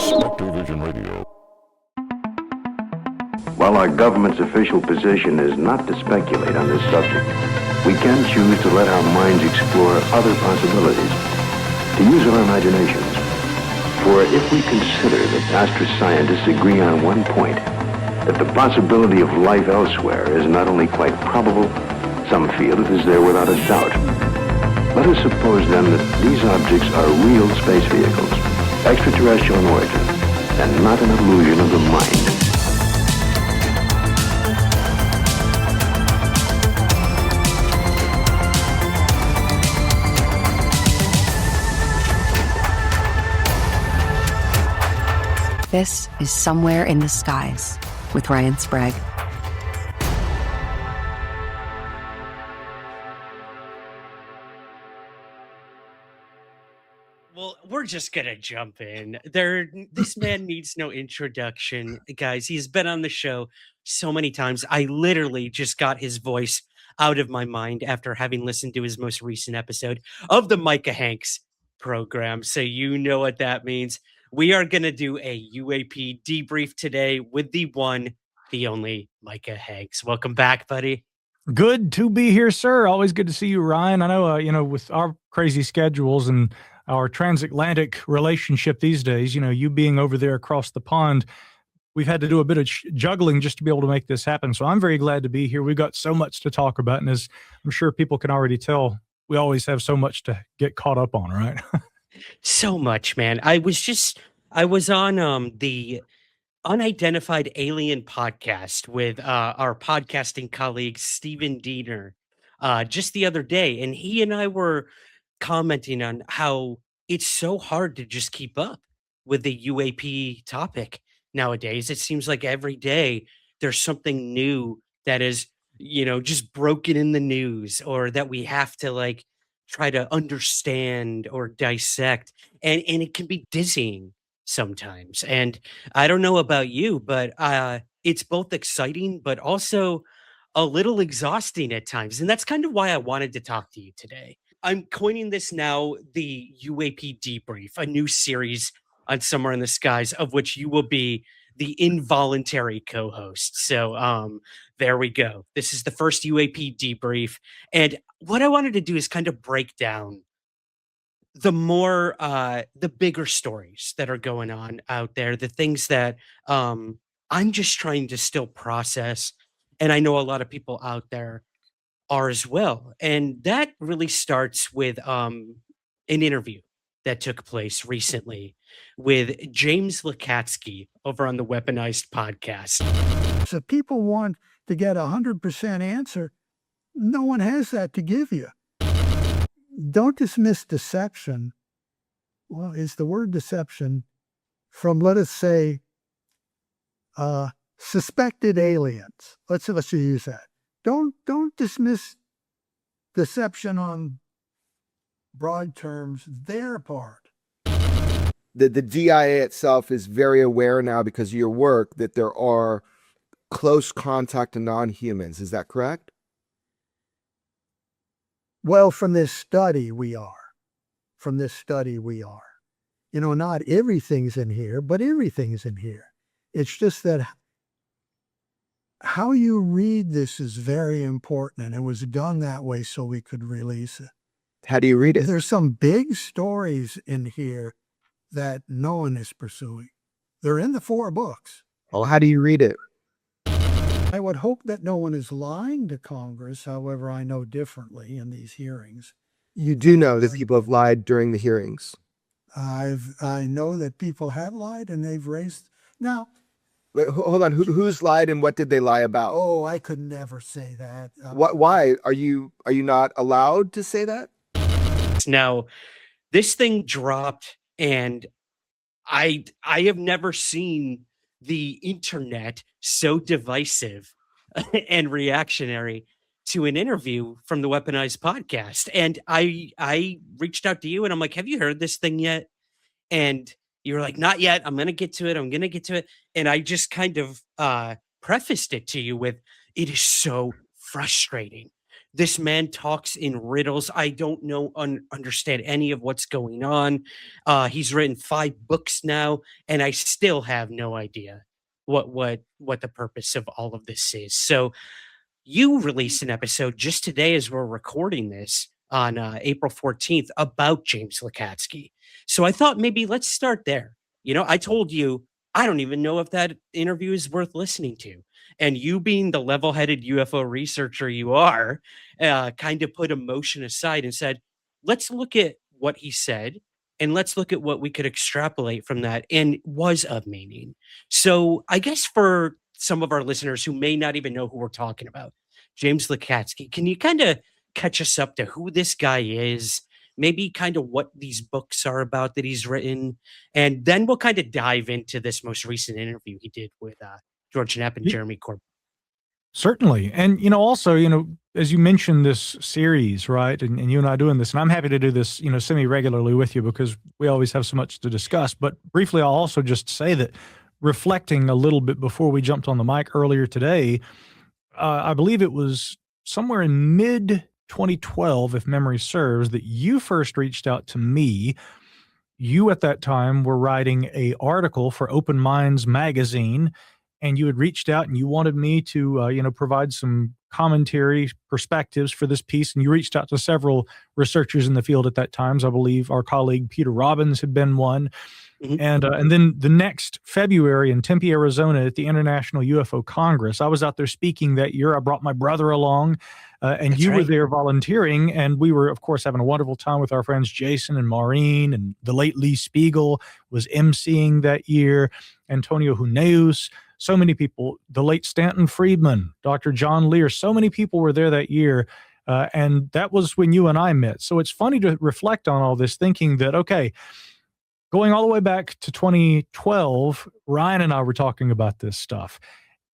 Spectre Vision Radio. While our government's official position is not to speculate on this subject, we can choose to let our minds explore other possibilities, to use our imaginations. For if we consider that astroscientists agree on one point, that the possibility of life elsewhere is not only quite probable, some feel it is there without a doubt. Let us suppose then that these objects are real space vehicles, extraterrestrial in origin, and not an illusion of the mind. This is Somewhere in the Skies with Ryan Sprague. Well, we're just gonna jump in. This man needs no introduction, guys. He's been on the show so many times. I literally just got his voice out of my mind after having listened to his most recent episode of the Micah Hanks program. So you know what that means. We are gonna do a UAP debrief today with the one, the only Micah Hanks. Welcome back, buddy. Good to be here, sir. Always good to see you, Ryan. I know, with our crazy schedules and our transatlantic relationship these days, you being over there across the pond, we've had to do a bit of juggling just to be able to make this happen. So I'm very glad to be here. We've got so much to talk about. And as I'm sure people can already tell, we always have so much to get caught up on, right? So much, man. I was on the Unidentified Alien podcast with our podcasting colleague Stephen Diener just the other day, and he and I were commenting on how it's so hard to just keep up with the UAP topic nowadays. It seems like every day there's something new that is, just broken in the news, or that we have to like try to understand or dissect, and it can be dizzying sometimes. And I don't know about you, but it's both exciting but also a little exhausting at times. And that's kind of why I wanted to talk to you today. I'm coining this now the UAP Debrief, a new series on Somewhere in the Skies, of which you will be the involuntary co-host. So there we go. This is the first UAP Debrief. And what I wanted to do is kind of break down the bigger stories that are going on out there, the things that I'm just trying to still process. And I know a lot of people out there are as well. And that really starts with an interview that took place recently with James Lacatski over on the Weaponized podcast. So if people want to get 100% answer, no one has that to give you. Don't dismiss deception. Well, is the word deception from, let us say, suspected aliens? Let's use that. Don't dismiss deception on broad terms. Their part. The DIA itself is very aware now, because of your work, that there are close contact to non-humans. Is that correct? Well, from this study we are. Not everything's in here, but everything's in here. It's just that how you read this is very important, and it was done that way so we could release it. How do you read it? There's some big stories in here that no one is pursuing. They're in the 4 books. Well, how do you read it? I would hope that no one is lying to Congress. However, I know differently in these hearings. You do know that people have lied during the hearings. I know that people have lied, and they've raised. Now, wait, hold on. Who's lied, and what did they lie about? Oh, I could never say that. Why are you not allowed to say that? Now, this thing dropped, and I have never seen the internet so divisive and reactionary to an interview from the Weaponized podcast. And I reached out to you, and I'm like, have you heard this thing yet? And you were like, not yet. I'm going to get to it. And I just kind of prefaced it to you with, it is so frustrating This man talks in riddles. I don't know, understand any of what's going on. He's written 5 books now, and I still have no idea what the purpose of all of this is. So you released an episode just today as we're recording this on April 14th about James Lacatski. So I thought maybe let's start there. I told you I don't even know if that interview is worth listening to. And you being the level-headed UFO researcher you are, kind of put emotion aside and said, let's look at what he said and let's look at what we could extrapolate from that and was of meaning. So I guess for some of our listeners who may not even know who we're talking about, James Lacatski, can you kind of catch us up to who this guy is, maybe kind of what these books are about that he's written, and then we'll kind of dive into this most recent interview he did with George Knapp and Jeremy Corbell. Certainly. And, also, as you mentioned this series, right, and you and I doing this, and I'm happy to do this, semi-regularly with you because we always have so much to discuss. But briefly, I'll also just say that reflecting a little bit before we jumped on the mic earlier today, I believe it was somewhere in mid-2012, if memory serves, that you first reached out to me. You at that time were writing an article for Open Minds magazine, and you had reached out and you wanted me to, provide some commentary perspectives for this piece. And you reached out to several researchers in the field at that time. I believe our colleague Peter Robbins had been one. Mm-hmm. And then the next February in Tempe, Arizona, at the International UFO Congress, I was out there speaking that year. I brought my brother along, and That's you right. were there volunteering. And we were, of course, having a wonderful time with our friends Jason and Maureen, and the late Lee Spiegel was emceeing that year, Antonio Huneus. So many people, the late Stanton Friedman, Dr. John Lear, so many people were there that year. And that was when you and I met. So it's funny to reflect on all this, thinking that, okay, going all the way back to 2012, Ryan and I were talking about this stuff.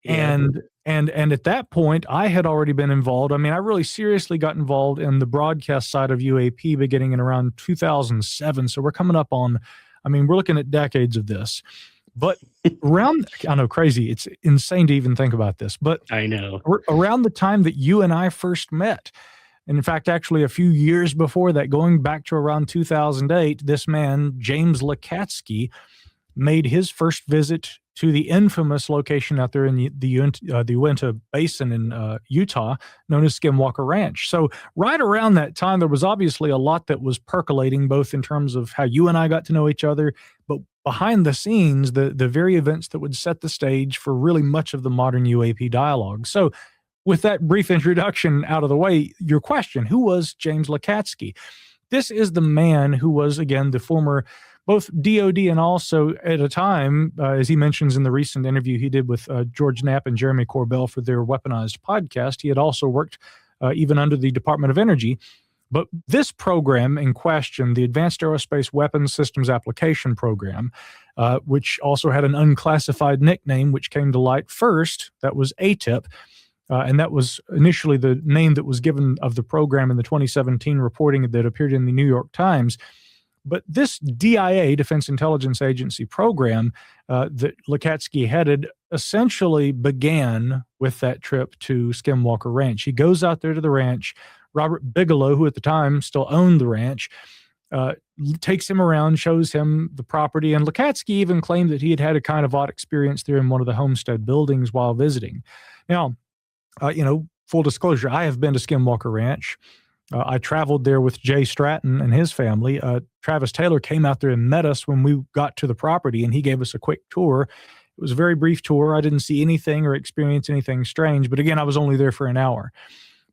Yeah. And at that point, I had already been involved. I mean, I really seriously got involved in the broadcast side of UAP beginning in around 2007. So we're coming up on, we're looking at decades of this. But I know, crazy. It's insane to even think about this. But I know. Around the time that you and I first met, and in fact, actually a few years before that, going back to around 2008, this man, James Lacatski, made his first visit to the infamous location out there in the Uinta Basin in Utah, known as Skinwalker Ranch. So right around that time, there was obviously a lot that was percolating, both in terms of how you and I got to know each other, but behind the scenes, the very events that would set the stage for really much of the modern UAP dialogue. So with that brief introduction out of the way, your question, who was James Lacatski? This is the man who was, again, the former both DOD and also at a time, as he mentions in the recent interview he did with George Knapp and Jeremy Corbell for their Weaponized podcast, he had also worked even under the Department of Energy. But this program in question, the Advanced Aerospace Weapons Systems Application Program, which also had an unclassified nickname, which came to light first, that was ATIP. And that was initially the name that was given of the program in the 2017 reporting that appeared in the New York Times. But this DIA, Defense Intelligence Agency program that Lacatski headed, essentially began with that trip to Skinwalker Ranch. He goes out there to the ranch. Robert Bigelow, who at the time still owned the ranch, takes him around, shows him the property. And Lacatski even claimed that he had had a kind of odd experience there in one of the homestead buildings while visiting. Now, full disclosure, I have been to Skinwalker Ranch. I traveled there with Jay Stratton and his family. Travis Taylor came out there and met us when we got to the property, and he gave us a quick tour. It was a very brief tour. I didn't see anything or experience anything strange, but again, I was only there for an hour.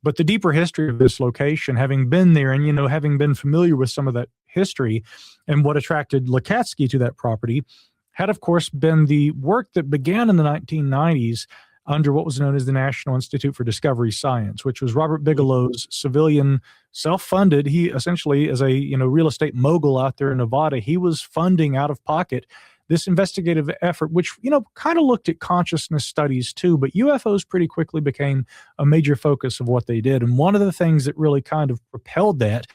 But the deeper history of this location, having been there and, having been familiar with some of that history and what attracted Lacatski to that property, had, of course, been the work that began in the 1990s under what was known as the National Institute for Discovery Science, which was Robert Bigelow's civilian, self-funded. He essentially, as a real estate mogul out there in Nevada, he was funding out of pocket this investigative effort, which kind of looked at consciousness studies too, but UFOs pretty quickly became a major focus of what they did. And one of the things that really kind of propelled that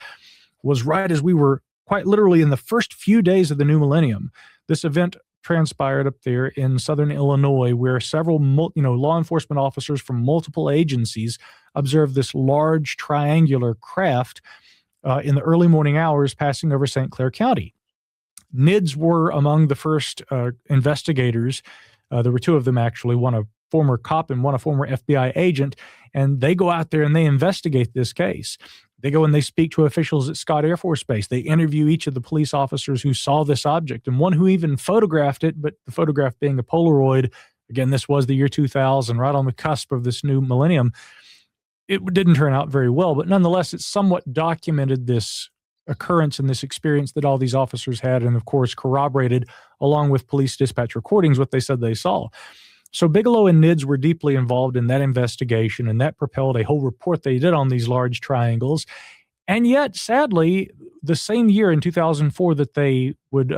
was right as we were quite literally in the first few days of the new millennium. This event transpired up there in southern Illinois, where several law enforcement officers from multiple agencies observed this large triangular craft in the early morning hours passing over St. Clair County. NIDS were among the first investigators. There were two of them, actually, one a former cop and one a former FBI agent, and they go out there and they investigate this case. They go and they speak to officials at Scott Air Force Base. They interview each of the police officers who saw this object and one who even photographed it, but the photograph being a Polaroid. Again, this was the year 2000, right on the cusp of this new millennium. It didn't turn out very well, but nonetheless, it somewhat documented this occurrence and this experience that all these officers had, and of course corroborated, along with police dispatch recordings, what they said they saw. So Bigelow and NIDS were deeply involved in that investigation, and that propelled a whole report they did on these large triangles. And yet, sadly, the same year in 2004 that they would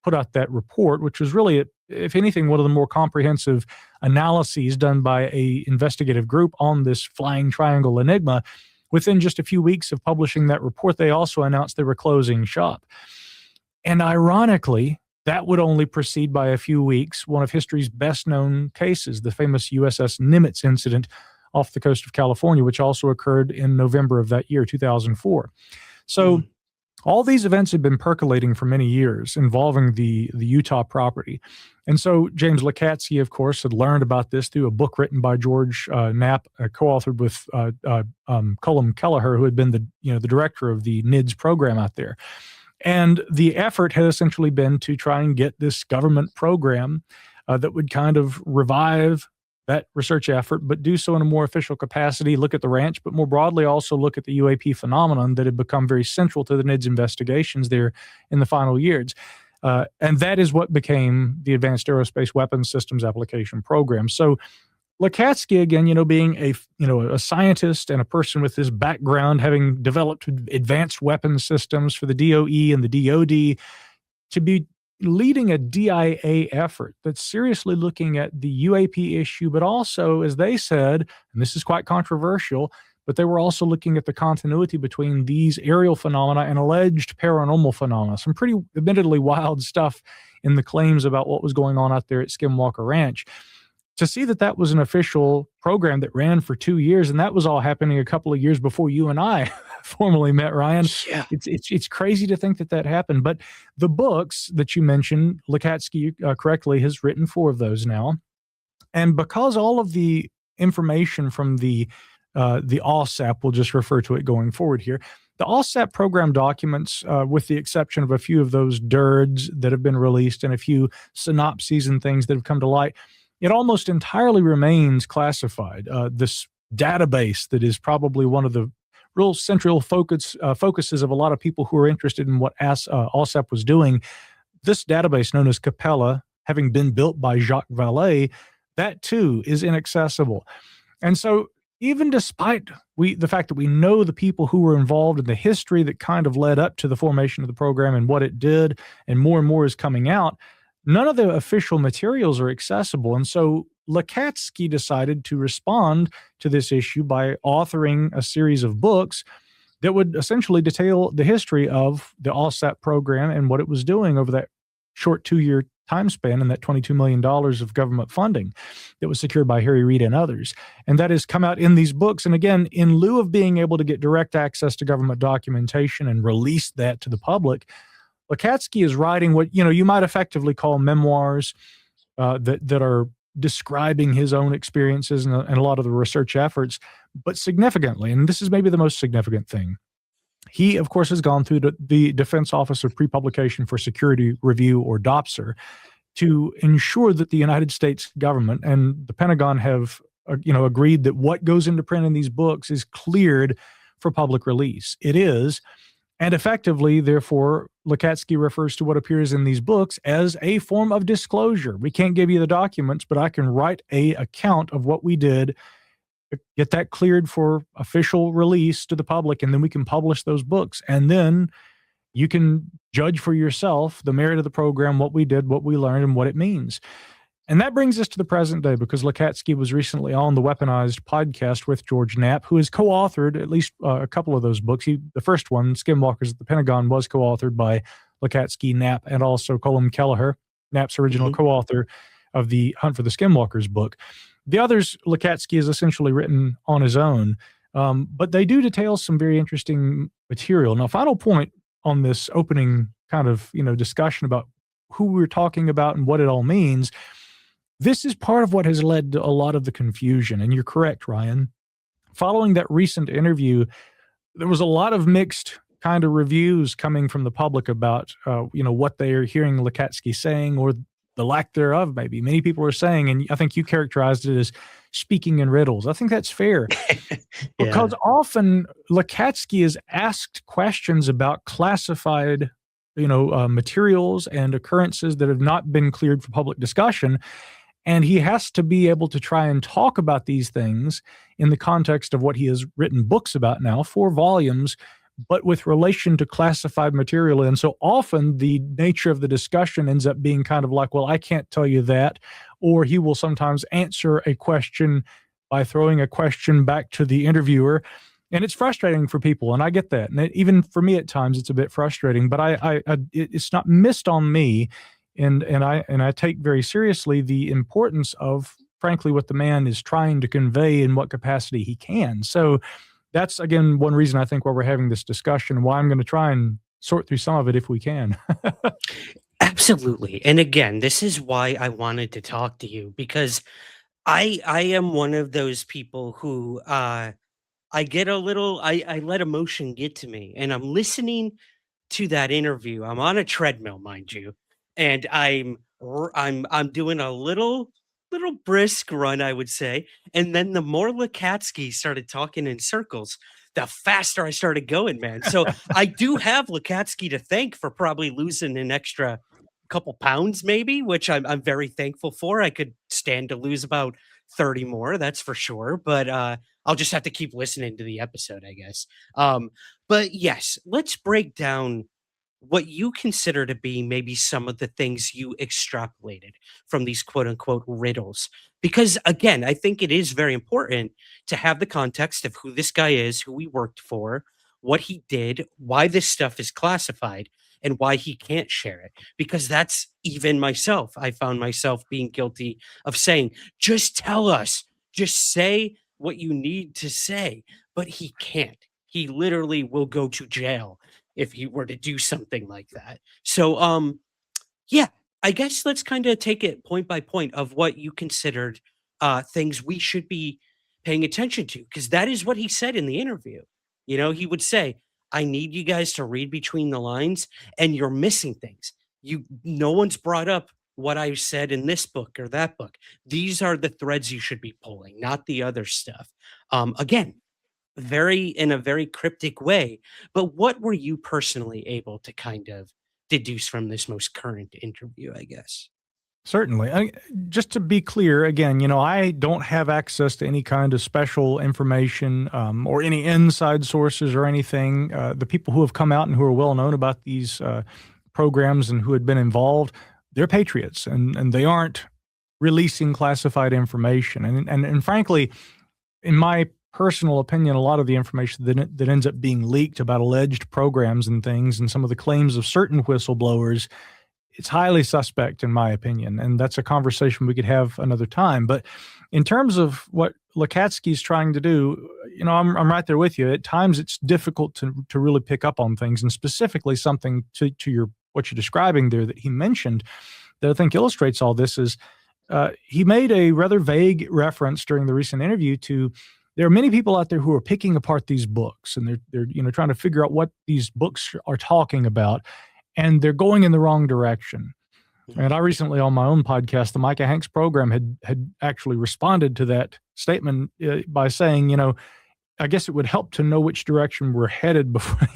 put out that report, which was really, if anything, one of the more comprehensive analyses done by an investigative group on this flying triangle enigma, within just a few weeks of publishing that report, they also announced they were closing shop. And ironically, that would only proceed by a few weeks one of history's best-known cases, the famous USS Nimitz incident off the coast of California, which also occurred in November of that year, 2004. So all these events had been percolating for many years involving the Utah property. And so James Lacatski, of course, had learned about this through a book written by George Knapp, co-authored with Colum Kelleher, who had been the director of the NIDS program out there. And the effort had essentially been to try and get this government program that would kind of revive that research effort, but do so in a more official capacity, look at the ranch, but more broadly also look at the UAP phenomenon that had become very central to the NIDS investigations there in the final years. And that is what became the Advanced Aerospace Weapons Systems Application Program. So Lacatski, again, being a scientist and a person with this background, having developed advanced weapons systems for the DOE and the DOD, to be leading a DIA effort that's seriously looking at the UAP issue, but also, as they said, and this is quite controversial, but they were also looking at the continuity between these aerial phenomena and alleged paranormal phenomena. Some pretty admittedly wild stuff in the claims about what was going on out there at Skinwalker Ranch. To see that was an official program that ran for 2 years, and that was all happening a couple of years before you and I formally met, Ryan. Yeah. It's crazy to think that happened. But the books that you mentioned, Lacatski correctly has written 4 of those now. And because all of the information from the OSAP, we'll just refer to it going forward here, the OSAP program documents, with the exception of a few of those DIRDs that have been released and a few synopses and things that have come to light, it almost entirely remains classified. This database that is probably one of the real central focuses of a lot of people who are interested in what OSAP was doing. This database, known as Capella, having been built by Jacques Vallée, that too is inaccessible. And so even despite the fact that we know the people who were involved in the history that kind of led up to the formation of the program and what it did, and more is coming out, none of the official materials are accessible. And so Lacatski decided to respond to this issue by authoring a series of books that would essentially detail the history of the OSAP program and what it was doing over that short 2-year time span and that $22 million of government funding that was secured by Harry Reid and others. And that has come out in these books. And again, in lieu of being able to get direct access to government documentation and release that to the public, Lacatski is writing what you might effectively call memoirs that are describing his own experiences and a lot of the research efforts. But significantly, and this is maybe the most significant thing, he, of course, has gone through the Defense Office of Pre-Publication for Security Review, or DOPSR, to ensure that the United States government and the Pentagon have agreed that what goes into print in these books is cleared for public release. It is. And effectively, therefore, Lacatski refers to what appears in these books as a form of disclosure. We can't give you the documents, but I can write an account of what we did, get that cleared for official release to the public, and then we can publish those books. And then you can judge for yourself the merit of the program, what we did, what we learned, and what it means. And that brings us to the present day, because Lacatski was recently on the Weaponized podcast with George Knapp, who has co-authored at least a couple of those books. The first one, Skinwalkers at the Pentagon, was co-authored by Lacatski, Knapp, and also Colum Kelleher, Knapp's original co-author of the Hunt for the Skinwalkers book. The others, Lacatski has essentially written on his own. But they do detail some very interesting material. Now, final point on this opening kind of, discussion about who we're talking about and what it all means. This is part of what has led to a lot of the confusion. And you're correct, Ryan. Following that recent interview, there was a lot of mixed kind of reviews coming from the public about, what they are hearing Lacatski saying, or the lack thereof, maybe. Many people are saying, and I think you characterized it as speaking in riddles. I think that's fair. Because often Lacatski is asked questions about classified, materials and occurrences that have not been cleared for public discussion. And he has to be able to try and talk about these things in the context of what he has written books about now, 4 volumes, but with relation to classified material. And so often the nature of the discussion ends up being kind of like, well, I can't tell you that. Or he will sometimes answer a question by throwing a question back to the interviewer. And it's frustrating for people, and I get that. And even for me at times, it's a bit frustrating, but it's not missed on me. And I take very seriously the importance of, frankly, what the man is trying to convey in what capacity he can. So that's, again, one reason I think why we're having this discussion, why I'm going to try and sort through some of it if we can. Absolutely. And again, this is why I wanted to talk to you, because I am one of those people who I get a little, I let emotion get to me, and I'm listening to that interview. I'm on a treadmill, mind you, and I'm doing a little brisk run, I would say. And then the more Lacatski started talking in circles, the faster I started going, man. So I do have Lacatski to thank for probably losing an extra couple pounds, maybe, which I'm very thankful for. I could stand to lose about 30 more, that's for sure. But I'll just have to keep listening to the episode, I guess. But yes, let's break down what you consider to be maybe some of the things you extrapolated from these quote unquote riddles. Because again, I think it is very important to have the context of who this guy is, who he worked for, what he did, why this stuff is classified, and why he can't share it. Because that's, even myself, I found myself being guilty of saying, just tell us, just say what you need to say. But he can't. He literally will go to jail if he were to do something like that. So, yeah, I guess let's kind of take it point by point of what you considered things we should be paying attention to, because that is what he said in the interview. He would say, I need you guys to read between the lines, and you're missing things. No one's brought up what I said in this book or that book. These are the threads you should be pulling, not the other stuff. Again, in a very cryptic way. But what were you personally able to kind of deduce from this most current interview, I guess? Certainly. Just to be clear, again, I don't have access to any kind of special information or any inside sources or anything. The people who have come out and who are well known about these programs and who had been involved, they're patriots, and they aren't releasing classified information. And frankly, in my personal opinion, a lot of the information that ends up being leaked about alleged programs and things and some of the claims of certain whistleblowers, it's highly suspect in my opinion. And that's a conversation we could have another time. But in terms of what Lacatski's trying to do, I'm right there with you. At times it's difficult to really pick up on things, and specifically something to what you're describing there that he mentioned that I think illustrates all this is he made a rather vague reference during the recent interview to, there are many people out there who are picking apart these books, and they're trying to figure out what these books are talking about, and they're going in the wrong direction. And I recently, on my own podcast, the Micah Hanks program, had actually responded to that statement by saying, I guess it would help to know which direction we're headed before,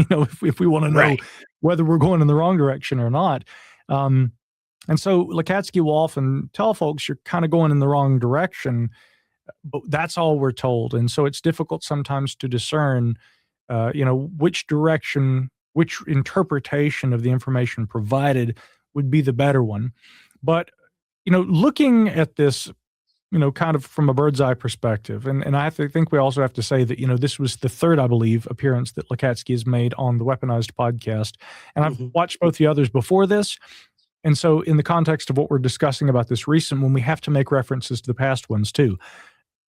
if we want to know whether we're going in the wrong direction or not. And so Lacatski will often tell folks you're kind of going in the wrong direction, but that's all we're told. And so it's difficult sometimes to discern, which direction, which interpretation of the information provided would be the better one. But, looking at this, kind of from a bird's eye perspective, and I think we also have to say that, this was the third, I believe, appearance that Lacatski has made on the Weaponized podcast. And I've watched both the others before this. And so in the context of what we're discussing about this recent one, we have to make references to the past ones too.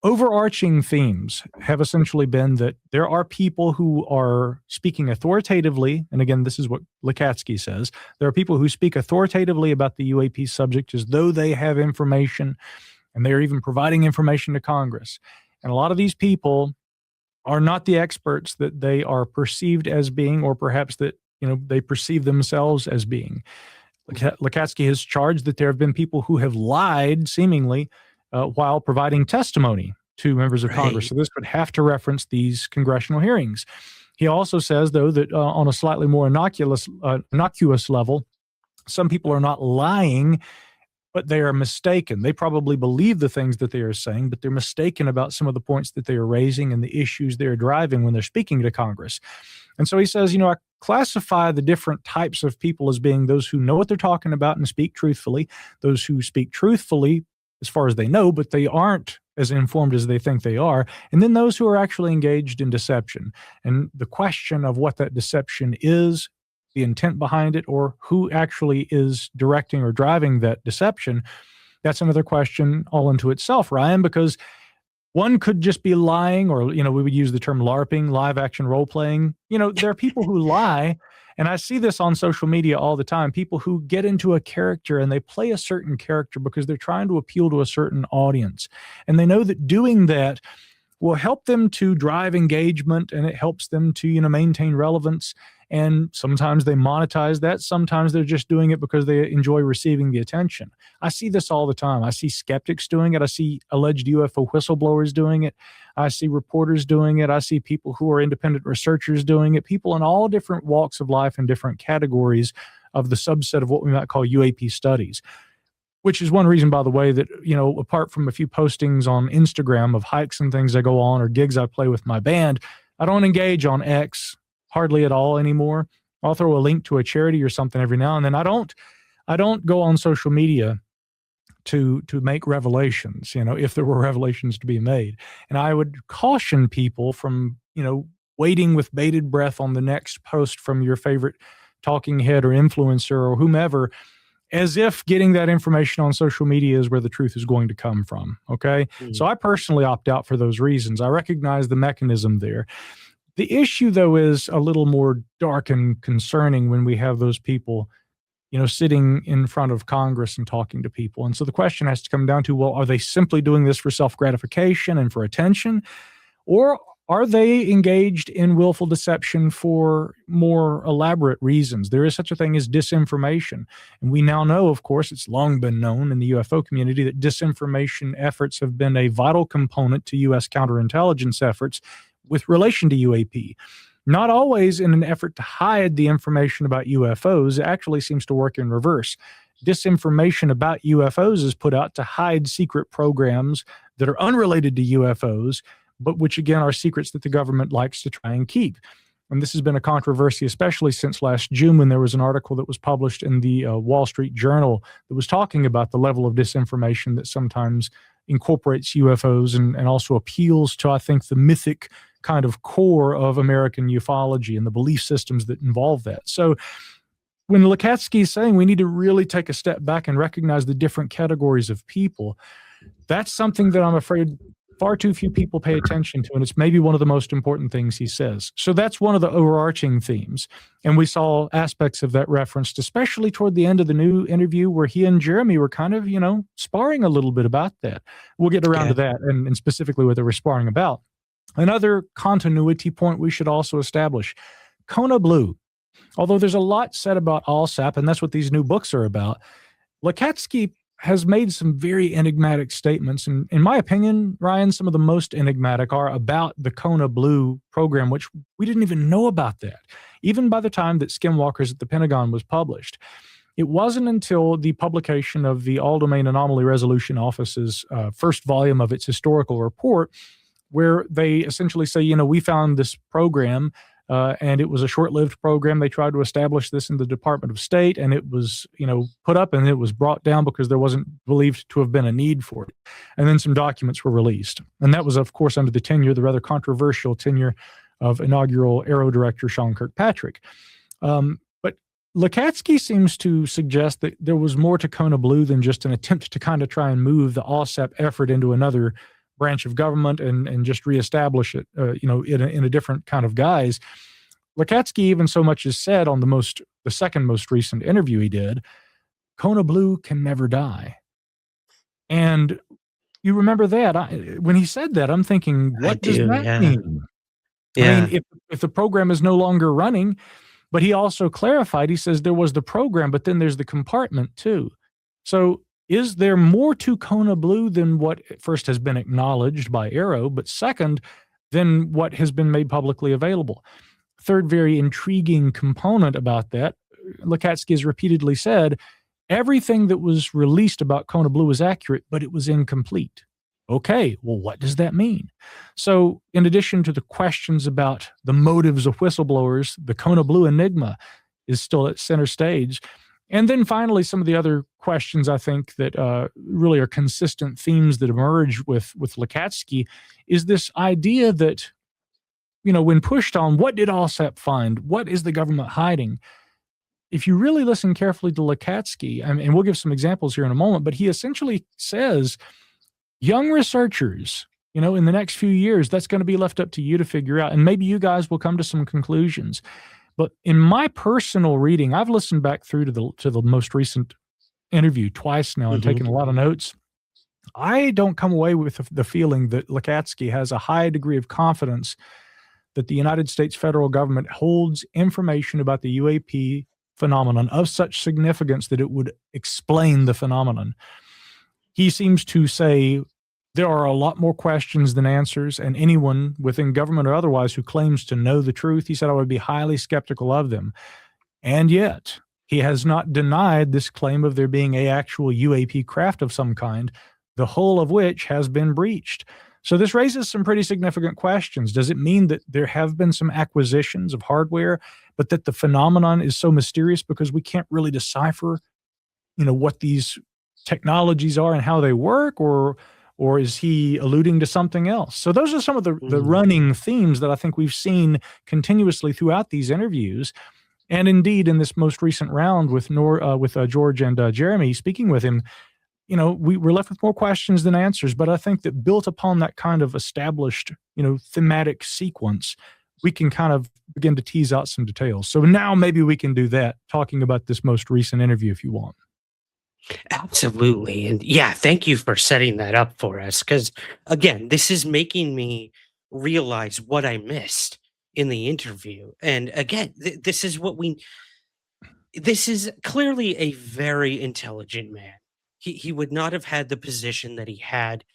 overarching themes have essentially been that there are people who are speaking authoritatively, and again, this is what Lacatski says, there are people who speak authoritatively about the UAP subject as though they have information, and they're even providing information to Congress. And a lot of these people are not the experts that they are perceived as being, or perhaps that, they perceive themselves as being. Lacatski has charged that there have been people who have lied, seemingly, while providing testimony to members of Congress. So this would have to reference these congressional hearings. He also says, though, that on a slightly more innocuous level, some people are not lying, but they are mistaken. They probably believe the things that they are saying, but they're mistaken about some of the points that they are raising and the issues they're driving when they're speaking to Congress. And so he says, I classify the different types of people as being those who know what they're talking about and speak truthfully, those who speak truthfully as far as they know, but they aren't as informed as they think they are, and then those who are actually engaged in deception. And the question of what that deception is, the intent behind it, or who actually is directing or driving that deception, that's another question all into itself, Ryan, because one could just be lying, or, we would use the term LARPing, live action role playing. There are people who lie, and I see this on social media all the time, people who get into a character and they play a certain character because they're trying to appeal to a certain audience. And they know that doing that will help them to drive engagement, and it helps them to, maintain relevance. And sometimes they monetize that. Sometimes they're just doing it because they enjoy receiving the attention. I see this all the time. I see skeptics doing it. I see alleged UFO whistleblowers doing it. I see reporters doing it. I see people who are independent researchers doing it. People in all different walks of life and different categories of the subset of what we might call UAP studies. Which is one reason, by the way, that, apart from a few postings on Instagram of hikes and things I go on or gigs I play with my band, I don't engage on X hardly at all anymore. I'll throw a link to a charity or something every now and then. I don't go on social media to make revelations, if there were revelations to be made. And I would caution people from, waiting with bated breath on the next post from your favorite talking head or influencer or whomever, as if getting that information on social media is where the truth is going to come from, okay? So I personally opt out for those reasons. I recognize the mechanism there. The issue, though, is a little more dark and concerning when we have those people, sitting in front of Congress and talking to people. And so the question has to come down to, well, are they simply doing this for self-gratification and for attention? Or are they engaged in willful deception for more elaborate reasons? There is such a thing as disinformation. And we now know, of course, it's long been known in the UFO community that disinformation efforts have been a vital component to U.S. counterintelligence efforts with relation to UAP. Not always in an effort to hide the information about UFOs. It actually seems to work in reverse. Disinformation about UFOs is put out to hide secret programs that are unrelated to UFOs, but which again are secrets that the government likes to try and keep. And this has been a controversy, especially since last June, when there was an article that was published in the Wall Street Journal that was talking about the level of disinformation that sometimes incorporates UFOs and also appeals to, I think, the mythic kind of core of American ufology and the belief systems that involve that. So when Lacatski is saying we need to really take a step back and recognize the different categories of people, that's something that I'm afraid far too few people pay attention to, and it's maybe one of the most important things he says. So that's one of the overarching themes, and we saw aspects of that referenced, especially toward the end of the new interview where he and Jeremy were kind of, sparring a little bit about that. We'll get around to that and specifically what they were sparring about. Another continuity point we should also establish, Kona Blue. Although there's a lot said about ALSAP, and that's what these new books are about, Lacatski has made some very enigmatic statements. And in my opinion, Ryan, some of the most enigmatic are about the Kona Blue program, which we didn't even know about that, even by the time that Skinwalkers at the Pentagon was published. It wasn't until the publication of the All-Domain Anomaly Resolution Office's first volume of its historical report, where they essentially say, we found this program, and it was a short-lived program. They tried to establish this in the Department of State, and it was, put up and it was brought down because there wasn't believed to have been a need for it. And then some documents were released. And that was, of course, under the rather controversial tenure of inaugural Aero Director Sean Kirkpatrick. But Lacatski seems to suggest that there was more to Kona Blue than just an attempt to kind of try and move the ALSAP effort into another branch of government and just reestablish it, in a different kind of guise. Lacatski even so much as said on the second most recent interview he did, Kona Blue can never die. And you remember that? When he said that, I'm thinking, what does that mean? Yeah. I mean, if the program is no longer running, but he also clarified, he says there was the program, but then there's the compartment too. So is there more to Kona Blue than what first has been acknowledged by Arrow, but second, than what has been made publicly available? Third very intriguing component about that, Lacatski has repeatedly said, everything that was released about Kona Blue was accurate, but it was incomplete. Okay, well, what does that mean? So in addition to the questions about the motives of whistleblowers, the Kona Blue enigma is still at center stage. And then finally, some of the other questions I think that really are consistent themes that emerge with Lacatski is this idea that, when pushed on, what did Allsep find? What is the government hiding? If you really listen carefully to Lacatski, and we'll give some examples here in a moment, but he essentially says, young researchers, in the next few years, that's going to be left up to you to figure out. And maybe you guys will come to some conclusions. But in my personal reading, I've listened back through to the most recent interview twice now and taken a lot of notes. I don't come away with the feeling that Lacatski has a high degree of confidence that the United States federal government holds information about the UAP phenomenon of such significance that it would explain the phenomenon. He seems to say there are a lot more questions than answers, and anyone within government or otherwise who claims to know the truth, he said, I would be highly skeptical of them. And yet, he has not denied this claim of there being an actual UAP craft of some kind, the hull of which has been breached. So this raises some pretty significant questions. Does it mean that there have been some acquisitions of hardware, but that the phenomenon is so mysterious because we can't really decipher, what these technologies are and how they work, or is he alluding to something else? So those are some of the running themes that I think we've seen continuously throughout these interviews. And indeed, in this most recent round with George and Jeremy, speaking with him, we're left with more questions than answers. But I think that built upon that kind of established, thematic sequence, we can kind of begin to tease out some details. So now maybe we can do that, talking about this most recent interview, if you want. Absolutely. And yeah, thank you for setting that up for us. Because again, this is making me realize what I missed in the interview. And again, this is clearly a very intelligent man. He would not have had the position that he had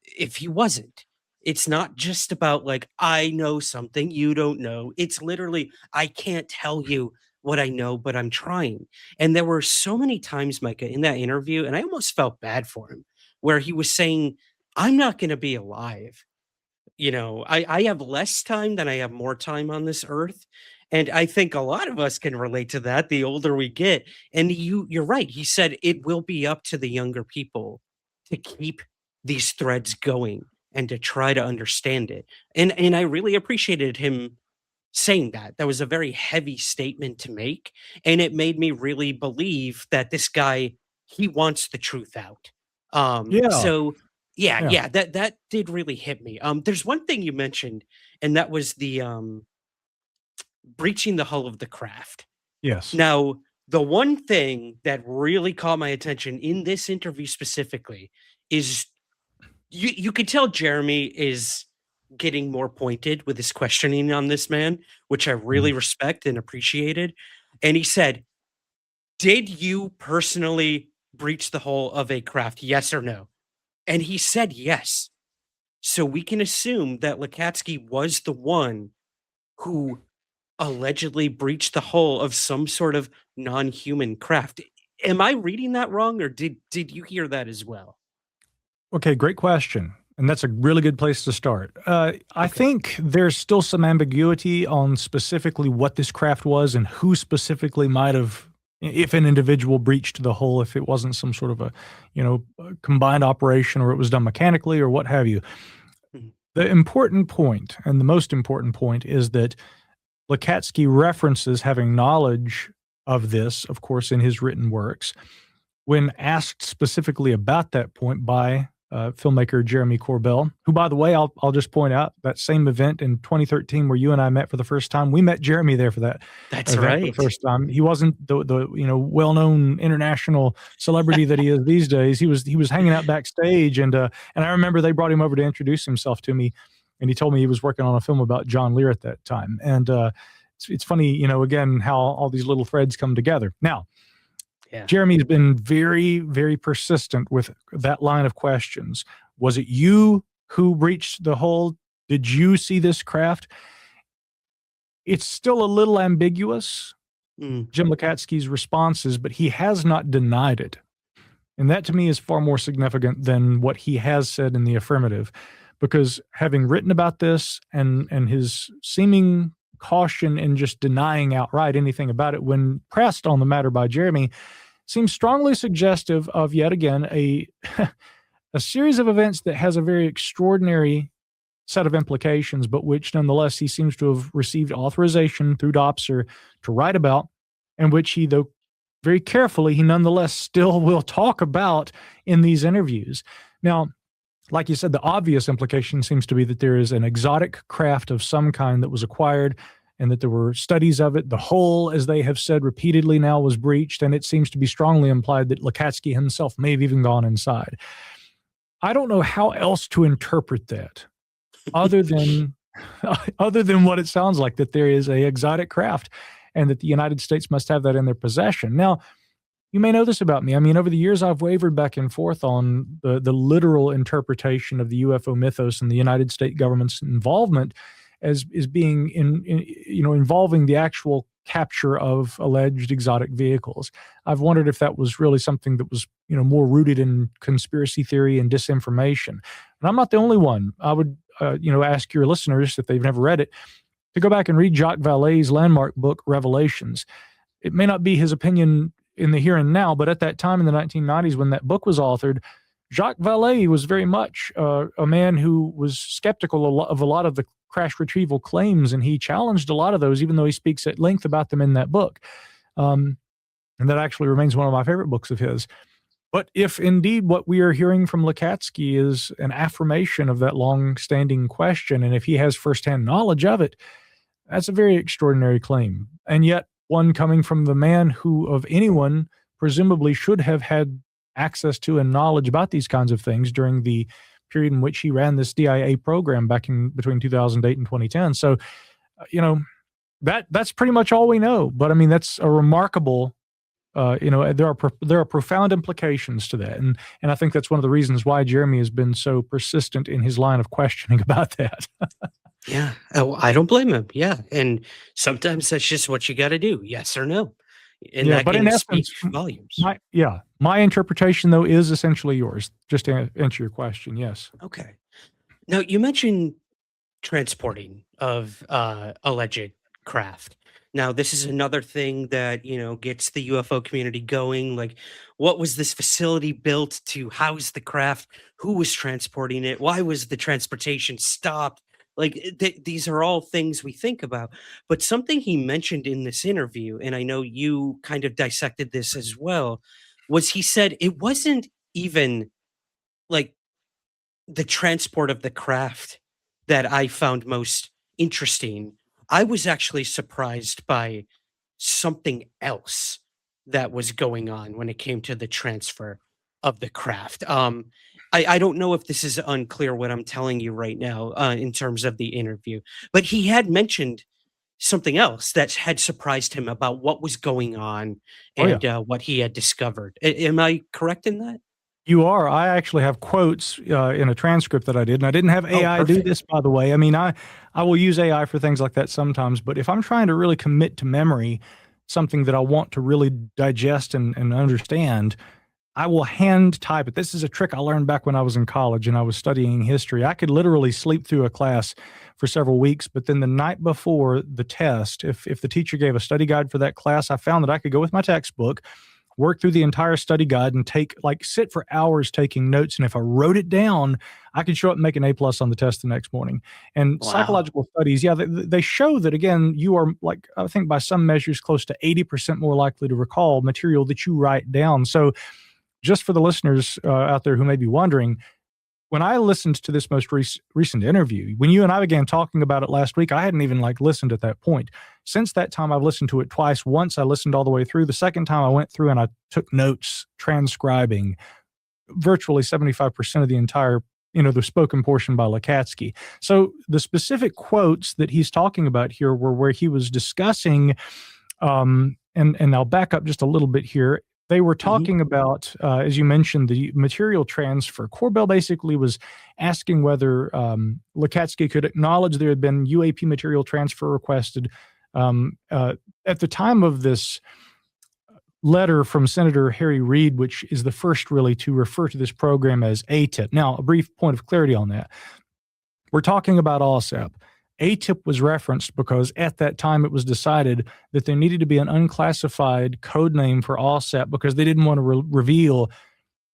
if he wasn't. It's not just about like, I know something you don't know. It's literally, I can't tell you what I know, but I'm trying. And there were so many times, Micah, in that interview, and I almost felt bad for him, where he was saying, I'm not going to be alive. I have less time than I have more time on this earth. And I think a lot of us can relate to that the older we get. And you're right. He said it will be up to the younger people to keep these threads going and to try to understand it. And I really appreciated him saying that. That was a very heavy statement to make. And it made me really believe that this guy, he wants the truth out. So that did really hit me. There's one thing you mentioned, and that was the breaching the hull of the craft. Yes. Now, the one thing that really caught my attention in this interview specifically is you could tell Jeremy is getting more pointed with his questioning on this man, which I really respect and appreciated. And he said, did you personally breach the hull of a craft? Yes or no? And he said yes. So we can assume that Lacatski was the one who allegedly breached the hull of some sort of non-human craft. Am I reading that wrong, or did you hear that as well? Okay, great question. And that's a really good place to start. I think there's still some ambiguity on specifically what this craft was and who specifically might have, if an individual breached the hull, if it wasn't some sort of a combined operation, or it was done mechanically or what have you. The important point, and the most important point, is that Lacatski references having knowledge of this, of course, in his written works. When asked specifically about that point by filmmaker Jeremy Corbell, who, by the way, I'll just point out that same event in 2013 where you and I met for the first time. We met Jeremy there for that That's event right. for the first time. He wasn't the well-known international celebrity that he is these days. He was hanging out backstage, and I remember they brought him over to introduce himself to me, and he told me he was working on a film about John Lear at that time. And it's funny, again, how all these little threads come together. Now, Yeah. Jeremy's been very, very persistent with that line of questions. Was it you who breached the hole? Did you see this craft? It's still a little ambiguous, Jim Lacatski's responses, but he has not denied it. And that to me is far more significant than what he has said in the affirmative, because having written about this and his seeming caution in just denying outright anything about it when pressed on the matter by Jeremy seems strongly suggestive of, yet again, a series of events that has a very extraordinary set of implications, but which nonetheless he seems to have received authorization through Dopser to write about, and which he, though very carefully, he nonetheless still will talk about in these interviews. Now, like you said, the obvious implication seems to be that there is an exotic craft of some kind that was acquired and that there were studies of it. The hole, as they have said repeatedly now, was breached, and it seems to be strongly implied that Lacatski himself may have even gone inside. I don't know how else to interpret that other than what it sounds like, that there is a exotic craft and that the United States must have that in their possession. Now, you may know this about me. I mean, over the years, I've wavered back and forth on the literal interpretation of the UFO mythos and the United States government's involvement as being involving the actual capture of alleged exotic vehicles. I've wondered if that was really something that was, more rooted in conspiracy theory and disinformation. And I'm not the only one. I would, ask your listeners, if they've never read it, to go back and read Jacques Vallée's landmark book, Revelations. It may not be his opinion in the here and now, but at that time in the 1990s when that book was authored, Jacques Vallée was very much a man who was skeptical of a lot of the crash retrieval claims, and he challenged a lot of those, even though he speaks at length about them in that book. And that actually remains one of my favorite books of his. But if indeed what we are hearing from Lacatski is an affirmation of that long-standing question, and if he has firsthand knowledge of it, that's a very extraordinary claim. And yet one coming from the man who, of anyone, presumably should have had access to and knowledge about these kinds of things during the period in which he ran this DIA program back in between 2008 and 2010. So, that's pretty much all we know. But I mean, that's a remarkable, there are profound implications to that. And I think that's one of the reasons why Jeremy has been so persistent in his line of questioning about that. Yeah. Oh, I don't blame him. Yeah. And sometimes that's just what you got to do. Yes or no. And that but can in speak essence, volumes. My interpretation, though, is essentially yours. Just to answer your question, yes. Okay. Now, you mentioned transporting of alleged craft. Now, this is another thing that, gets the UFO community going. Like, what was this facility built to house the craft? Who was transporting it? Why was the transportation stopped? Like, these are all things we think about. But something he mentioned in this interview, and I know you kind of dissected this as well, was he said it wasn't even like the transport of the craft that I found most interesting. I was actually surprised by something else that was going on when it came to the transfer of the craft. I don't know if this is unclear what I'm telling you right now in terms of the interview, but he had mentioned something else that had surprised him about what was going on and what he had discovered. Am I correct in that? You are. I actually have quotes in a transcript that I did, and I didn't have AI do this, by the way. I mean, I will use AI for things like that sometimes, but if I'm trying to really commit to memory something that I want to really digest and understand, I will hand type it. This is a trick I learned back when I was in college and I was studying history. I could literally sleep through a class for several weeks, but then the night before the test, if the teacher gave a study guide for that class, I found that I could go with my textbook, work through the entire study guide and sit for hours taking notes. And if I wrote it down, I could show up and make an A+ on the test the next morning. And psychological studies, they show that, again, you are, like, I think by some measures, close to 80% more likely to recall material that you write down. So just for the listeners out there who may be wondering, when I listened to this most recent interview, when you and I began talking about it last week, I hadn't even listened at that point. Since that time, I've listened to it twice. Once I listened all the way through. The second time I went through and I took notes, transcribing virtually 75% of the entire, the spoken portion by Lacatski. So the specific quotes that he's talking about here were where he was discussing, and I'll back up just a little bit here. They were talking about, as you mentioned, the material transfer. Corbell basically was asking whether Lacatski could acknowledge there had been UAP material transfer requested. At the time of this letter from Senator Harry Reid, which is the first really to refer to this program as ATIP. Now, a brief point of clarity on that. We're talking about ALSEP. ATIP was referenced because at that time it was decided that there needed to be an unclassified code name for ALSEP because they didn't want to reveal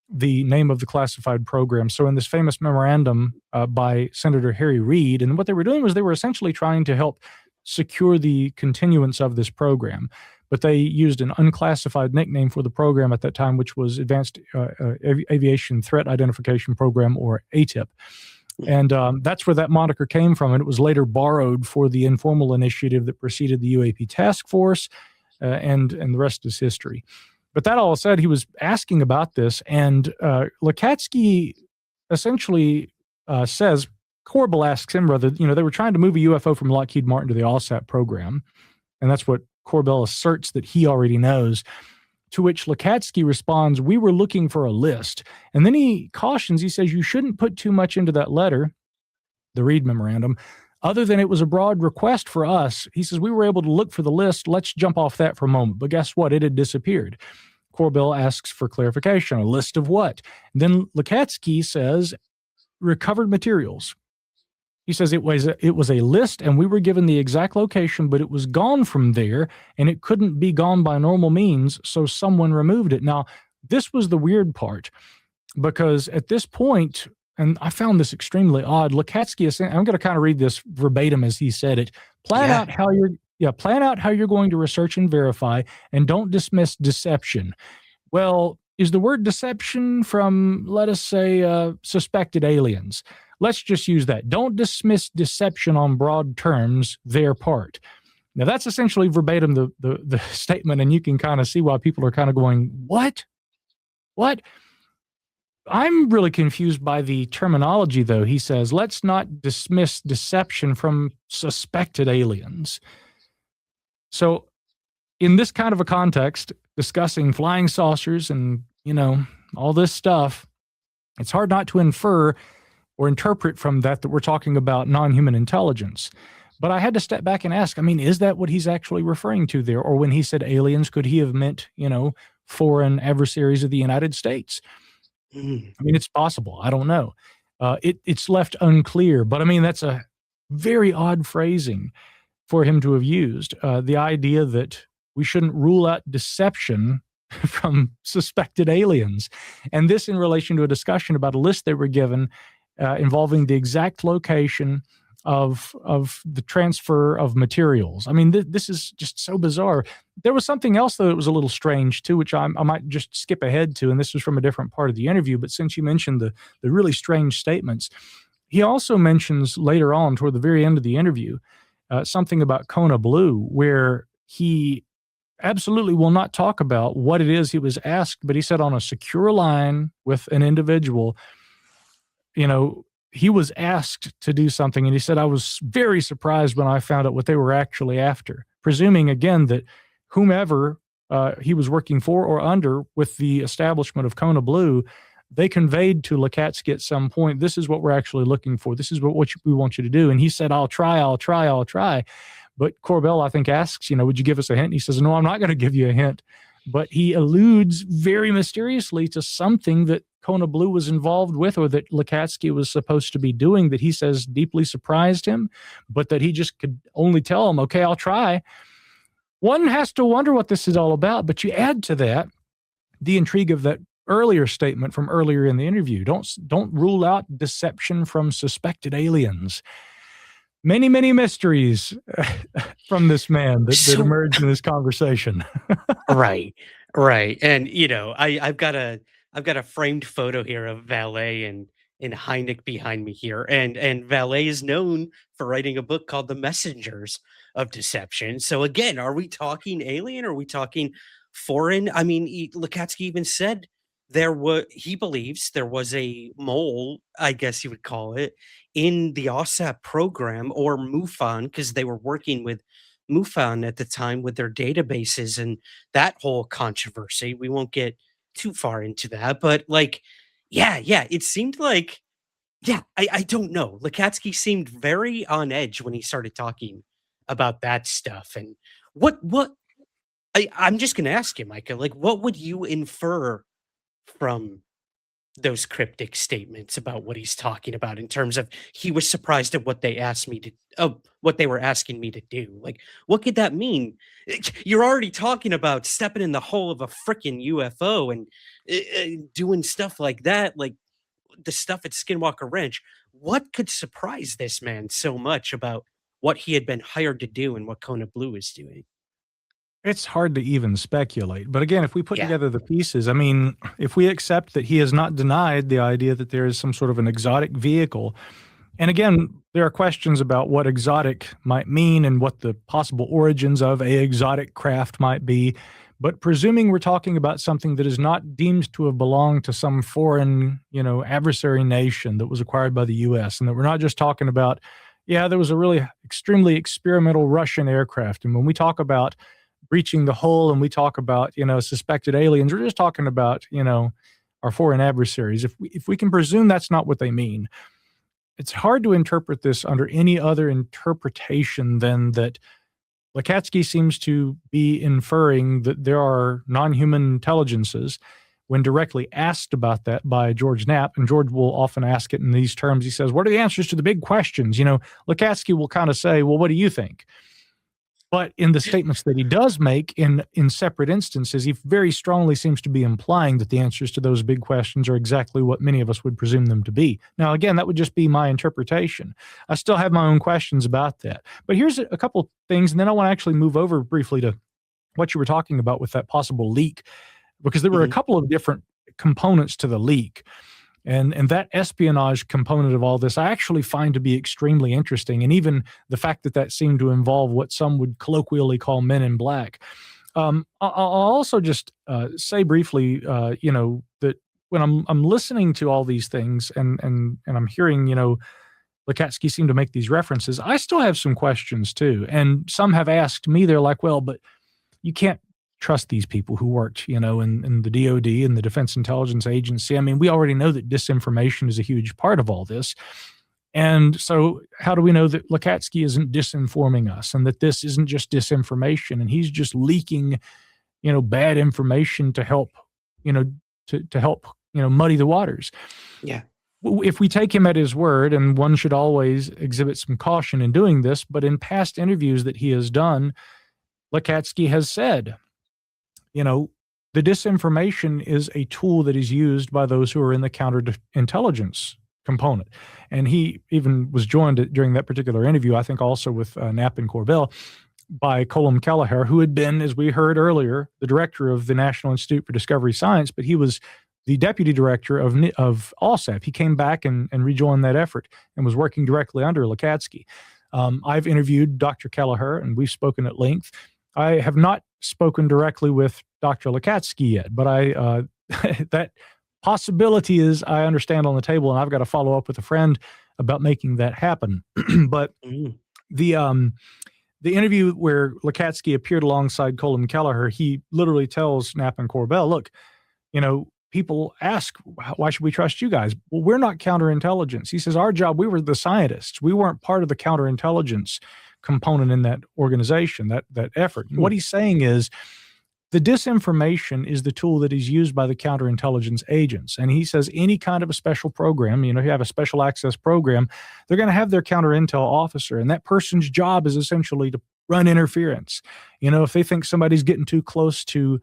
the name of the classified program. So in this famous memorandum by Senator Harry Reid, and what they were doing was they were essentially trying to help secure the continuance of this program. But they used an unclassified nickname for the program at that time, which was Advanced Aviation Threat Identification Program, or ATIP. And that's where that moniker came from. And it was later borrowed for the informal initiative that preceded the UAP task force, and the rest is history. But that all said, he was asking about this, and Lacatski essentially says, Corbell asks him whether, they were trying to move a UFO from Lockheed Martin to the ALSAT program. And that's what Corbell asserts that he already knows. To which Lacatski responds, we were looking for a list. And then he cautions, he says, you shouldn't put too much into that letter, the Reid memorandum, other than it was a broad request for us. He says, we were able to look for the list. Let's jump off that for a moment. But guess what? It had disappeared. Corbell asks for clarification. A list of what? And then Lacatski says, recovered materials. He says it was a list, and we were given the exact location, but it was gone from there, and it couldn't be gone by normal means, so someone removed it. Now, this was the weird part, because at this point, and I found this extremely odd, Lacatski is saying, I'm going to kind of read this verbatim as he said it, plan out how you're going to research and verify, and don't dismiss deception. Well, is the word deception from, let us say, suspected aliens? Let's just use that. Don't dismiss deception on broad terms, their part. Now, that's essentially verbatim the statement, and you can kind of see why people are kind of going, what? What? I'm really confused by the terminology, though. He says, let's not dismiss deception from suspected aliens. So in this kind of a context, discussing flying saucers and, all this stuff, it's hard not to infer or interpret from that we're talking about non-human intelligence. But I had to step back and ask, is that what he's actually referring to there? Or when he said aliens, could he have meant, foreign adversaries of the United States? It's possible. I don't know. It's left unclear. But that's a very odd phrasing for him to have used. The idea that we shouldn't rule out deception from suspected aliens. And this in relation to a discussion about a list they were given involving the exact location of the transfer of materials. This is just so bizarre. There was something else, though, that was a little strange, too, which I might just skip ahead to, and this was from a different part of the interview, but since you mentioned the really strange statements, he also mentions later on, toward the very end of the interview, something about Kona Blue, where he absolutely will not talk about what it is he was asked, but he said on a secure line with an individual, he was asked to do something, and he said, I was very surprised when I found out what they were actually after, presuming, again, that whomever he was working for or under with the establishment of Kona Blue, they conveyed to Lacatski at some point, this is what we're actually looking for. This is what we want you to do. And he said, I'll try. But Corbell, I think, asks, would you give us a hint? And he says, no, I'm not going to give you a hint. But he alludes very mysteriously to something that Kona Blue was involved with, or that Lacatski was supposed to be doing, that he says deeply surprised him, but that he just could only tell him, okay, I'll try. One has to wonder what this is all about, but you add to that the intrigue of that earlier statement from earlier in the interview. Don't rule out deception from suspected aliens. Many, many mysteries from this man that emerged in this conversation. Right. And I've got a framed photo here of Valet, and and Hynek behind me here. And Valet is known for writing a book called The Messengers of Deception. So again, are we talking alien? Are we talking foreign? I mean, Lacatski even said he believes there was a mole, I guess you would call it, in the OSAP program, or MUFON, because they were working with MUFON at the time with their databases and that whole controversy. We won't get too far into that, but like, yeah, it seemed like, I don't know. Lacatski seemed very on edge when he started talking about that stuff. And what I'm just gonna ask you, Micah, like, what would you infer from those cryptic statements about what he's talking about, in terms of he was surprised at what they asked me to what they were asking me to do? Like, what could that mean? You're already talking about stepping in the hole of a freaking UFO and doing stuff like that, like the stuff at Skinwalker Ranch. What could surprise this man so much about what he had been hired to do and what Kona Blue is doing? It's hard to even speculate. But again, if we put Yeah. together the pieces, I mean, if we accept that he has not denied the idea that there is some sort of an exotic vehicle, and again, there are questions about what exotic might mean and what the possible origins of a exotic craft might be. But presuming we're talking about something that is not deemed to have belonged to some foreign, adversary nation that was acquired by the U.S., and that we're not just talking about, there was a really extremely experimental Russian aircraft. And when we talk about breaching the hull and we talk about, suspected aliens, we're just talking about, our foreign adversaries. If we can presume that's not what they mean, it's hard to interpret this under any other interpretation than that Lacatski seems to be inferring that there are non-human intelligences. When directly asked about that by George Knapp, and George will often ask it in these terms, he says, what are the answers to the big questions? Lacatski will kind of say, well, what do you think? But in the statements that he does make in separate instances, he very strongly seems to be implying that the answers to those big questions are exactly what many of us would presume them to be. Now, again, that would just be my interpretation. I still have my own questions about that. But here's a couple things, and then I want to actually move over briefly to what you were talking about with that possible leak, because there were a couple of different components to the leak. And that espionage component of all this, I actually find to be extremely interesting. And even the fact that seemed to involve what some would colloquially call men in black. I'll also just say briefly, that when I'm listening to all these things and I'm hearing, Lacatski seem to make these references, I still have some questions too. And some have asked me, they're like, well, but you can't trust these people who worked, in the DOD and the Defense Intelligence Agency. I mean, we already know that disinformation is a huge part of all this. And so how do we know that Lacatski isn't disinforming us, and that this isn't just disinformation and he's just leaking, bad information to help, to help, muddy the waters? Yeah. If we take him at his word, and one should always exhibit some caution in doing this, but in past interviews that he has done, Lacatski has said, the disinformation is a tool that is used by those who are in the counterintelligence component. And he even was joined during that particular interview, I think also with Knapp and Corbell, by Colm Kelleher, who had been, as we heard earlier, the director of the National Institute for Discovery Science, but he was the deputy director of OSAP. He came back and rejoined that effort and was working directly under Lacatski. I've interviewed Dr. Kelleher, and we've spoken at length. I have not spoken directly with Dr. Lacatski yet, but that possibility is, I understand, on the table, and I've got to follow up with a friend about making that happen. But the interview where Lacatski appeared alongside Colm Kelleher, he literally tells Knapp and Corbell, look, people ask, why should we trust you guys? Well, we're not counterintelligence. He says, our job, we were the scientists. We weren't part of the counterintelligence component in that organization, that effort. And what he's saying is the disinformation is the tool that is used by the counterintelligence agents. And he says any kind of a special program, you have a special access program, they're going to have their counterintel officer, and that person's job is essentially to run interference. If they think somebody's getting too close to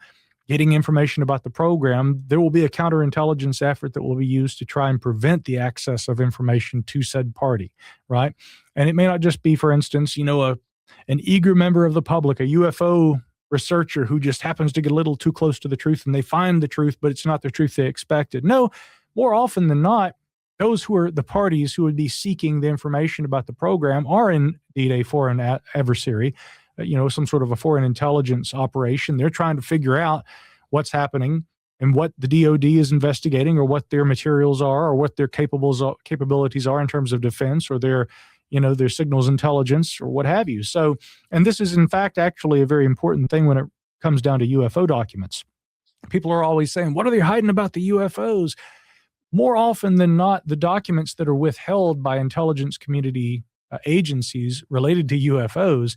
getting information about the program, there will be a counterintelligence effort that will be used to try and prevent the access of information to said party, right? And it may not just be, for instance, an eager member of the public, a UFO researcher who just happens to get a little too close to the truth and they find the truth, but it's not the truth they expected. No, more often than not, those who are the parties who would be seeking the information about the program are indeed a foreign adversary, some sort of a foreign intelligence operation. They're trying to figure out what's happening and what the DoD is investigating, or what their materials are, or what their capabilities are in terms of defense, or their signals intelligence, or what have you. So, and this is in fact actually a very important thing when it comes down to UFO documents. People are always saying, what are they hiding about the UFOs? More often than not, the documents that are withheld by intelligence community agencies related to UFOs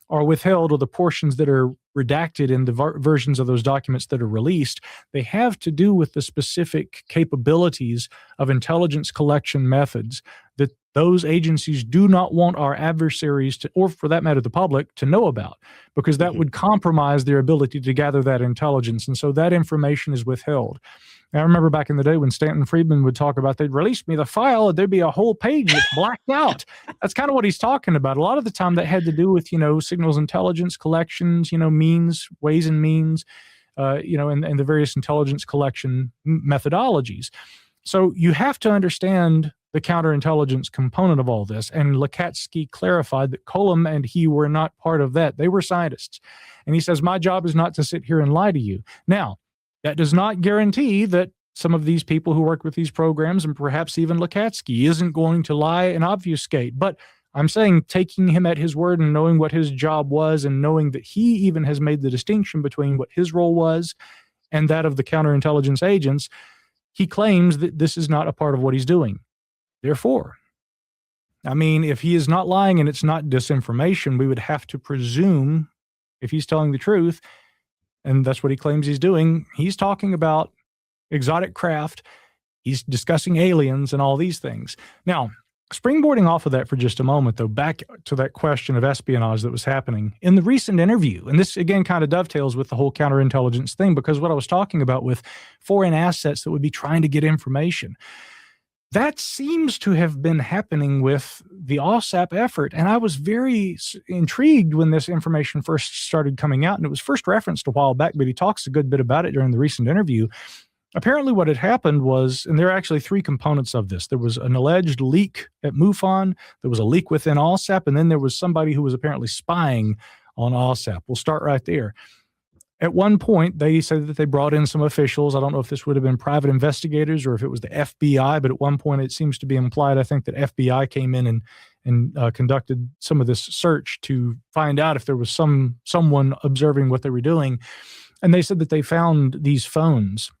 are withheld, or the portions that are redacted in the versions of those documents that are released, they have to do with the specific capabilities of intelligence collection methods that those agencies do not want our adversaries to, or for that matter, the public, to know about, because that would compromise their ability to gather that intelligence. And so that information is withheld. I remember back in the day when Stanton Friedman would talk about, they'd release me the file, there'd be a whole page that's blacked out. That's kind of what he's talking about. A lot of the time that had to do with, signals intelligence collections, means, ways and means, and the various intelligence collection methodologies. So you have to understand the counterintelligence component of all this. And Lacatski clarified that Colum and he were not part of that. They were scientists. And he says, my job is not to sit here and lie to you. Now, that does not guarantee that some of these people who work with these programs, and perhaps even Lacatski, isn't going to lie and obfuscate. But I'm saying, taking him at his word and knowing what his job was, and knowing that he even has made the distinction between what his role was and that of the counterintelligence agents, he claims that this is not a part of what he's doing. Therefore, if he is not lying and it's not disinformation, we would have to presume, if he's telling the truth, and that's what he claims he's doing, he's talking about exotic craft, he's discussing aliens and all these things. Now, springboarding off of that for just a moment, though, back to that question of espionage that was happening in the recent interview, and this again kind of dovetails with the whole counterintelligence thing, because what I was talking about with foreign assets that would be trying to get information, that seems to have been happening with the OSAP effort. And I was very intrigued when this information first started coming out, and it was first referenced a while back, but he talks a good bit about it during the recent interview. Apparently what had happened was, and there are actually three components of this. There was an alleged leak at MUFON, there was a leak within OSAP, and then there was somebody who was apparently spying on OSAP. We'll start right there. At one point, they said that they brought in some officials. I don't know if this would have been private investigators or if it was the FBI, but at one point it seems to be implied, I think, that FBI came in and conducted some of this search to find out if there was someone observing what they were doing. And they said that they found these phones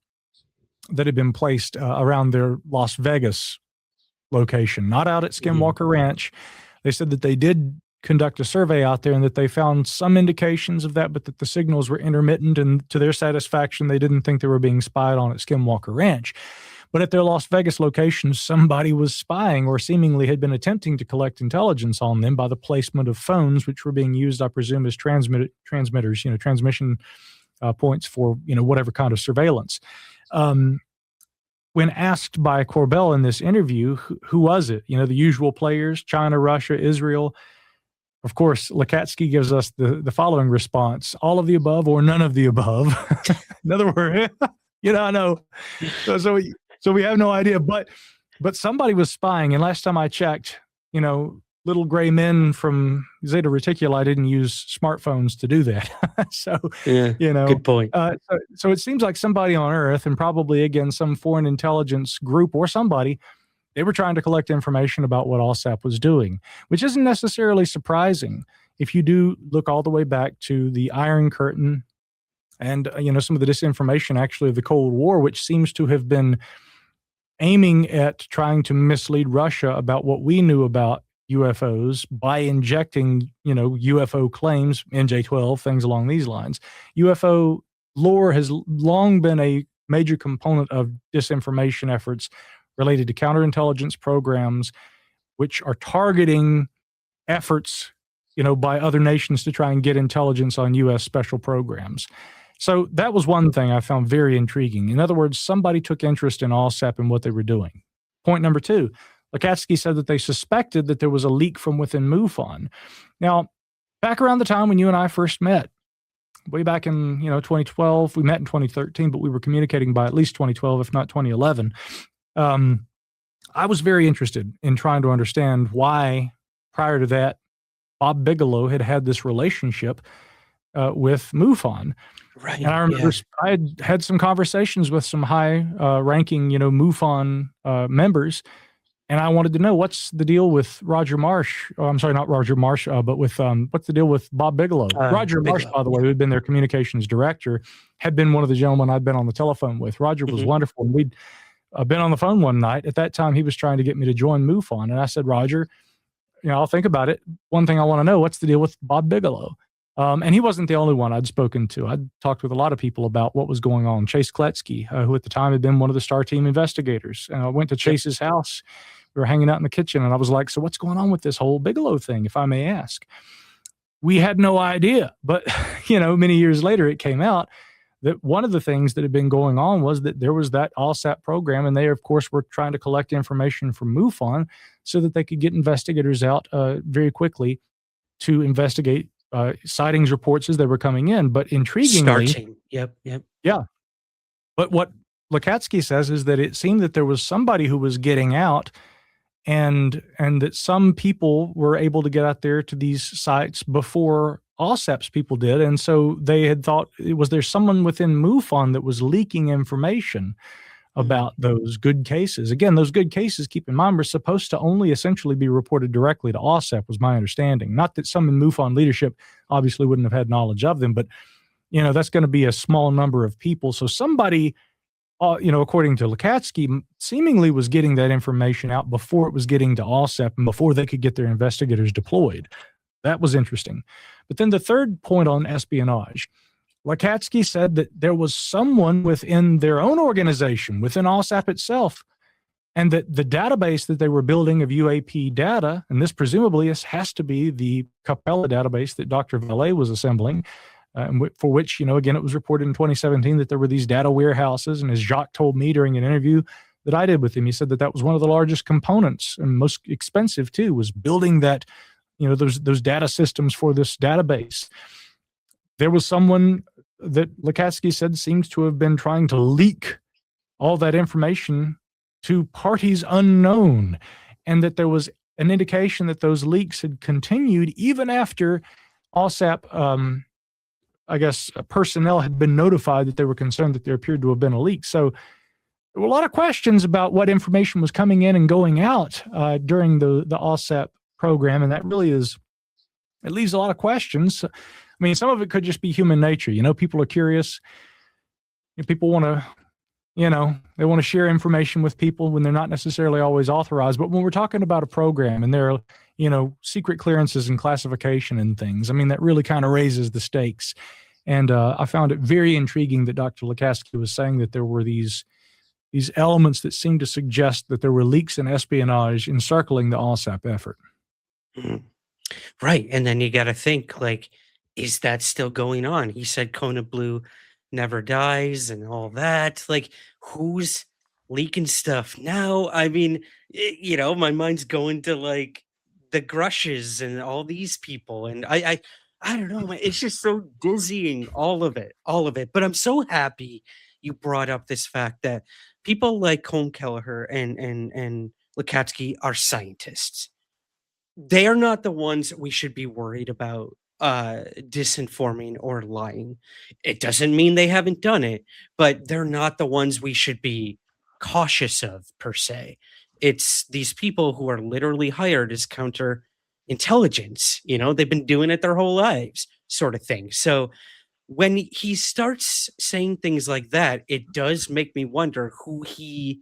that had been placed around their Las Vegas location, not out at Skinwalker Ranch. They said that they did conduct a survey out there and that they found some indications of that, but that the signals were intermittent, and to their satisfaction, they didn't think they were being spied on at Skinwalker Ranch. But at their Las Vegas location, somebody was spying, or seemingly had been attempting to collect intelligence on them by the placement of phones, which were being used, I presume, as transmitters, transmission points for, whatever kind of surveillance. When asked by Corbell in this interview, who was it? The usual players, China, Russia, Israel. Of course, Lacatski gives us the following response: all of the above or none of the above. In other words, I know. So we have no idea, but somebody was spying. And last time I checked, little gray men from Zeta Reticuli didn't use smartphones to do that. So, yeah, good point. So it seems like somebody on Earth, and probably, again, some foreign intelligence group or somebody, they were trying to collect information about what OSAP was doing, which isn't necessarily surprising if you do look all the way back to the Iron Curtain and, some of the disinformation actually of the Cold War, which seems to have been aiming at trying to mislead Russia about what we knew about UFOs by injecting, UFO claims, NJ-12, things along these lines. UFO lore has long been a major component of disinformation efforts related to counterintelligence programs, which are targeting efforts, by other nations to try and get intelligence on U.S. special programs. So that was one thing I found very intriguing. In other words, somebody took interest in OSAP and what they were doing. Point number two, Lacatski said that they suspected that there was a leak from within MUFON. Now, back around the time when you and I first met, way back in 2012, we met in 2013, but we were communicating by at least 2012, if not 2011. I was very interested in trying to understand why, prior to that, Bob Bigelow had this relationship with MUFON. Right. And I remember I had some conversations with some high ranking, MUFON members, and I wanted to know what's the deal with Roger Marsh. Oh, I'm sorry, not Roger Marsh, but with what's the deal with Bob Bigelow? Roger Marsh, by the way, who had been their communications director, had been one of the gentlemen I'd been on the telephone with. Roger was wonderful. And we'd been on the phone one night. At that time, he was trying to get me to join MUFON. And I said, Roger, I'll think about it. One thing I want to know, what's the deal with Bob Bigelow? And he wasn't the only one I'd spoken to. I'd talked with a lot of people about what was going on. Chase Kletsky, who at the time had been one of the STAR team investigators. And I went to Chase's house. We were hanging out in the kitchen, and I was like, so what's going on with this whole Bigelow thing, if I may ask? We had no idea. But, many years later, it came out that one of the things that had been going on was that there was that ALSAP program, and they, of course, were trying to collect information from MUFON so that they could get investigators out very quickly to investigate sightings reports as they were coming in. But intriguingly, Yep. Yeah. But what Lacatski says is that it seemed that there was somebody who was getting out, and that some people were able to get out there to these sites before ALSAP's people did. And so they had thought, was there someone within MUFON that was leaking information about those good cases? Again, those good cases, keep in mind, were supposed to only essentially be reported directly to ALSAP, was my understanding. Not that some in MUFON leadership obviously wouldn't have had knowledge of them, but, that's going to be a small number of people. So somebody, according to Lacatski, seemingly was getting that information out before it was getting to ALSAP and before they could get their investigators deployed. That was interesting. But then the third point on espionage, Lacatski said that there was someone within their own organization, within ALSAP itself, and that the database that they were building of UAP data, and this presumably has to be the Capella database that Dr. Valet was assembling, for which, again, it was reported in 2017 that there were these data warehouses. And as Jacques told me during an interview that I did with him, he said that was one of the largest components and most expensive too, was building that, those data systems for this database. There was someone that Lacatski said seems to have been trying to leak all that information to parties unknown, and that there was an indication that those leaks had continued even after ALSAP, personnel had been notified that they were concerned that there appeared to have been a leak. So there were a lot of questions about what information was coming in and going out during the ALSAP program, and that really it leaves a lot of questions. I mean, some of it could just be human nature. People are curious. People want to, they want to share information with people when they're not necessarily always authorized. But when we're talking about a program and there are, secret clearances and classification and things, I mean, that really kind of raises the stakes. And I found it very intriguing that Dr. Lacatski was saying that there were these elements that seemed to suggest that there were leaks and espionage encircling the ALSAP effort. Right. And then you got to think, is that still going on? He said Kona Blue never dies and all that. Who's leaking stuff now? I mean, my mind's going to the Grushes and all these people. And I don't know, man. It's just so dizzying, all of it. But I'm so happy you brought up this fact that people like Colm Kelleher and Lacatski are scientists. They are not the ones we should be worried about disinforming or lying. It doesn't mean they haven't done it, but they're not the ones we should be cautious of per se. It's these people who are literally hired as counterintelligence. They've been doing it their whole lives, sort of thing. So when he starts saying things like that, it does make me wonder who he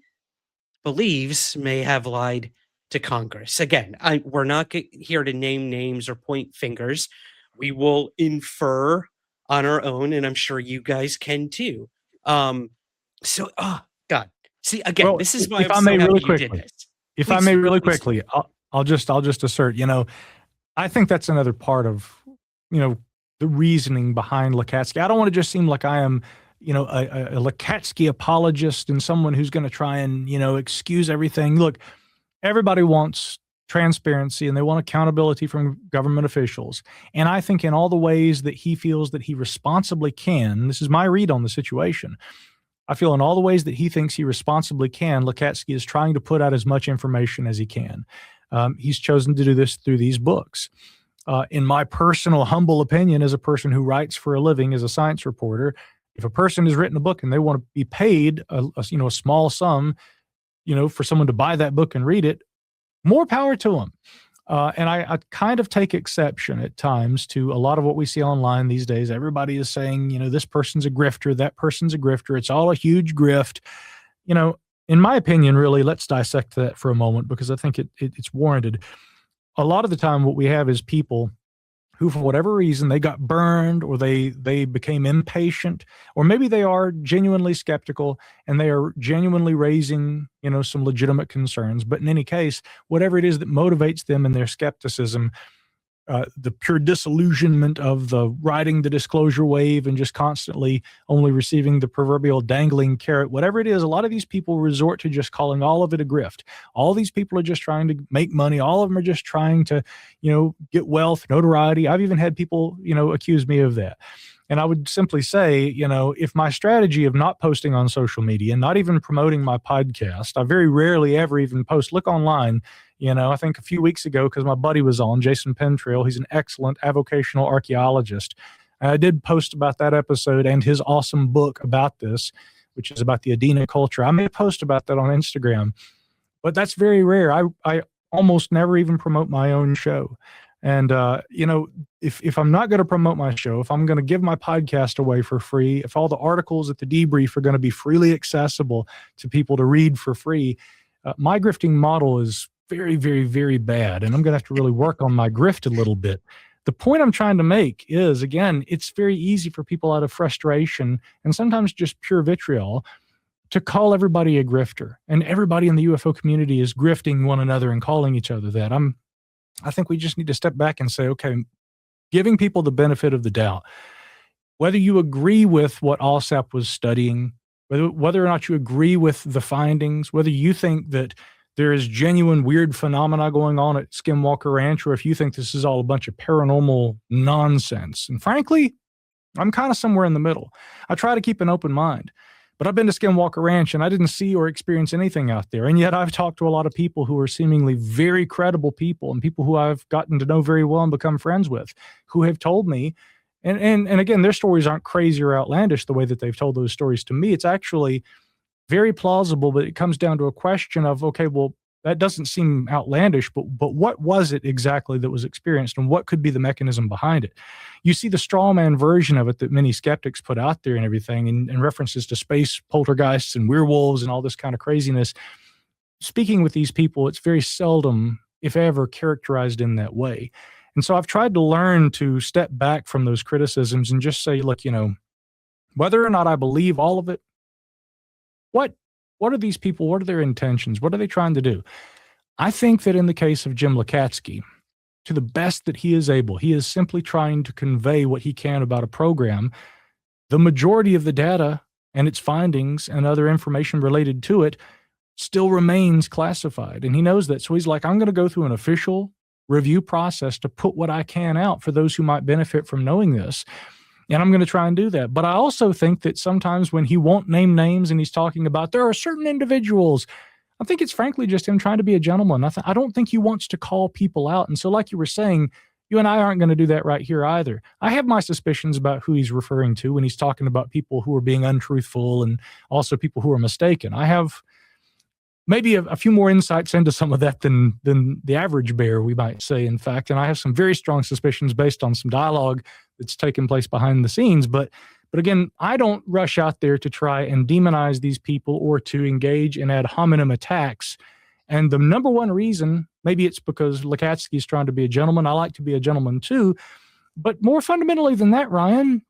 believes may have lied to Congress. Again, we're not here to name names or point fingers. We will infer on our own, and I'm sure you guys can too. God, see again, Well, this is why if I'm I so may happy really you quickly, did this. if I Please, may really please. quickly, I'll just assert. I think that's another part of the reasoning behind Lacatski. I don't want to just seem like I am a Lacatski apologist and someone who's going to try and excuse everything. Look, everybody wants transparency and they want accountability from government officials. And I think in all the ways that he feels that he responsibly can, this is my read on the situation, I feel in all the ways that he thinks he responsibly can, Lacatski is trying to put out as much information as he can. He's chosen to do this through these books. In my personal humble opinion, as a person who writes for a living as a science reporter, if a person has written a book and they want to be paid a small sum, for someone to buy that book and read it, more power to them. And I kind of take exception at times to a lot of what we see online these days. Everybody is saying, this person's a grifter, that person's a grifter. It's all a huge grift. In my opinion, really, let's dissect that for a moment, because I think it's warranted. A lot of the time what we have is people who, for whatever reason, they got burned, or they became impatient, or maybe they are genuinely skeptical and they are genuinely raising, some legitimate concerns. But in any case, whatever it is that motivates them in their skepticism, the pure disillusionment of the riding the disclosure wave and just constantly only receiving the proverbial dangling carrot, whatever it is, a lot of these people resort to just calling all of it a grift. All these people are just trying to make money. All of them are just trying to, get wealth, notoriety. I've even had people, accuse me of that. And I would simply say, if my strategy of not posting on social media, not even promoting my podcast, I very rarely ever even post, look online. I think a few weeks ago, because my buddy was on, Jason Pentrail, he's an excellent avocational archaeologist. I did post about that episode and his awesome book about this, which is about the Adena culture. I may post about that on Instagram, but that's very rare. I almost never even promote my own show. And, if I'm not going to promote my show, if I'm going to give my podcast away for free, if all the articles at the Debrief are going to be freely accessible to people to read for free, my grifting model is very, very, very bad. And I'm going to have to really work on my grift a little bit. The point I'm trying to make is, again, it's very easy for people out of frustration and sometimes just pure vitriol to call everybody a grifter. And everybody in the UFO community is grifting one another and calling each other that. I think we just need to step back and say, okay, giving people the benefit of the doubt, whether you agree with what Alsap was studying, whether or not you agree with the findings, whether you think that there is genuine weird phenomena going on at Skinwalker Ranch, or if you think this is all a bunch of paranormal nonsense. And frankly, I'm kind of somewhere in the middle. I try to keep an open mind. But I've been to Skinwalker Ranch and I didn't see or experience anything out there. And yet I've talked to a lot of people who are seemingly very credible people, and people who I've gotten to know very well and become friends with, who have told me, and again, their stories aren't crazy or outlandish the way that they've told those stories to me. It's actually very plausible, but it comes down to a question of, okay, well, that doesn't seem outlandish, but what was it exactly that was experienced, and what could be the mechanism behind it? You see the straw man version of it that many skeptics put out there and everything, and references to space poltergeists and werewolves and all this kind of craziness. Speaking with these people, it's very seldom, if ever, characterized in that way. And so I've tried to learn to step back from those criticisms and just say, look, whether or not I believe all of it, what are these people? What are their intentions? What are they trying to do? I think that in the case of Jim Lacatski, to the best that he is able, he is simply trying to convey what he can about a program. The majority of the data and its findings and other information related to it still remains classified. And he knows that. So he's like, I'm going to go through an official review process to put what I can out for those who might benefit from knowing this. And I'm going to try and do that. But I also think that sometimes when he won't name names and he's talking about there are certain individuals, I think it's frankly just him trying to be a gentleman. I don't think he wants to call people out. And so like you were saying, you and I aren't going to do that right here either. I have my suspicions about who he's referring to when he's talking about people who are being untruthful and also people who are mistaken. I have maybe a few more insights into some of that than the average bear, we might say, in fact. And I have some very strong suspicions based on some dialogue that's taken place behind the scenes. But again, I don't rush out there to try and demonize these people or to engage in ad hominem attacks. And the number one reason, maybe it's because Lacatski is trying to be a gentleman. I like to be a gentleman too. But more fundamentally than that, Ryan,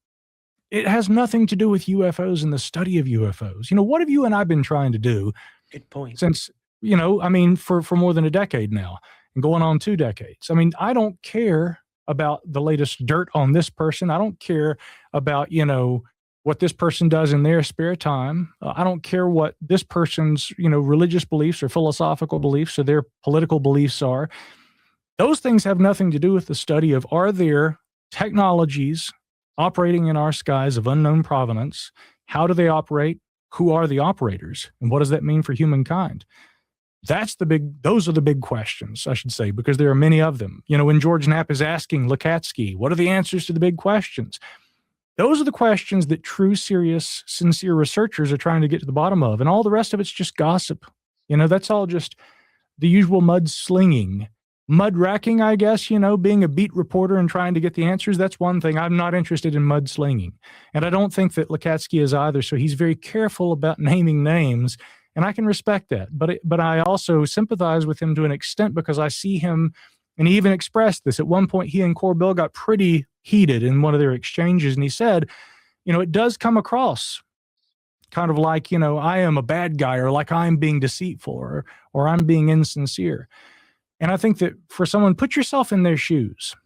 it has nothing to do with UFOs and the study of UFOs. What have you and I been trying to do? Good point. Since, for more than a decade now and going on 2 decades. I don't care about the latest dirt on this person. I don't care about, what this person does in their spare time. I don't care what this person's, religious beliefs or philosophical beliefs or their political beliefs are. Those things have nothing to do with the study of, are there technologies operating in our skies of unknown provenance? How do they operate? who are the operators and what does that mean for humankind? Those are the big questions, I should say, because there are many of them. When George Knapp is asking Lacatski, what are the answers to the big questions? Those are the questions that true, serious, sincere researchers are trying to get to the bottom of. And all the rest of it's just gossip. That's all just the usual mud racking, I guess, being a beat reporter and trying to get the answers. That's one thing. I'm not interested in mud slinging. And I don't think that Lacatski is either. So he's very careful about naming names. And I can respect that. But I also sympathize with him to an extent because I see him, and he even expressed this. At one point, he and Core Bill got pretty heated in one of their exchanges. And he said, it does come across kind of like, I am a bad guy, or like I'm being deceitful, or I'm being insincere. And I think that for someone, put yourself in their shoes.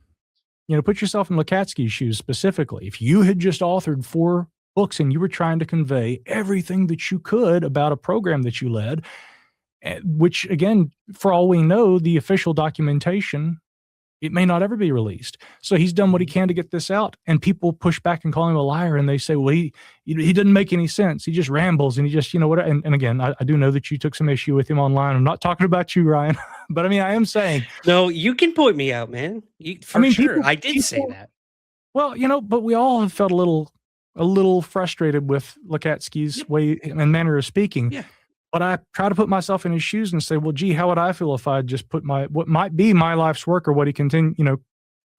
Put yourself in Lacatski's shoes specifically. If you had just authored 4 books and you were trying to convey everything that you could about a program that you led, which again, for all we know, the official documentation, it may not ever be released. So he's done what he can to get this out, and people push back and call him a liar, and they say, well, he doesn't make any sense. He just rambles, and he just, what, and again, I do know that you took some issue with him online. I'm not talking about you, Ryan, but I am saying. No, you can point me out, man. Sure. I did say that. Well, but we all have felt a little frustrated with Lacatski's way and manner of speaking. Yeah. But I try to put myself in his shoes and say, well, gee, how would I feel if I just put what might be my life's work, or what he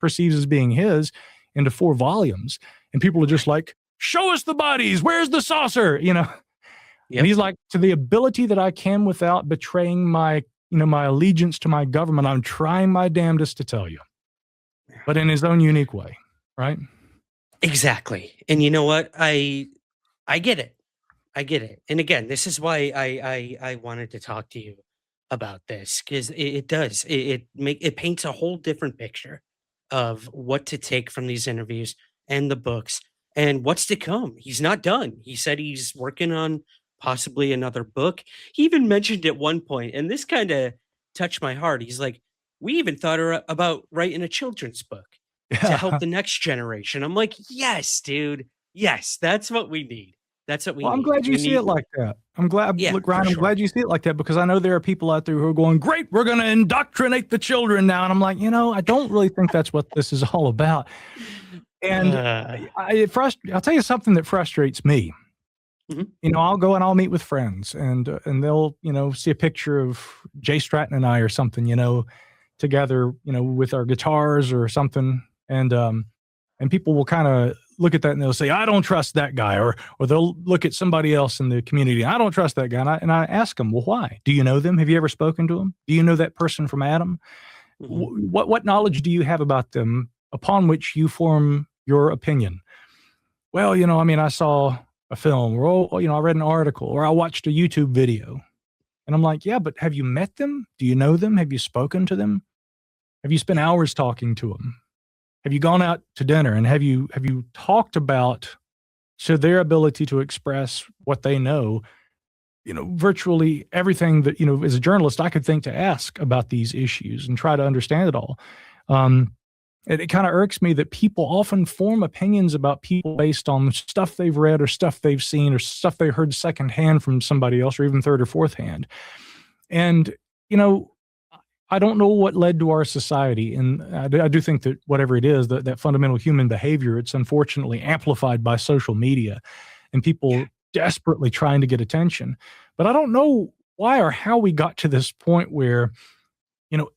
perceives as being his, into 4 volumes, and people are just like, show us the bodies, where's the saucer? Yep. And he's like, to the ability that I can without betraying my my allegiance to my government, I'm trying my damnedest to tell you, but in his own unique way, right? Exactly. And you know what? I get it. I get it. And again, this is why I wanted to talk to you about this, because it does. It paints a whole different picture of what to take from these interviews and the books and what's to come. He's not done. He said he's working on possibly another book. He even mentioned at one point, and this kind of touched my heart. He's like, we even thought about writing a children's book to help the next generation. I'm like, yes, dude. Yes, that's what we need. That's what we need. I'm glad you see it like that. I'm glad, look, Ryan, I'm glad you see it like that, because I know there are people out there who are going, great, we're going to indoctrinate the children now. And I'm like, I don't really think that's what this is all about. And I'll tell you something that frustrates me. Mm-hmm. I'll go and I'll meet with friends, and they'll, see a picture of Jay Stratton and I or something, together, with our guitars or something. And people will kind of look at that and they'll say, I don't trust that guy. Or they'll look at somebody else in the community. I don't trust that guy. And I ask them, well, why? Do you know them? Have you ever spoken to them? Do you know that person from Adam? Mm-hmm. What knowledge do you have about them upon which you form your opinion? Well, I saw a film, or, I read an article, or I watched a YouTube video. And I'm like, yeah, but have you met them? Do you know them? Have you spoken to them? Have you spent hours talking to them? Have you gone out to dinner, and have you talked about their ability to express what they know? Virtually everything that, as a journalist, I could think to ask about these issues and try to understand it all. It kind of irks me that people often form opinions about people based on stuff they've read, or stuff they've seen, or stuff they heard secondhand from somebody else, or even third or fourth hand. And, I don't know what led to our society. And I do think that whatever it is, that fundamental human behavior, it's unfortunately amplified by social media and people desperately trying to get attention. But I don't know why or how we got to this point where,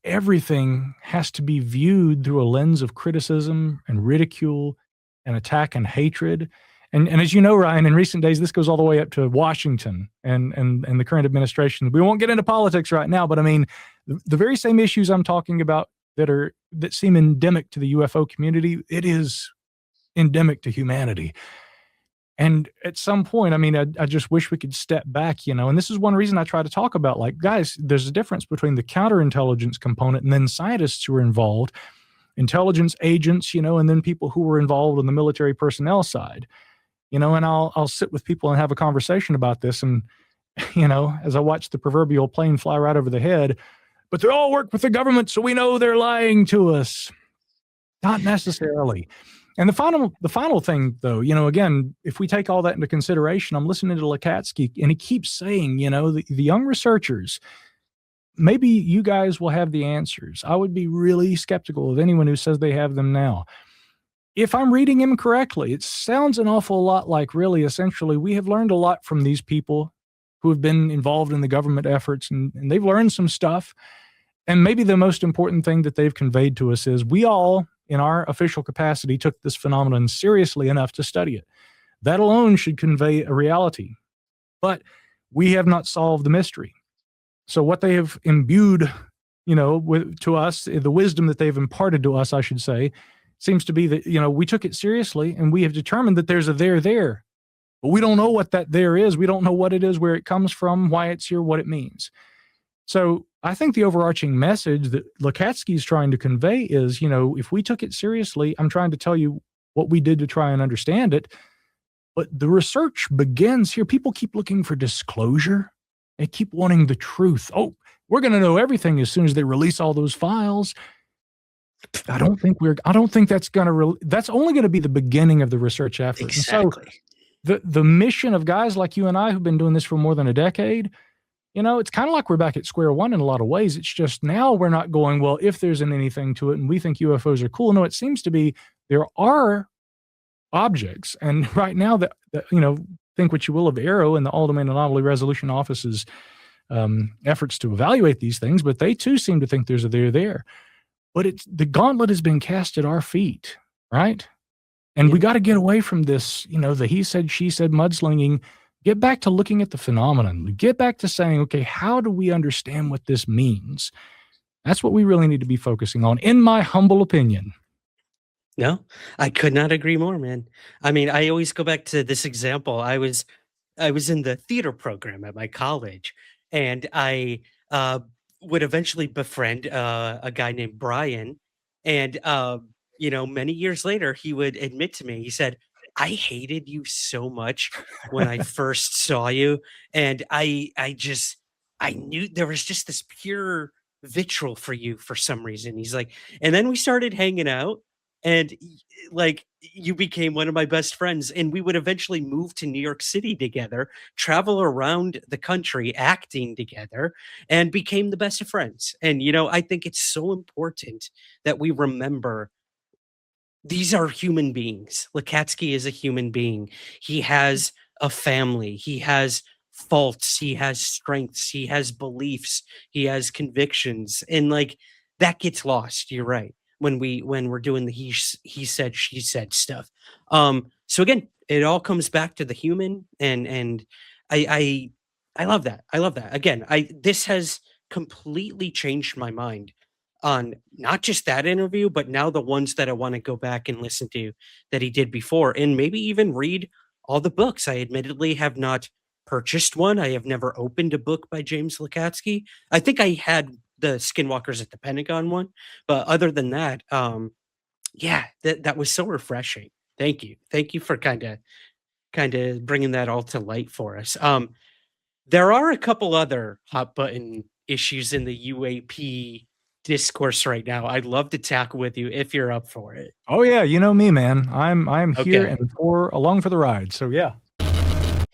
everything has to be viewed through a lens of criticism and ridicule and attack and hatred. And as you know, Ryan, in recent days, this goes all the way up to Washington and the current administration. We won't get into politics right now, but the very same issues I'm talking about that seem endemic to the UFO community, it is endemic to humanity. And at some point, I just wish we could step back, and this is one reason I try to talk about, like, guys, there's a difference between the counterintelligence component and then scientists who are involved, intelligence agents, and then people who were involved on the military personnel side. And I'll sit with people and have a conversation about this. And, as I watch the proverbial plane fly right over the head, but they all work with the government, so we know they're lying to us. Not necessarily. And the final thing, though, again, if we take all that into consideration, I'm listening to Lacatski, and he keeps saying, the young researchers, maybe you guys will have the answers. I would be really skeptical of anyone who says they have them now. If I'm reading him correctly, it sounds an awful lot like, really, essentially, we have learned a lot from these people who have been involved in the government efforts, and they've learned some stuff. And maybe the most important thing that they've conveyed to us is we all, in our official capacity, took this phenomenon seriously enough to study it. That alone should convey a reality. But we have not solved the mystery. So what they have imbued, to us, the wisdom that they've imparted to us, I should say, seems to be that, we took it seriously and we have determined that there's a there. But we don't know what that there is. We don't know what it is, where it comes from, why it's here, what it means. So I think the overarching message that Lacatski is trying to convey is, if we took it seriously, I'm trying to tell you what we did to try and understand it. But the research begins here. People keep looking for disclosure. They keep wanting the truth. Oh, we're going to know everything as soon as they release all those files. I don't think that's that's only going to be the beginning of the research effort. Exactly. So the mission of guys like you and I who've been doing this for more than a decade, it's kind of like we're back at square one in a lot of ways. It's just now we're not going, well, if there isn't anything to it and we think UFOs are cool. No, it seems to be there are objects. And right now that think what you will of AARO and the All-Domain Anomaly Resolution Office's efforts to evaluate these things, but they too seem to think there's a there. But the gauntlet has been cast at our feet, right? And we got to get away from this, the he said, she said mudslinging, get back to looking at the phenomenon, get back to saying, okay, how do we understand what this means? That's what we really need to be focusing on, in my humble opinion. No, I could not agree more, man. I mean, I always go back to this example. I was in the theater program at my college, and I would eventually befriend a guy named Brian. And, many years later, he would admit to me, he said, I hated you so much when I first saw you. And I knew there was just this pure vitriol for you for some reason. He's like, and then we started hanging out. And like, you became one of my best friends, and we would eventually move to New York City together, travel around the country acting together, and became the best of friends. And, I think it's so important that we remember these are human beings. Lacatski is a human being. He has a family. He has faults. He has strengths. He has beliefs. He has convictions. And like, that gets lost. You're right. When we're doing the he said, she said stuff. So again, it all comes back to the human, and I love that. I love that. Again, this has completely changed my mind on not just that interview, but now the ones that I want to go back and listen to that he did before, and maybe even read all the books. I admittedly have not purchased one. I have never opened a book by James Lacatski. I think I had the Skinwalkers at the Pentagon one, but other than that, that was so refreshing. Thank you for kind of bringing that all to light for us. There are a couple other hot button issues in the UAP discourse right now. I'd love to tackle with you if you're up for it. Oh yeah, you know me, man. I'm here and along for the ride. So yeah.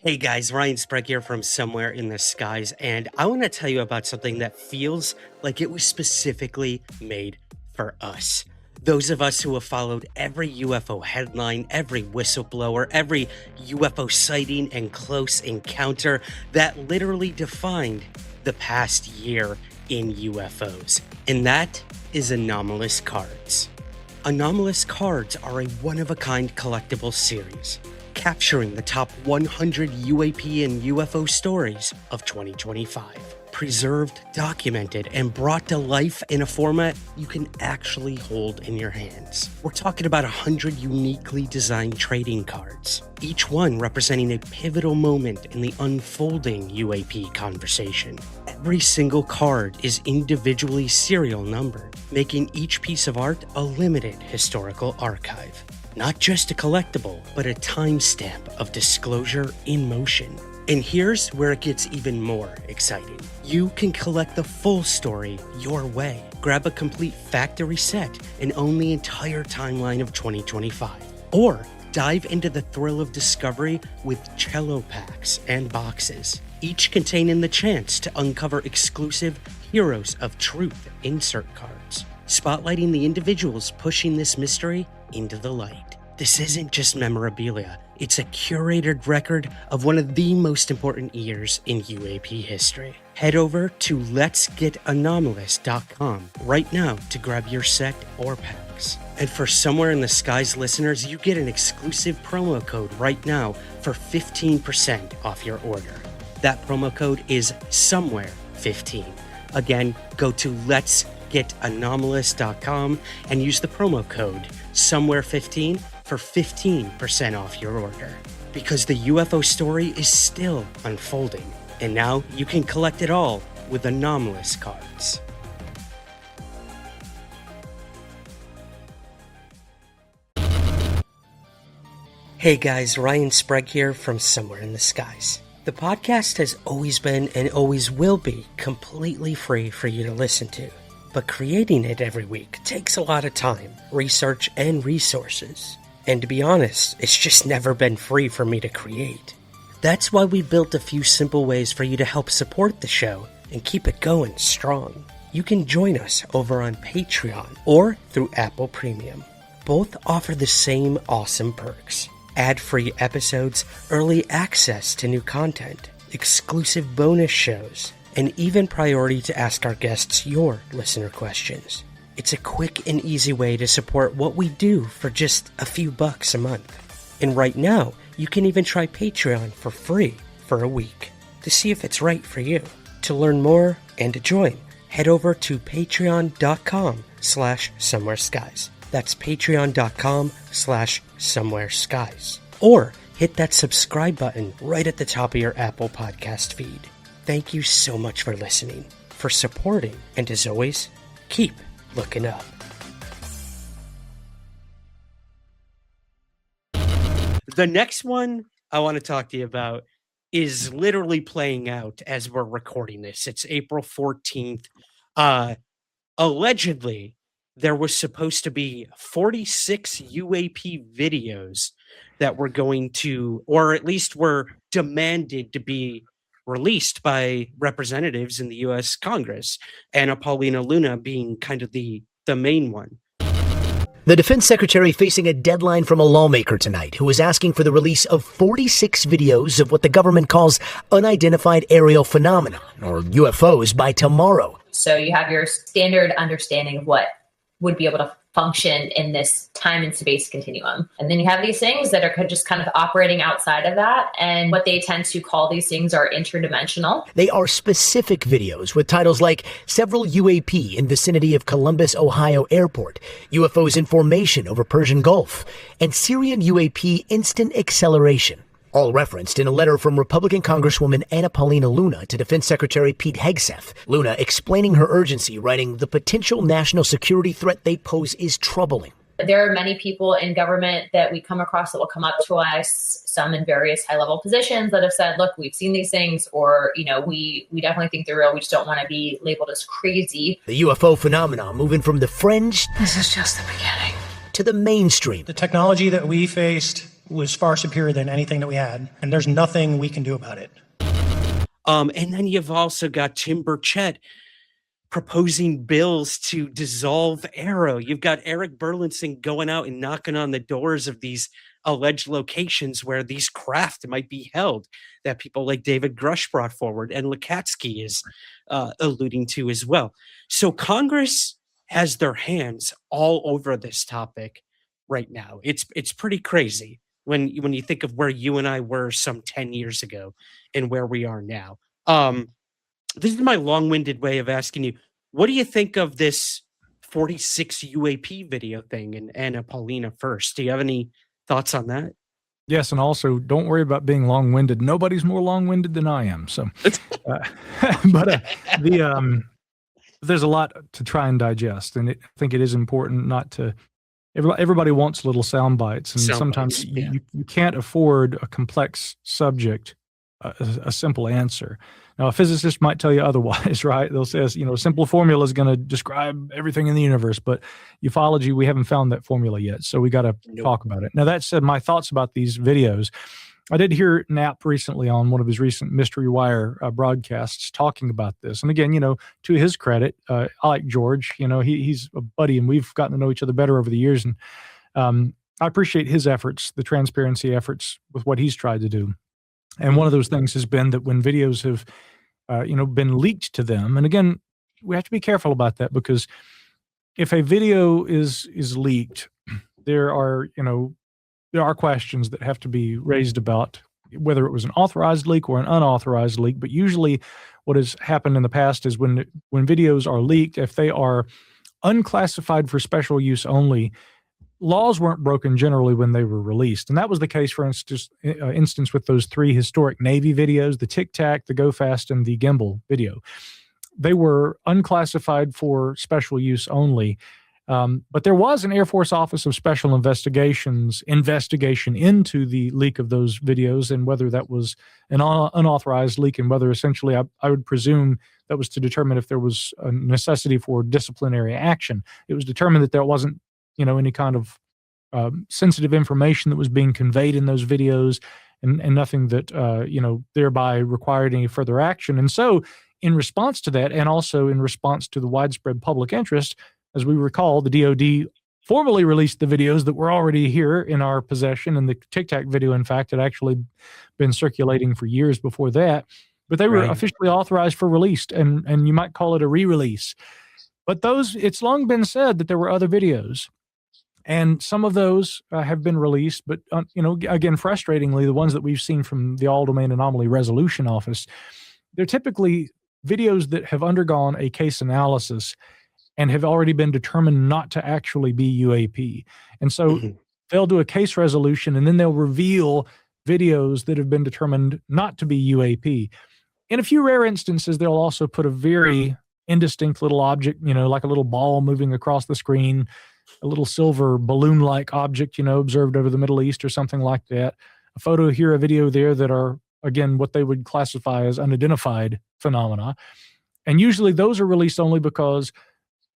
Hey guys, Ryan Sprague here from Somewhere in the Skies, and I want to tell you about something that feels like it was specifically made for us. Those of us who have followed every UFO headline, every whistleblower, every UFO sighting and close encounter that literally defined the past year in UFOs. And that is Anomalous cards. Anomalous cards are a one-of-a-kind collectible series, capturing the top 100 UAP and UFO stories of 2025. Preserved, documented, and brought to life in a format you can actually hold in your hands. We're talking about 100 uniquely designed trading cards, each one representing a pivotal moment in the unfolding UAP conversation. Every single card is individually serial numbered, making each piece of art a limited historical archive. Not just a collectible, but a timestamp of disclosure in motion. And here's where it gets even more exciting. You can collect the full story your way. Grab a complete factory set and own the entire timeline of 2025. Or dive into the thrill of discovery with cello packs and boxes, each containing the chance to uncover exclusive Heroes of Truth insert cards, spotlighting the individuals pushing this mystery into the light. This isn't just memorabilia, it's a curated record of one of the most important years in UAP history. Head over to letsgetanomalous.com right now to grab your set or packs. And for Somewhere in the Skies listeners, you get an exclusive promo code right now for 15% off your order. That promo code is Somewhere15. Again, go to letsgetanomalous.com and use the promo code Somewhere15 for 15% off your order. Because the UFO story is still unfolding, and now you can collect it all with Anomalous cards. Hey guys, Ryan Sprague here from Somewhere in the Skies. The podcast has always been and always will be completely free for you to listen to. But creating it every week takes a lot of time, research, and resources. And to be honest, it's just never been free for me to create. That's why we built a few simple ways for you to help support the show and keep it going strong. You can join us over on Patreon or through Apple Premium. Both offer the same awesome perks. Ad-free episodes, early access to new content, exclusive bonus shows, and even priority to ask our guests your listener questions. It's a quick and easy way to support what we do for just a few bucks a month. And right now, you can even try Patreon for free for a week to see if it's right for you. To learn more and to join, head over to patreon.com/somewhereskies. That's patreon.com/somewhereskies. Or hit that subscribe button right at the top of your Apple Podcast feed. Thank you so much for listening, for supporting, and as always, keep looking up. The next one I want to talk to you about is literally playing out as we're recording this. It's April 14th. Allegedly, there was supposed to be 46 UAP videos that were going to, or at least were demanded to be released by representatives in the U.S. Congress, and Paulina Luna being kind of the main one. The defense secretary facing a deadline from a lawmaker tonight who is asking for the release of 46 videos of what the government calls unidentified aerial phenomena, or UFOs, by tomorrow. So you have your standard understanding of what would be able to function in this time and space continuum. And then you have these things that are just kind of operating outside of that. And what they tend to call these things are interdimensional. They are specific videos with titles like Several UAP in Vicinity of Columbus, Ohio Airport, UFOs in Formation over Persian Gulf, and Syrian UAP Instant Acceleration. All referenced in a letter from Republican Congresswoman Anna Paulina Luna to Defense Secretary Pete Hegseth. Luna explaining her urgency, writing, "The potential national security threat they pose is troubling." There are many people in government that we come across that will come up to us, some in various high-level positions, that have said, look, we've seen these things, or, we definitely think they're real. We just don't want to be labeled as crazy. The UFO phenomenon moving from the fringe. This is just the beginning. To the mainstream. The technology that we faced was far superior than anything that we had, and there's nothing we can do about it. And then you've also got Tim Burchett proposing bills to dissolve Arrow. You've got Eric Burlinson going out and knocking on the doors of these alleged locations where these craft might be held that people like David Grush brought forward and Lacatski is alluding to as well. So Congress has their hands all over this topic right now. It's pretty crazy when you think of where you and I were some 10 years ago and where we are now. This is my long-winded way of asking you, what do you think of this 46 UAP video thing? And Anna Paulina first. Do you have any thoughts on that? Yes, and also don't worry about being long-winded. Nobody's more long-winded than I am. So, there's a lot to try and digest, and I think it is important not to. Everybody wants little sound bites, and sometimes you can't afford a complex subject a simple answer. Now, a physicist might tell you otherwise, right? They'll say, a simple formula is going to describe everything in the universe, but ufology, we haven't found that formula yet. So we got to talk about it. Now, that said, my thoughts about these videos, I did hear Knapp recently on one of his recent Mystery Wire broadcasts talking about this. And again, to his credit, I like George, he's a buddy and we've gotten to know each other better over the years. And I appreciate his efforts, the transparency efforts with what he's tried to do. And one of those things has been that when videos have, been leaked to them, and again, we have to be careful about that, because if a video is leaked, there are questions that have to be raised about whether it was an authorized leak or an unauthorized leak. But usually what has happened in the past is when videos are leaked, if they are unclassified for special use only, laws weren't broken generally when they were released. And that was the case, for instance, with those 3 historic Navy videos, the Tic Tac, the Go Fast, and the Gimbal video. They were unclassified for special use only. But there was an Air Force Office of Special Investigations investigation into the leak of those videos and whether that was an unauthorized leak, and whether essentially I would presume that was to determine if there was a necessity for disciplinary action. It was determined that there wasn't any kind of sensitive information that was being conveyed in those videos, and nothing that, thereby required any further action. And so in response to that, and also in response to the widespread public interest, as we recall, the DoD formally released the videos that were already here in our possession. And the Tic Tac video, in fact, had actually been circulating for years before that, but they were officially authorized for release, and you might call it a re-release. But it's long been said that there were other videos. And some of those have been released, but, again, frustratingly, the ones that we've seen from the All-Domain Anomaly Resolution Office, they're typically videos that have undergone a case analysis and have already been determined not to actually be UAP. And so they'll do a case resolution, and then they'll reveal videos that have been determined not to be UAP. In a few rare instances, they'll also put a very indistinct little object, like a little ball moving across the screen, a little silver balloon-like object, observed over the Middle East or something like that. A photo here, a video there that are, again, what they would classify as unidentified phenomena. And usually those are released only because,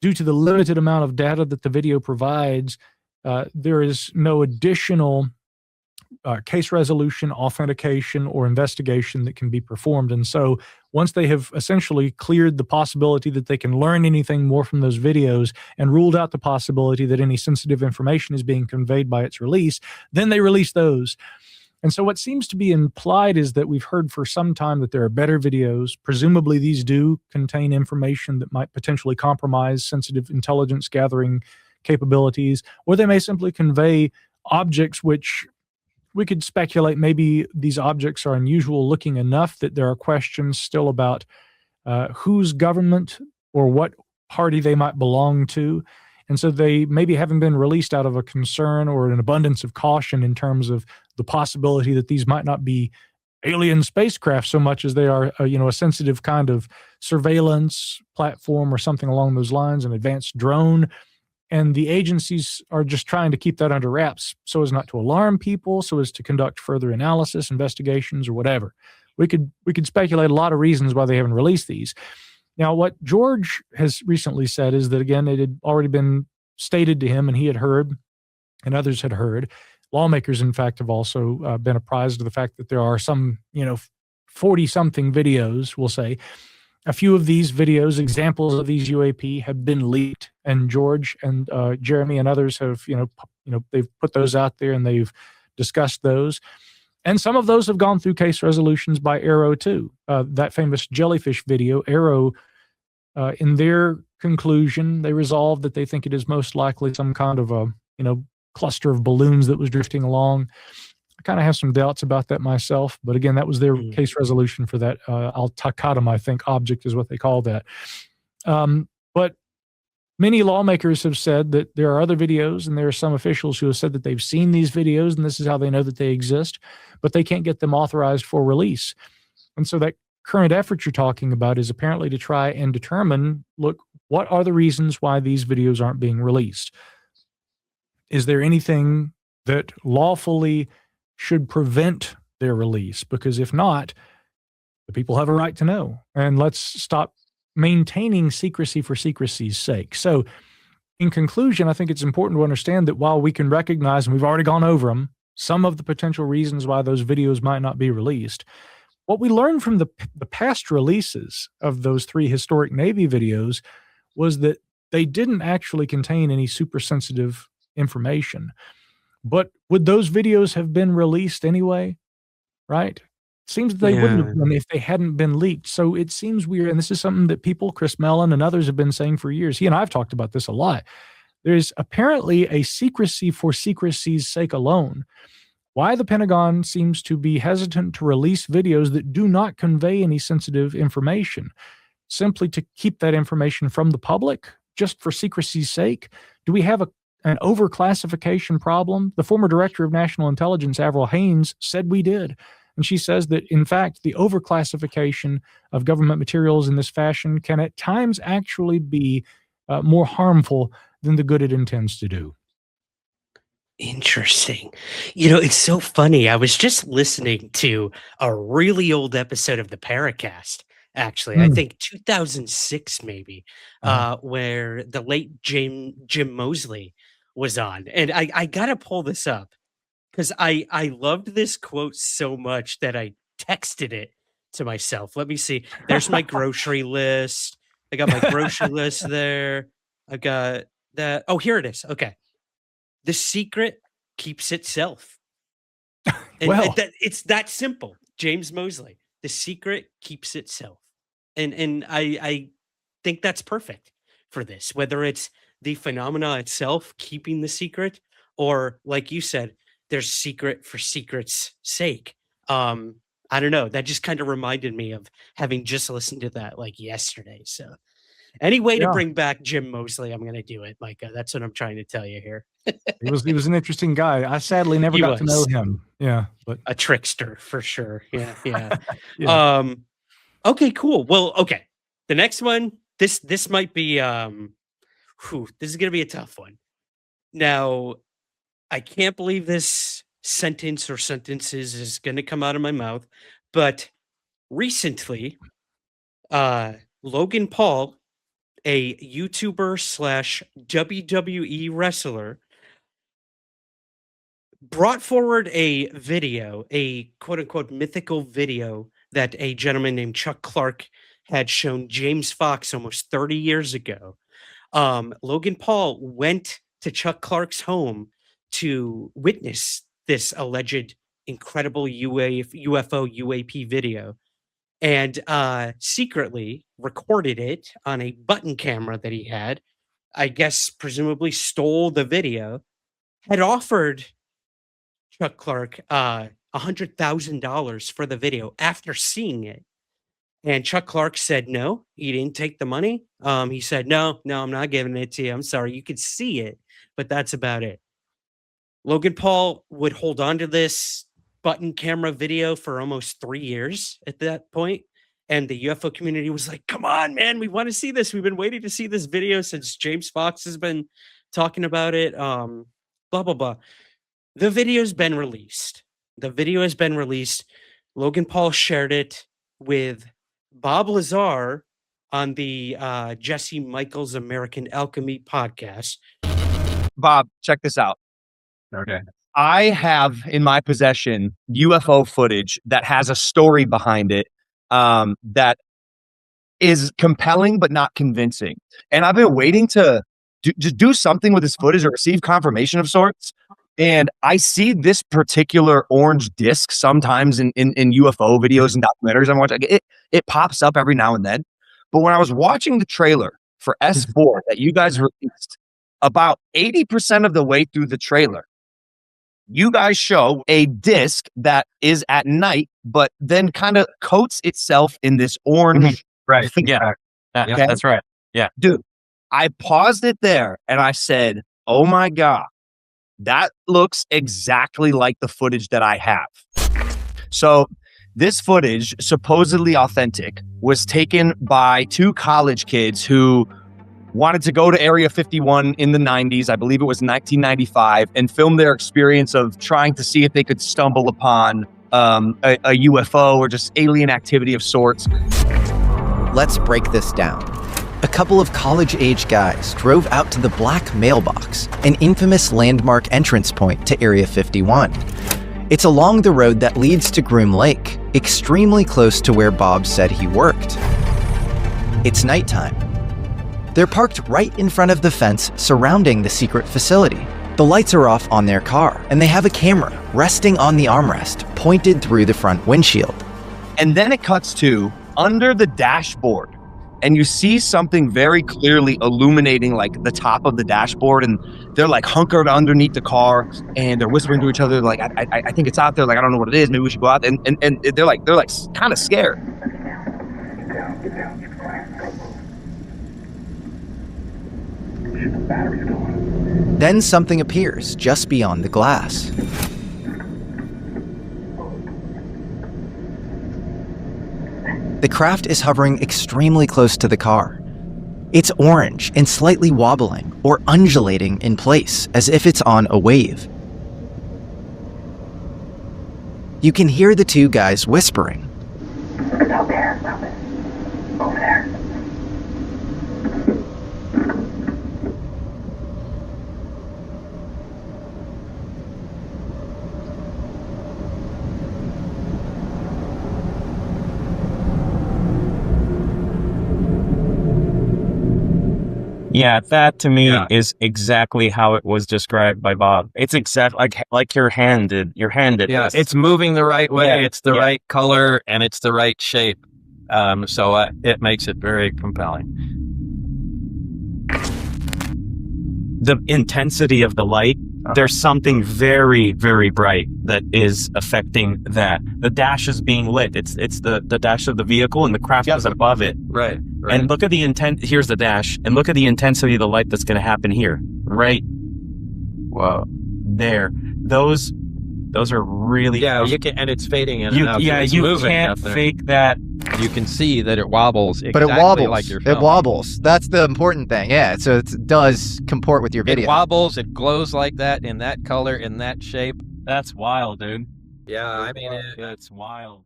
due to the limited amount of data that the video provides, there is no additional case resolution, authentication, or investigation that can be performed. And so once they have essentially cleared the possibility that they can learn anything more from those videos and ruled out the possibility that any sensitive information is being conveyed by its release, then they release those. And so what seems to be implied is that we've heard for some time that there are better videos. Presumably these do contain information that might potentially compromise sensitive intelligence gathering capabilities, or they may simply convey objects which we could speculate maybe these objects are unusual looking enough that there are questions still about whose government or what party they might belong to. And so they maybe haven't been released out of a concern or an abundance of caution in terms of the possibility that these might not be alien spacecraft so much as they are, a sensitive kind of surveillance platform or something along those lines, an advanced drone. And the agencies are just trying to keep that under wraps so as not to alarm people, so as to conduct further analysis, investigations, or whatever. We could speculate a lot of reasons why they haven't released these. Now, what George has recently said is that, again, it had already been stated to him, and he had heard, and others had heard. Lawmakers, in fact, have also been apprised of the fact that there are some, 40-something videos, we'll say. A few of these videos, examples of these UAP, have been leaked, and George and Jeremy and others have, they've put those out there and they've discussed those. And some of those have gone through case resolutions by Arrow too. That famous jellyfish video, Arrow, in their conclusion, they resolved that they think it is most likely some kind of a, cluster of balloons that was drifting along. I kind of have some doubts about that myself, but again, that was their case resolution for that Al-Takatum, I think, object is what they call that. But many lawmakers have said that there are other videos, and there are some officials who have said that they've seen these videos, and this is how they know that they exist, but they can't get them authorized for release. And so that current effort you're talking about is apparently to try and determine, look, what are the reasons why these videos aren't being released? Is there anything that lawfully should prevent their release? Because if not, The people have a right to know, and let's stop maintaining secrecy for secrecy's sake. So in conclusion, I think it's important to understand that while we can recognize, and we've already gone over them, some of the potential reasons why those videos might not be released, what we learned from the past releases of those 3 historic Navy videos was that they didn't actually contain any super sensitive information. But would those videos have been released anyway? Right? Seems they wouldn't have been if they hadn't been leaked. So it seems weird. And this is something that people, Chris Mellon and others, have been saying for years. He and I have talked about this a lot. There's apparently a secrecy for secrecy's sake alone. Why the Pentagon seems to be hesitant to release videos that do not convey any sensitive information, simply to keep that information from the public, just for secrecy's sake? Do we have an overclassification problem? The former director of national intelligence, Avril Haines, said we did. And she says that, in fact, the overclassification of government materials in this fashion can at times actually be more harmful than the good it intends to do. Interesting. You know, it's so funny. I was just listening to a really old episode of the Paracast, actually. I think 2006 maybe, where the late Jim Mosley was on. And I got to pull this up because I loved this quote so much that I texted it to myself. Let me see. There's my grocery list. I got my grocery list there. I got that. Oh, here it is. Okay. The secret keeps itself. And it's that simple. James Mosley. The secret keeps itself. And I think that's perfect for this, whether it's the phenomena itself keeping the secret, or like you said, there's secret for secret's sake. I don't know. That just kind of reminded me of having just listened to that like yesterday. So any way to bring back Jim Mosley, I'm going to do it, Micah. That's what I'm trying to tell you here. He was an interesting guy. I sadly never got to know him. Yeah, but a trickster for sure. Yeah. Okay, cool. Well, okay. The next one, this might be this is going to be a tough one. Now, I can't believe this sentence or sentences is going to come out of my mouth, but recently, Logan Paul, a YouTuber / WWE wrestler, brought forward a video, a quote unquote mythical video that a gentleman named Chuck Clark had shown James Fox almost 30 years ago. Logan Paul went to Chuck Clark's home to witness this alleged incredible UFO UAP video, and secretly recorded it on a button camera that he had. I guess presumably stole the video, had offered Chuck Clark $100,000 for the video after seeing it. And Chuck Clark said no, he didn't take the money. He said, no, I'm not giving it to you. I'm sorry. You could see it, but that's about it. Logan Paul would hold on to this button camera video for almost 3 years at that point. And the UFO community was like, come on, man, we want to see this. We've been waiting to see this video since James Fox has been talking about it. Blah, blah, blah. The video's been released. Logan Paul shared it with Bob Lazar on the Jesse Michaels American Alchemy podcast. Bob, check this out. Okay. I have in my possession UFO footage that has a story behind it that is compelling but not convincing. And I've been waiting to just do something with this footage or receive confirmation of sorts. And I see this particular orange disc sometimes in UFO videos and documentaries I'm watching. It pops up every now and then. But when I was watching the trailer for S4 that you guys released, about 80% of the way through the trailer, you guys show a disc that is at night, but then kind of coats itself in this orange. Right. Thing. Yeah. Okay? That's right. Yeah. Dude, I paused it there and I said, oh my God, that looks exactly like the footage that I have. So this footage, supposedly authentic, was taken by 2 college kids who wanted to go to Area 51 in the 90s, I believe it was 1995, and film their experience of trying to see if they could stumble upon a UFO or just alien activity of sorts. Let's break this down. A couple of college-age guys drove out to the Black Mailbox, an infamous landmark entrance point to Area 51. It's along the road that leads to Groom Lake, extremely close to where Bob said he worked. It's nighttime. They're parked right in front of the fence surrounding the secret facility. The lights are off on their car, and they have a camera resting on the armrest, pointed through the front windshield. And then it cuts to under the dashboard, and you see something very clearly illuminating like the top of the dashboard, and they're like hunkered underneath the car, and they're whispering to each other like, I think it's out there, like I don't know what it is, maybe we should go out. And they're like kind of scared. Then something appears just beyond the glass. The craft is hovering extremely close to the car. It's orange and slightly wobbling or undulating in place as if it's on a wave. You can hear the two guys whispering. It's out there, something. Over there. Yeah, that to me is exactly how it was described by Bob. It's exactly like your hand did. Your hand did. Yeah, this. it's moving the right way. Yeah, it's the right color and it's the right shape. So it makes it very compelling. The intensity of the light, there's something very, very bright that is affecting that. The dash is being lit. It's the dash of the vehicle, and the craft is above it. Right. And look at the intent. Here's the dash, and look at the intensity of the light that's going to happen here. Right. Whoa. There. Those are really. Yeah, you can, and it's fading in and out. Yeah, it's you moving can't fake that. You can see that it wobbles exactly But it wobbles. like your It film. wobbles. That's the important thing. Yeah, so it does comport with your video. It wobbles. It glows like that, in that color, in that shape. That's wild, dude. Yeah, I mean, that's wild.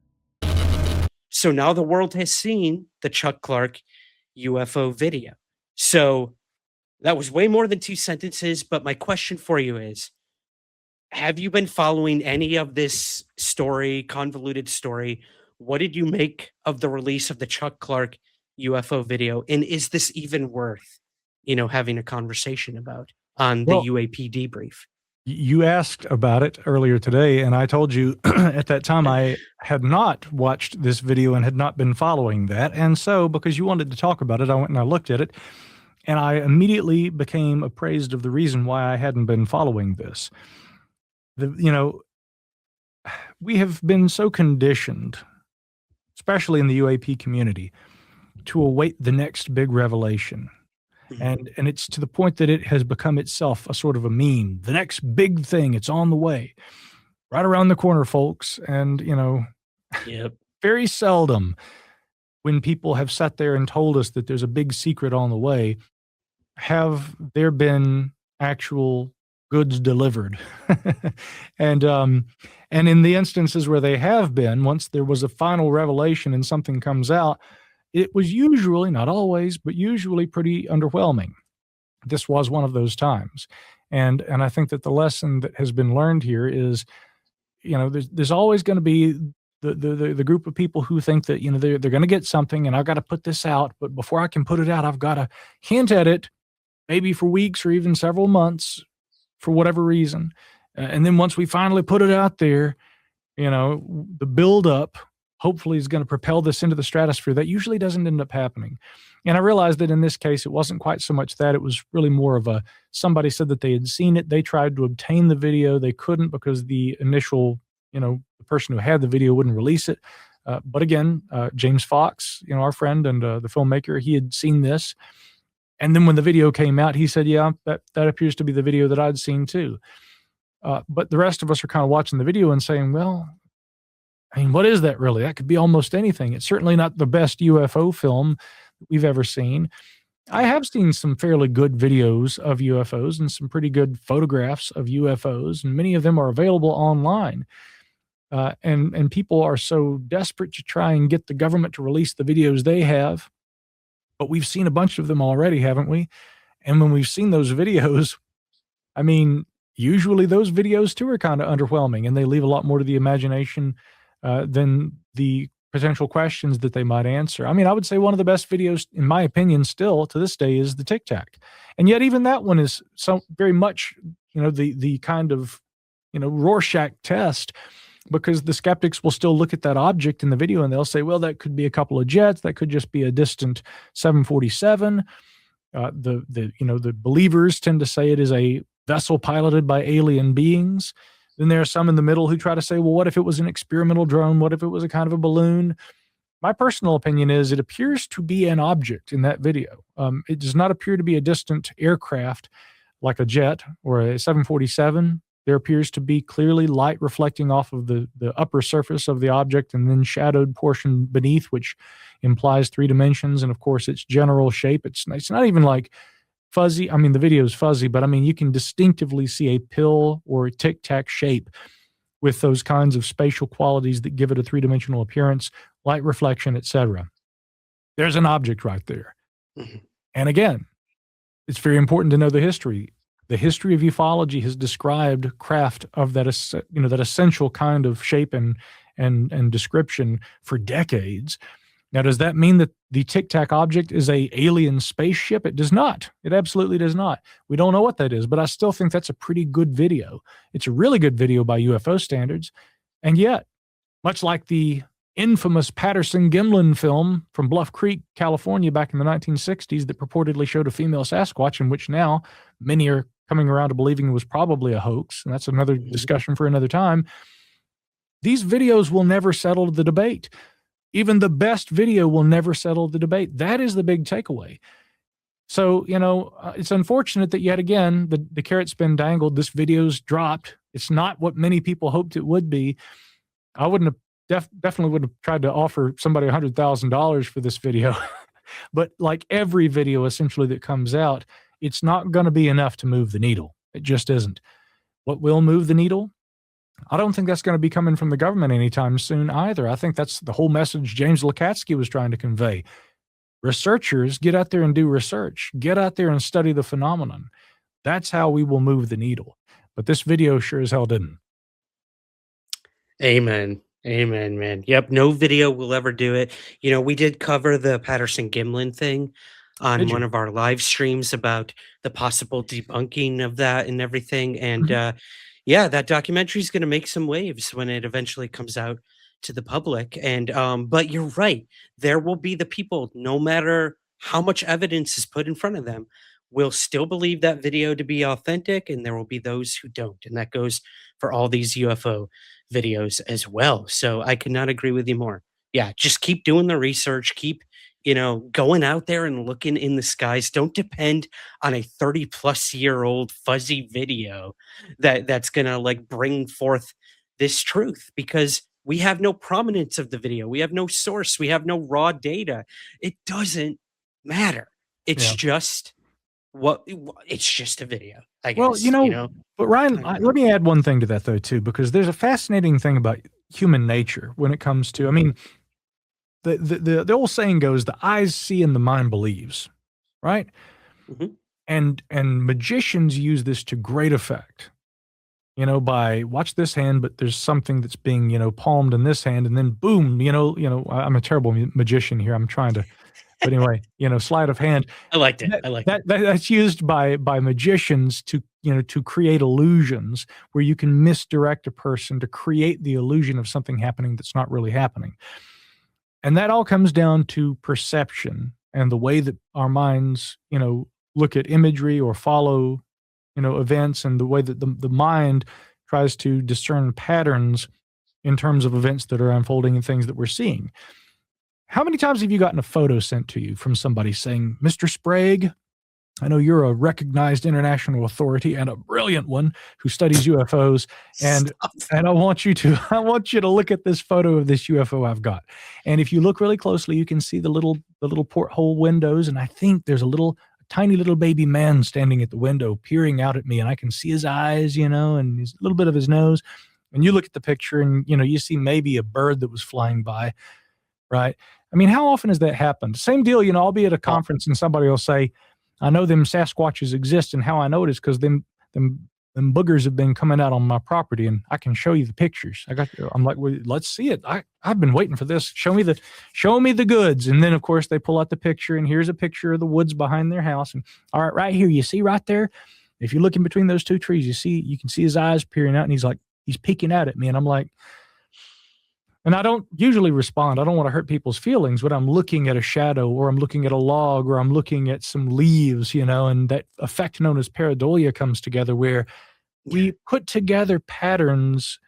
So now the world has seen the Chuck Clark UFO video. So that was way more than 2 sentences, but my question for you is, have you been following any of this story, convoluted story? What did you make of the release of the Chuck Clark UFO video? And is this even worth, having a conversation about on the UAP debrief? You asked about it earlier today, and I told you at that time I had not watched this video and had not been following that. And so, because you wanted to talk about it, I went and I looked at it, and I immediately became appraised of the reason why I hadn't been following this. We have been so conditioned, especially in the UAP community, to await the next big revelation. And it's to the point that it has become itself a sort of a meme. The next big thing, it's on the way. Right around the corner, folks. And, very seldom when people have sat there and told us that there's a big secret on the way, have there been actual goods delivered. And in the instances where they have been, once there was a final revelation and something comes out, it was usually, not always, but usually pretty underwhelming. This was one of those times. And I think that the lesson that has been learned here is, there's always going to be the group of people who think that, they're going to get something and I've got to put this out, but before I can put it out, I've got to hint at it, maybe for weeks or even several months, for whatever reason. And then once we finally put it out there, the buildup hopefully is going to propel this into the stratosphere. That usually doesn't end up happening. And I realized that in this case, it wasn't quite so much that. It was really more of somebody said that they had seen it. They tried to obtain the video. They couldn't because the initial, the person who had the video wouldn't release it. But again, James Fox, our friend and the filmmaker, he had seen this. And then when the video came out, he said, yeah, that appears to be the video that I'd seen too. But the rest of us are kind of watching the video and saying, well, what is that really? That could be almost anything. It's certainly not the best UFO film we've ever seen. I have seen some fairly good videos of UFOs and some pretty good photographs of UFOs, and many of them are available online. and people are so desperate to try and get the government to release the videos they have. But we've seen a bunch of them already, haven't we? And when we've seen those videos, I mean, usually those videos too are kind of underwhelming, and they leave a lot more to the imagination than the potential questions that they might answer. I mean, I would say one of the best videos, in my opinion, still to this day is the Tic Tac. And yet even that one is so very much, the kind of, Rorschach test, because the skeptics will still look at that object in the video and they'll say, well, that could be a couple of jets. That could just be a distant 747. The believers tend to say it is a vessel piloted by alien beings. Then there are some in the middle who try to say, well, what if it was an experimental drone? What if it was a kind of a balloon? My personal opinion is it appears to be an object in that video. It does not appear to be a distant aircraft like a jet or a 747. There appears to be clearly light reflecting off of the upper surface of the object and then shadowed portion beneath, which implies 3 dimensions. And of course, its general shape. It's not even like fuzzy. I mean, the video is fuzzy, but I mean, you can distinctively see a pill or a Tic Tac shape with those kinds of spatial qualities that give it a 3-dimensional appearance, light reflection, etc. There's an object right there. Mm-hmm. And again, it's very important to know the history. The history of ufology has described craft of that, that essential kind of shape and description for decades. Now, does that mean that the Tic Tac object is a alien spaceship? It does not. It absolutely does not. We don't know what that is, but I still think that's a pretty good video. It's a really good video by UFO standards. And yet, much like the infamous Patterson-Gimlin film from Bluff Creek, California, back in the 1960s that purportedly showed a female Sasquatch, in which now many are coming around to believing it was probably a hoax, and that's another discussion for another time. These videos will never settle the debate. Even the best video will never settle the debate. That is the big takeaway. So, it's unfortunate that yet again, the carrot's been dangled. This video's dropped. It's not what many people hoped it would be. I wouldn't have definitely would have tried to offer somebody $100,000 for this video. But like every video essentially that comes out, it's not going to be enough to move the needle. It just isn't. What will move the needle? I don't think that's going to be coming from the government anytime soon either. I think that's the whole message James Lacatski was trying to convey. Researchers, get out there and do research. Get out there and study the phenomenon. That's how we will move the needle. But this video sure as hell didn't. Amen. Amen, man. Yep, no video will ever do it. We did cover the Patterson-Gimlin thing on one of our live streams about the possible debunking of that and everything. And that documentary is going to make some waves when it eventually comes out to the public. And but you're right. There will be the people, no matter how much evidence is put in front of them, will still believe that video to be authentic. And there will be those who don't. And that goes for all these UFO videos as well. So I could not agree with you more. Yeah, just keep doing the research. Keep going out there and looking in the skies. Don't depend on a 30-plus-year-old fuzzy video that's going to bring forth this truth, because we have no prominence of the video. We have no source. We have no raw data. It doesn't matter. It's just it's just a video, I guess. Well, but Ryan, let me add one thing to that though, too, because there's a fascinating thing about human nature when it comes to, the old saying goes, the eyes see and the mind believes, right? Mm-hmm. And magicians use this to great effect, by watch this hand, but there's something that's being, palmed in this hand, and then boom, I'm a terrible magician here. I'm trying to, but anyway, sleight of hand. I liked it. That's used by magicians to, to create illusions where you can misdirect a person to create the illusion of something happening that's not really happening. And that all comes down to perception and the way that our minds, look at imagery or follow, events, and the way that the mind tries to discern patterns in terms of events that are unfolding and things that we're seeing. How many times have you gotten a photo sent to you from somebody saying, Mr. Sprague, I know you're a recognized international authority and a brilliant one who studies UFOs, and I want you to look at this photo of this UFO I've got. And if you look really closely, you can see the little porthole windows, and I think there's a tiny little baby man standing at the window peering out at me, and I can see his eyes, and a little bit of his nose. and you look at the picture and, you see maybe a bird that was flying by, right? I mean, how often has that happened? Same deal, I'll be at a conference and somebody will say, I know them Sasquatches exist, and how I know it is because them boogers have been coming out on my property, and I can show you the pictures. I'm like, well, let's see it. I've been waiting for this. Show me the goods. And then of course they pull out the picture, and here's a picture of the woods behind their house. And all right here, you see right there, if you look in between those two trees, you can see his eyes peering out, and he's peeking out at me. And I'm like, and I don't usually respond. I don't want to hurt people's feelings, but I'm looking at a shadow, or I'm looking at a log, or I'm looking at some leaves, and that effect known as pareidolia comes together, where we put together patterns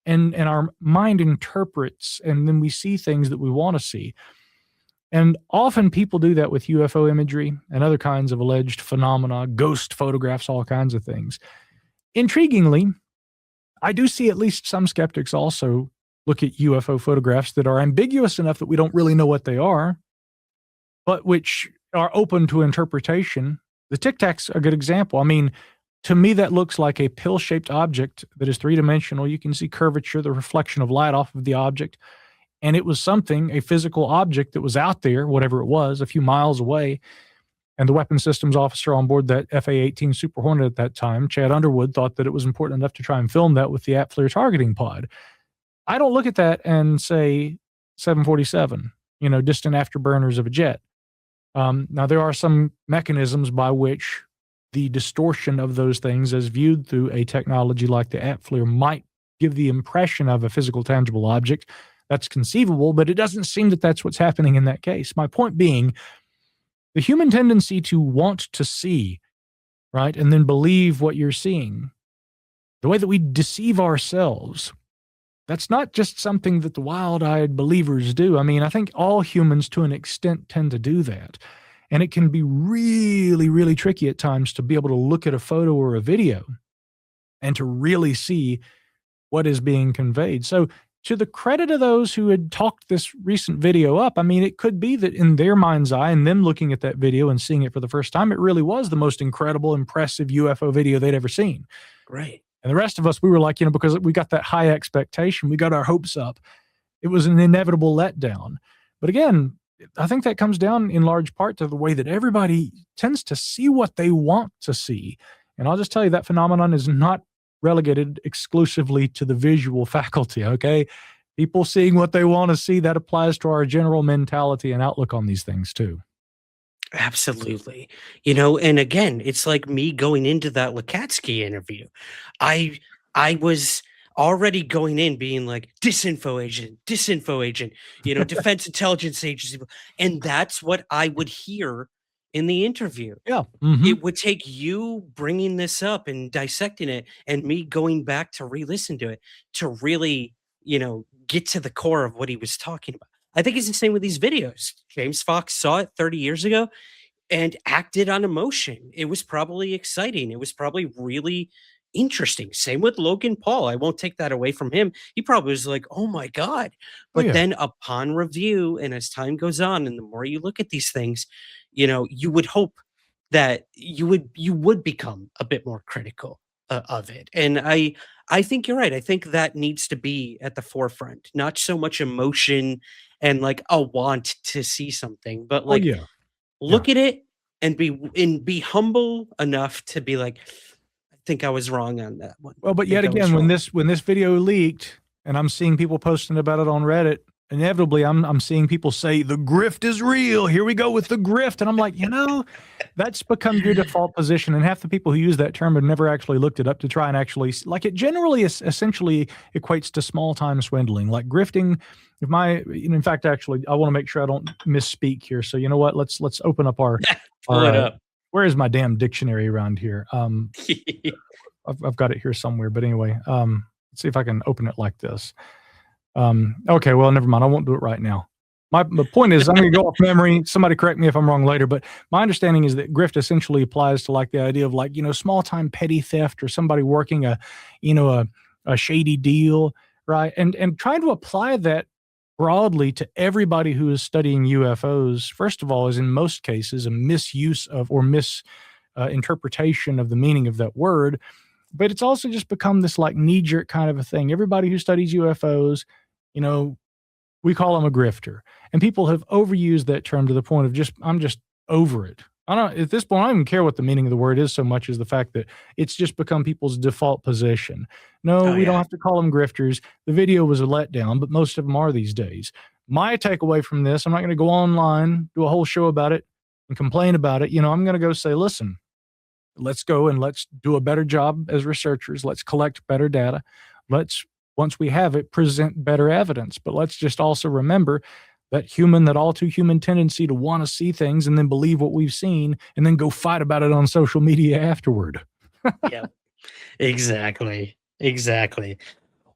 and our mind interprets, and then we see things that we want to see. And often people do that with UFO imagery and other kinds of alleged phenomena, ghost photographs, all kinds of things. Intriguingly, I do see at least some skeptics also look at UFO photographs that are ambiguous enough that we don't really know what they are, but which are open to interpretation. The Tic Tac's a good example. I mean, to me, that looks like a pill-shaped object that is three-dimensional. You can see curvature, the reflection of light off of the object. And it was something, a physical object that was out there, whatever it was, a few miles away. And the weapons systems officer on board that FA-18 Super Hornet at that time, Chad Underwood, thought that it was important enough to try and film that with the APFLIR targeting pod. I don't look at that and say 747, distant afterburners of a jet. Now, there are some mechanisms by which the distortion of those things as viewed through a technology like the APFLIR might give the impression of a physical, tangible object. That's conceivable, but it doesn't seem that that's what's happening in that case. My point being, the human tendency to want to see, right, and then believe what you're seeing, the way that we deceive ourselves, that's not just something that the wild-eyed believers do. I mean, I think all humans to an extent tend to do that. And it can be really, really tricky at times to be able to look at a photo or a video and to really see what is being conveyed. So to the credit of those who had talked this recent video up, I mean, it could be that in their mind's eye and them looking at that video and seeing it for the first time, it really was the most incredible, impressive UFO video they'd ever seen. Right. And the rest of us, we were like, because we got that high expectation, we got our hopes up. It was an inevitable letdown. But again, I think that comes down in large part to the way that everybody tends to see what they want to see. And I'll just tell you, that phenomenon is not relegated exclusively to the visual faculty, okay? People seeing what they want to see, that applies to our general mentality and outlook on these things too. Absolutely. And again, it's like me going into that Lacatski interview. I was already going in being like, disinfo agent, defense intelligence agency. And that's what I would hear in the interview. Yeah. It would take you bringing this up and dissecting it and me going back to re-listen to it to really, get to the core of what he was talking about. I think it's the same with these videos. James Fox saw it 30 years ago and acted on emotion. It was probably exciting. It was probably really interesting. Same with Logan Paul. I won't take that away from him. He probably was like, oh my God. But then upon review, and as time goes on, and the more you look at these things, you would hope that you would become a bit more critical of it. And I think you're right. I think that needs to be at the forefront, not so much emotion and like a want to see something, but like look at it and be humble enough to be like, I think I was wrong on that one. Well, but yet again, when this video leaked and I'm seeing people posting about it on Reddit, inevitably I'm seeing people say the grift is real. Here we go with the grift. And I'm like, that's become your default position. And half the people who use that term have never actually looked it up to try and actually, like, it generally essentially equates to small time swindling, like grifting. In fact, actually, I want to make sure I don't misspeak here. So you know what? Let's open up our, pull it up. Where is my damn dictionary around here? I've got it here somewhere, but anyway, let's see if I can open it like this. Okay, well, never mind. I won't do it right now. The point is, I'm going to go off memory. Somebody correct me if I'm wrong later, but my understanding is that grift essentially applies to like the idea of like, small time petty theft or somebody working a shady deal, right? And trying to apply that broadly to everybody who is studying UFOs, first of all, is in most cases a misuse of or misinterpretation of the meaning of that word. But it's also just become this like knee-jerk kind of a thing. Everybody who studies UFOs, we call them a grifter. And people have overused that term to the point of I'm just over it. At this point, I don't even care what the meaning of the word is so much as the fact that it's just become people's default position. No, we don't have to call them grifters. The video was a letdown, but most of them are these days. My takeaway from this, I'm not going to go online, do a whole show about it and complain about it. I'm going to go say, listen, let's go and let's do a better job as researchers. Let's collect better data. Once we have it, present better evidence. But let's just also remember that all too human tendency to want to see things and then believe what we've seen and then go fight about it on social media afterward. Yeah, exactly.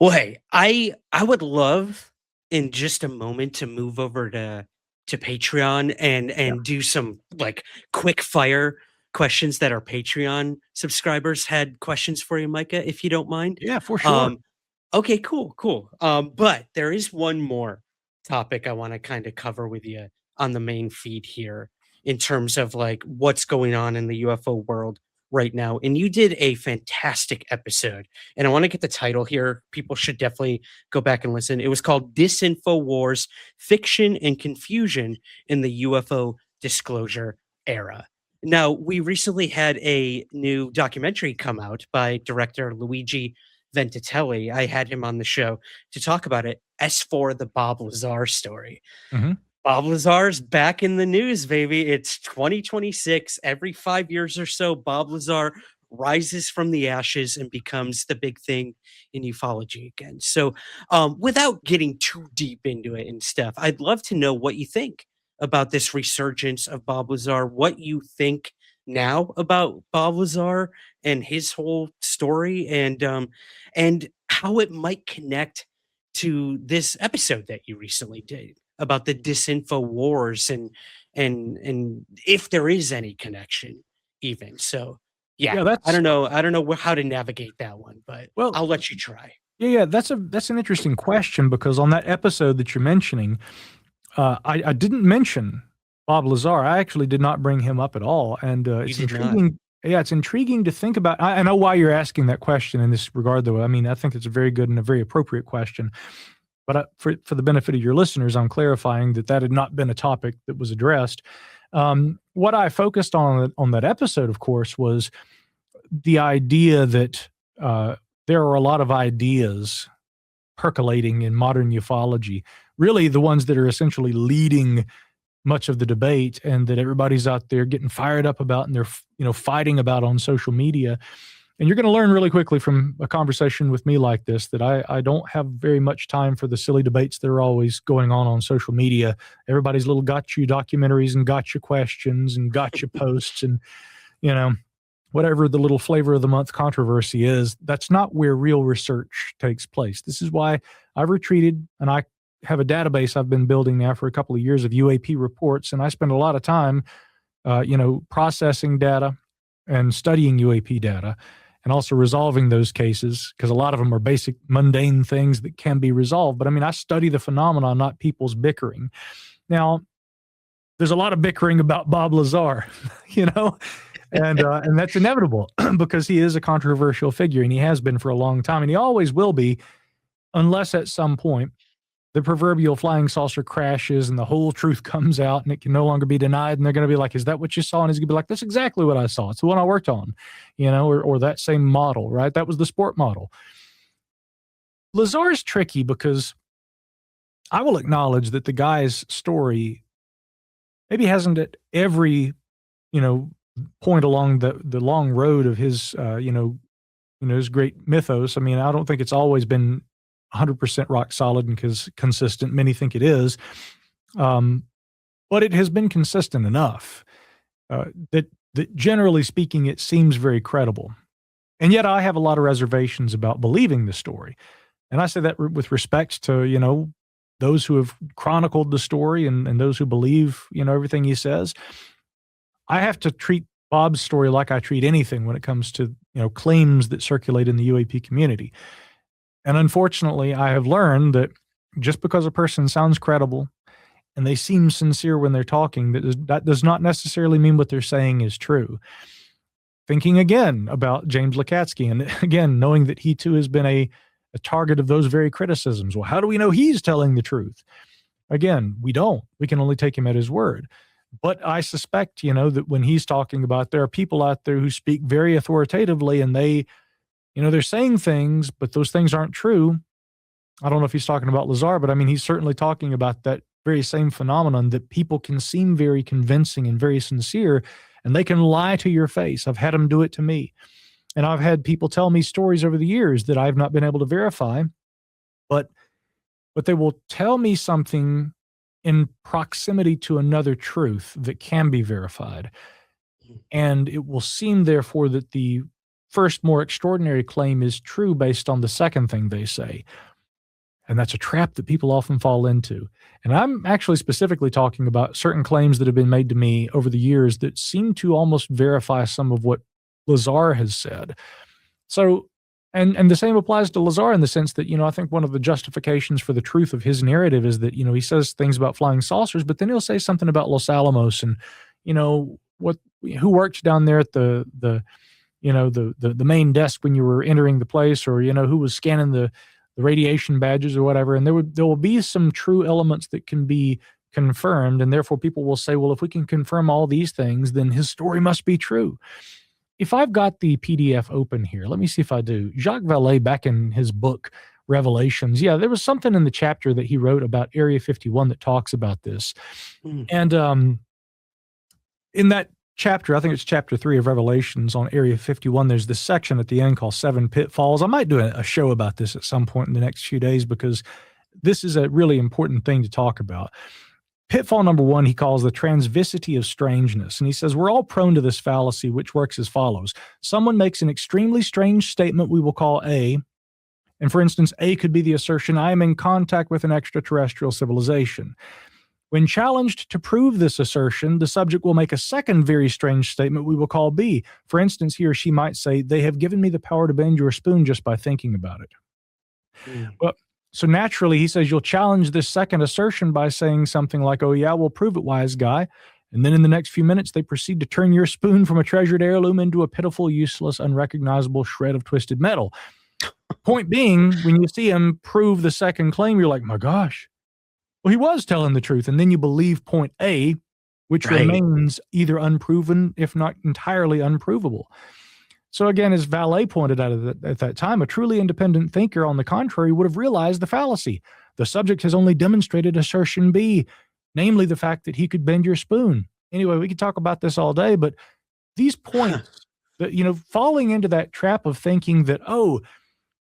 Well, hey, I would love in just a moment to move over to Patreon and do some like quick fire questions that our Patreon subscribers had questions for you, Micah, if you don't mind. Yeah, for sure. Okay, cool. But there is one more topic I want to kind of cover with you on the main feed here in terms of like what's going on in the UFO world right now. And you did a fantastic episode, and I want to get the title here. People should definitely go back and listen. It was called Disinfo Wars, Fiction and Confusion in the UFO Disclosure Era. Now, we recently had a new documentary come out by director Luigi Ventitelli. I had him on the show to talk about it. As for the Bob Lazar story, Bob Lazar's back in the news, baby. It's 2026. Every 5 years or so, Bob Lazar rises from the ashes and becomes the big thing in ufology again. So without getting too deep into it and stuff, I'd love to know what you think about this resurgence of Bob Lazar, what you think now about Bob Lazar and his whole story, and how it might connect to this episode that you recently did about the disinfo wars and if there is any connection even. So yeah, I don't know how to navigate that one, but I'll let you try. Yeah, that's an interesting question, because on that episode that you're mentioning, I didn't mention Bob Lazar. I actually did not bring him up at all, and it's intriguing. Yeah, it's intriguing to think about. I know why you're asking that question in this regard, though. I mean, I think it's a very good and a very appropriate question. But for the benefit of your listeners, I'm clarifying that had not been a topic that was addressed. What I focused on that episode, of course, was the idea that there are a lot of ideas percolating in modern ufology, really the ones that are essentially leading much of the debate, and that everybody's out there getting fired up about, and they're fighting about on social media. And you're going to learn really quickly from a conversation with me like this that I don't have very much time for the silly debates that are always going on social media. Everybody's little gotcha documentaries and gotcha questions and gotcha posts and whatever the little flavor of the month controversy is. That's not where real research takes place. This is why I've retreated, and I have a database I've been building now for a couple of years of UAP reports, and I spend a lot of time, processing data and studying UAP data, and also resolving those cases, because a lot of them are basic, mundane things that can be resolved. But I mean, I study the phenomenon, not people's bickering. Now, there's a lot of bickering about Bob Lazar, and that's inevitable because he is a controversial figure, and he has been for a long time, and he always will be, unless at some point the proverbial flying saucer crashes and the whole truth comes out and it can no longer be denied. And they're going to be like, is that what you saw? And he's going to be like, that's exactly what I saw. It's the one I worked on, or that same model, right? That was the sport model. Lazar's tricky because I will acknowledge that the guy's story maybe hasn't at every, point along the long road of his, his great mythos. I mean, I don't think it's always been 100% rock solid and consistent. Many think it is. But it has been consistent enough that generally speaking, it seems very credible. And yet I have a lot of reservations about believing the story. And I say that with respect to, those who have chronicled the story and those who believe, everything he says. I have to treat Bob's story like I treat anything when it comes to, claims that circulate in the UAP community. And unfortunately, I have learned that just because a person sounds credible and they seem sincere when they're talking, that does not necessarily mean what they're saying is true. thinking again about James Lacatski, and again, knowing that he too has been a target of those very criticisms. Well, how do we know he's telling the truth? Again, we don't. We can only take him at his word. But I suspect, that when he's talking about, there are people out there who speak very authoritatively, and they, they're saying things, but those things aren't true. I don't know if he's talking about Lazar, but I mean, he's certainly talking about that very same phenomenon, that people can seem very convincing and very sincere, and they can lie to your face. I've had them do it to me. And I've had people tell me stories over the years that I've not been able to verify, but they will tell me something in proximity to another truth that can be verified. And it will seem, therefore, that the first, more extraordinary claim is true based on the second thing they say. And that's a trap that people often fall into. And I'm actually specifically talking about certain claims that have been made to me over the years that seem to almost verify some of what Lazar has said. So, and the same applies to Lazar in the sense that, I think one of the justifications for the truth of his narrative is that, he says things about flying saucers, but then he'll say something about Los Alamos and, who worked down there at the main desk when you were entering the place, or, who was scanning the radiation badges or whatever. And there will be some true elements that can be confirmed. And therefore people will say, well, if we can confirm all these things, then his story must be true. If I've got the PDF open here, let me see if I do. Jacques Vallée, back in his book, Revelations, there was something in the chapter that he wrote about Area 51 that talks about this. And in that chapter, I think it's chapter 3 of Revelations on Area 51, there's this section at the end called 7 Pitfalls. I might do a show about this at some point in the next few days, because this is a really important thing to talk about. Pitfall number 1, he calls the transvisity of strangeness. And he says, we're all prone to this fallacy, which works as follows. Someone makes an extremely strange statement we will call A. And for instance, A could be the assertion, I am in contact with an extraterrestrial civilization. When challenged to prove this assertion, the subject will make a second very strange statement we will call B. For instance, he or she might say, they have given me the power to bend your spoon just by thinking about it. Well, so naturally, he says, you'll challenge this second assertion by saying something like, oh yeah, we'll prove it, wise guy. And then in the next few minutes, they proceed to turn your spoon from a treasured heirloom into a pitiful, useless, unrecognizable shred of twisted metal. Point being, when you see him prove the second claim, you're like, my gosh, well, he was telling the truth. And then you believe point A, which remains either unproven, if not entirely unprovable. So again, as Vallée pointed out at that time, a truly independent thinker, on the contrary, would have realized the fallacy. The subject has only demonstrated assertion B, namely the fact that he could bend your spoon. Anyway, we could talk about this all day, but these points, that, falling into that trap of thinking that,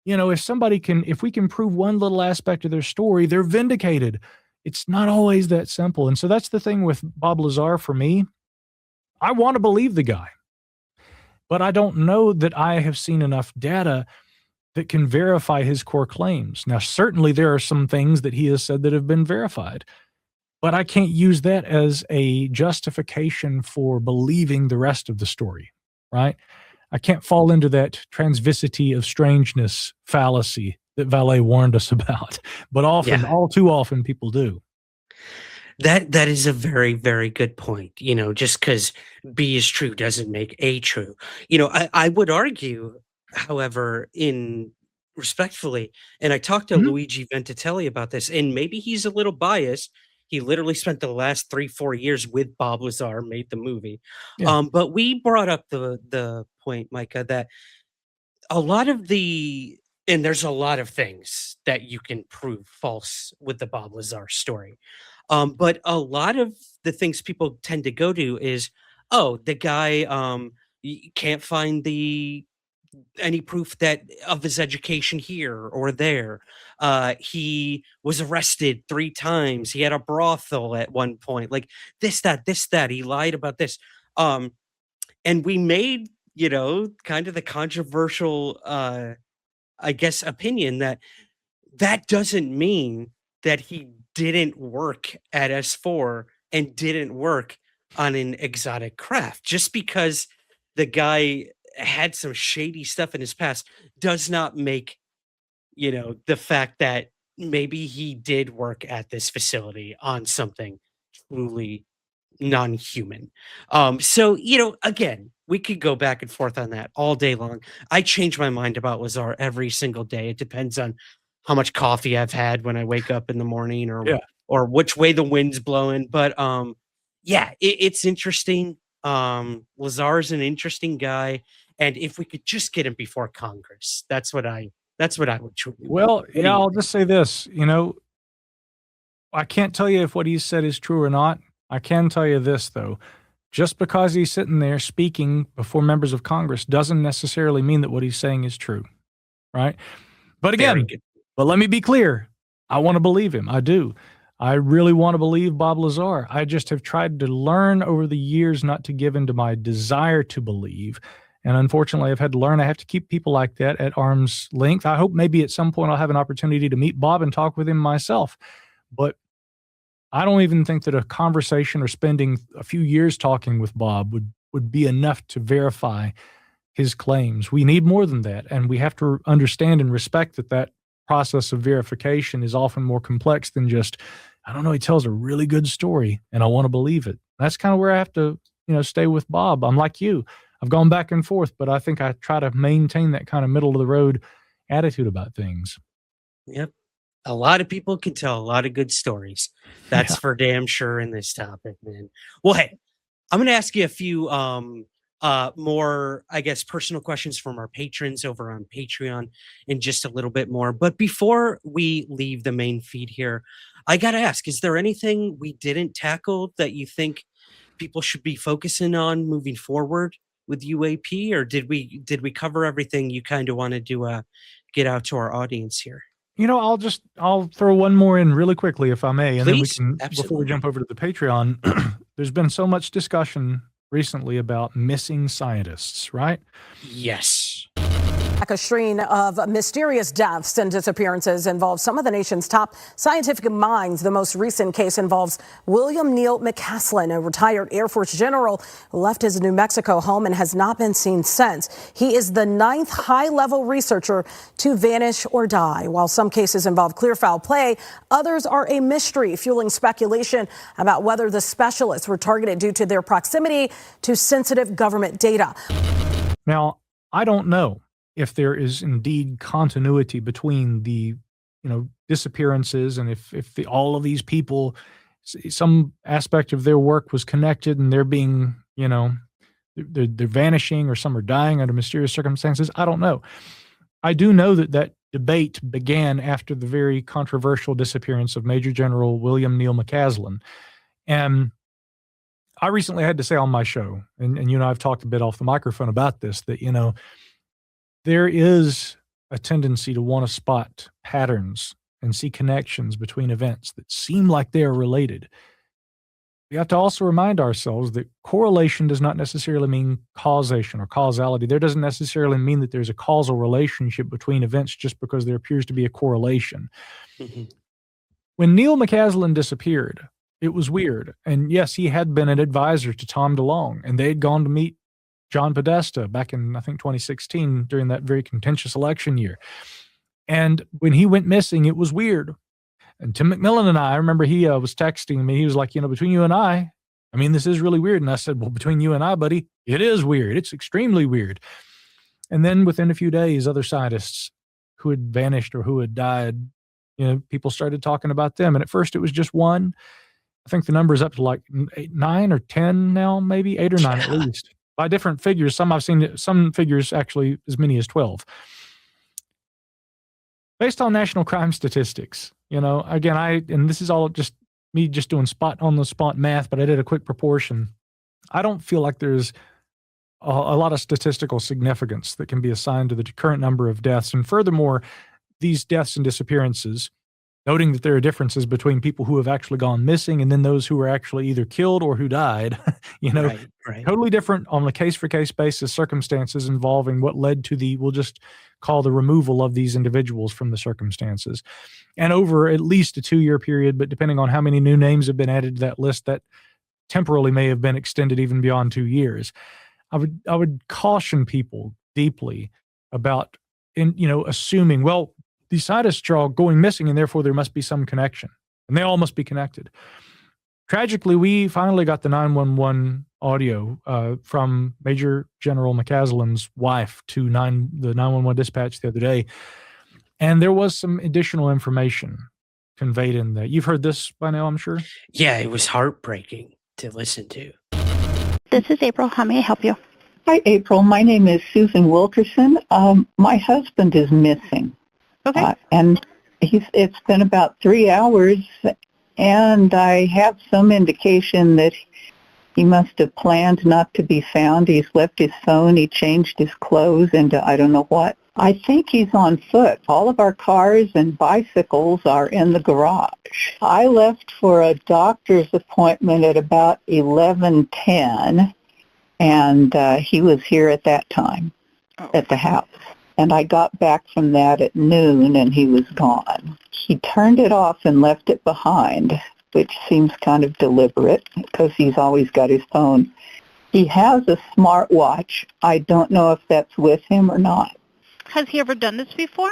if we can prove one little aspect of their story, they're vindicated. It's not always that simple. And so that's the thing with Bob Lazar for me. I want to believe the guy, but I don't know that I have seen enough data that can verify his core claims. Now, certainly there are some things that he has said that have been verified, but I can't use that as a justification for believing the rest of the story, right? I can't fall into that transvisity of strangeness fallacy that Vallée warned us about, but often, all too often, people do. That is a very, very good point. Just because B is true doesn't make A true. I would argue, however, respectfully, and I talked to Luigi Ventitelli about this, and maybe he's a little biased. He literally spent the last 3-4 years with Bob Lazar, made the movie. But we brought up the point, Micah, that a lot of and there's a lot of things that you can prove false with the Bob Lazar story. But a lot of the things people tend to go to is, the guy you can't find any proof of his education here or there. He was arrested 3 times. He had a brothel at one point. Like this, that. He lied about this. And we made, kind of the controversial, opinion that doesn't mean that he didn't work at S4 and didn't work on an exotic craft. Just because the guy had some shady stuff in his past does not make, the fact that maybe he did work at this facility on something truly non-human. So, again, we could go back and forth on that all day long. I change my mind about Lazar every single day. It depends on how much coffee I've had when I wake up in the morning, or which way the wind's blowing. But it's interesting. Lazar's an interesting guy, and if we could just get him before Congress, that's what I would truly Well, I'll just say this, I can't tell you if what he said is true or not. I can tell you this, though. Just because he's sitting there speaking before members of Congress doesn't necessarily mean that what he's saying is true, right? But again, let me be clear. I want to believe him. I do. I really want to believe Bob Lazar. I just have tried to learn over the years not to give in to my desire to believe. And unfortunately, I've had to learn I have to keep people like that at arm's length. I hope maybe at some point I'll have an opportunity to meet Bob and talk with him myself. But I don't even think that a conversation or spending a few years talking with Bob would be enough to verify his claims. We need more than that. And we have to understand and respect that process of verification is often more complex than just, I don't know, he tells a really good story and I want to believe it. That's kind of where I have to, stay with Bob. I'm like you. I've gone back and forth, but I think I try to maintain that kind of middle of the road attitude about things. Yep. A lot of people can tell a lot of good stories. That's for damn sure in this topic, man. Well, hey, I'm going to ask you a few more, I guess, personal questions from our patrons over on Patreon in just a little bit more. But before we leave the main feed here, I got to ask, is there anything we didn't tackle that you think people should be focusing on moving forward with UAP, or did we cover everything you kind of wanted to get out to our audience here? I'll throw one more in really quickly, if I may, and Please, then we can, before we jump over to the Patreon, there's been so much discussion recently about missing scientists, right? Yes. A string of mysterious deaths and disappearances involves some of the nation's top scientific minds. The most recent case involves William Neal McCaslin, a retired Air Force general who left his New Mexico home and has not been seen since. He is the 9th high-level researcher to vanish or die. While some cases involve clear foul play, others are a mystery, fueling speculation about whether the specialists were targeted due to their proximity to sensitive government data. Now, I don't know if there is indeed continuity between the, disappearances, and if all of these people, some aspect of their work was connected and they're being, they're vanishing, or some are dying under mysterious circumstances. I don't know. I do know that debate began after the very controversial disappearance of Major General William Neal McCaslin. And I recently had to say on my show, and I've talked a bit off the microphone about this, that, there is a tendency to want to spot patterns and see connections between events that seem like they are related. We have to also remind ourselves that correlation does not necessarily mean causation or causality. There doesn't necessarily mean that there's a causal relationship between events just because there appears to be a correlation. Mm-hmm. When Neal McCaslin disappeared, it was weird. And yes, he had been an advisor to Tom DeLonge, and they had gone to meet John Podesta back in, I think, 2016 during that very contentious election year. And when he went missing, it was weird. And Tim McMillan and I remember he was texting me. He was like, between you and I mean, this is really weird. And I said, well, between you and I, buddy, it is weird. It's extremely weird. And then within a few days, other scientists who had vanished or who had died, people started talking about them. And at first it was just one. I think the number is up to like 9 or 10 now, maybe 8 or 9 at least. By different figures. Some I've seen, some figures actually as many as 12. Based on national crime statistics, again, and this is all just me just doing on the spot math, but I did a quick proportion. I don't feel like there's a lot of statistical significance that can be assigned to the current number of deaths. And furthermore, these deaths and disappearances, noting that there are differences between people who have actually gone missing and then those who were actually either killed or who died, right. Totally different on a case-for-case basis circumstances involving what led to we'll just call the removal of these individuals from the circumstances. And over at least a 2-year period, but depending on how many new names have been added to that list, that temporally may have been extended even beyond 2 years. I would caution people deeply about, assuming, well, these scientists are all going missing and therefore there must be some connection, and they all must be connected. Tragically, we finally got the 911 audio from Major General McCaslin's wife to the 911 dispatch the other day. And there was some additional information conveyed in that. You've heard this by now, I'm sure? Yeah, it was heartbreaking to listen to. This is April. How may I help you? Hi, April. My name is Susan Wilkerson. My husband is missing. Okay. And it's been about 3 hours, and I have some indication that he must have planned not to be found. He's left his phone. He changed his clothes into I don't know what. I think he's on foot. All of our cars and bicycles are in the garage. I left for a doctor's appointment at about 11:10, and he was here at that time at the house. And I got back from that at noon, and he was gone. He turned it off and left it behind, which seems kind of deliberate because he's always got his phone. He has a smartwatch. I don't know if that's with him or not. Has he ever done this before?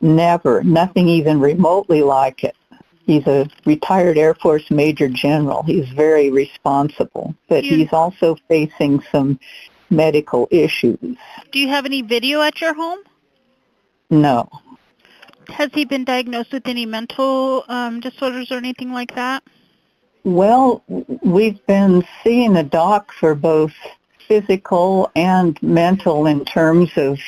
Never. Nothing even remotely like it. He's a retired Air Force Major General. He's very responsible, but he's also facing some medical issues. Do you have any video at your home? No. Has he been diagnosed with any mental disorders or anything like that? Well, we've been seeing a doc for both physical and mental in terms of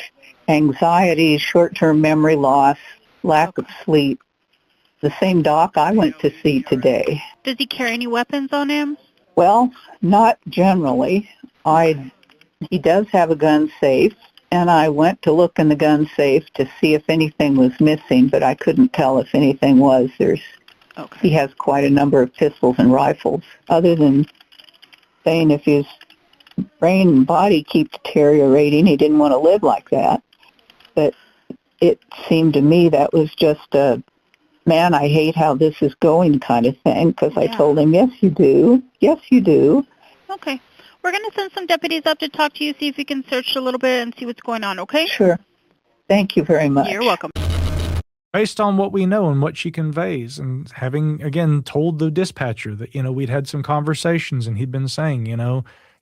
anxiety, short-term memory loss, lack of sleep. The same doc I went to see today. Does he carry any weapons on him? Well, not generally. He does have a gun safe, and I went to look in the gun safe to see if anything was missing, but I couldn't tell if anything was. He has quite a number of pistols and rifles. Other than saying if his brain and body keep deteriorating, he didn't want to live like that. But it seemed to me that was just a, man, I hate how this is going kind of thing, because I told him, yes, you do. Yes, you do. Okay. We're going to send some deputies up to talk to you, see if we can search a little bit and see what's going on, okay? Sure. Thank you very much. You're welcome. Based on what we know and what she conveys, and having, again, told the dispatcher that, we'd had some conversations and he'd been saying,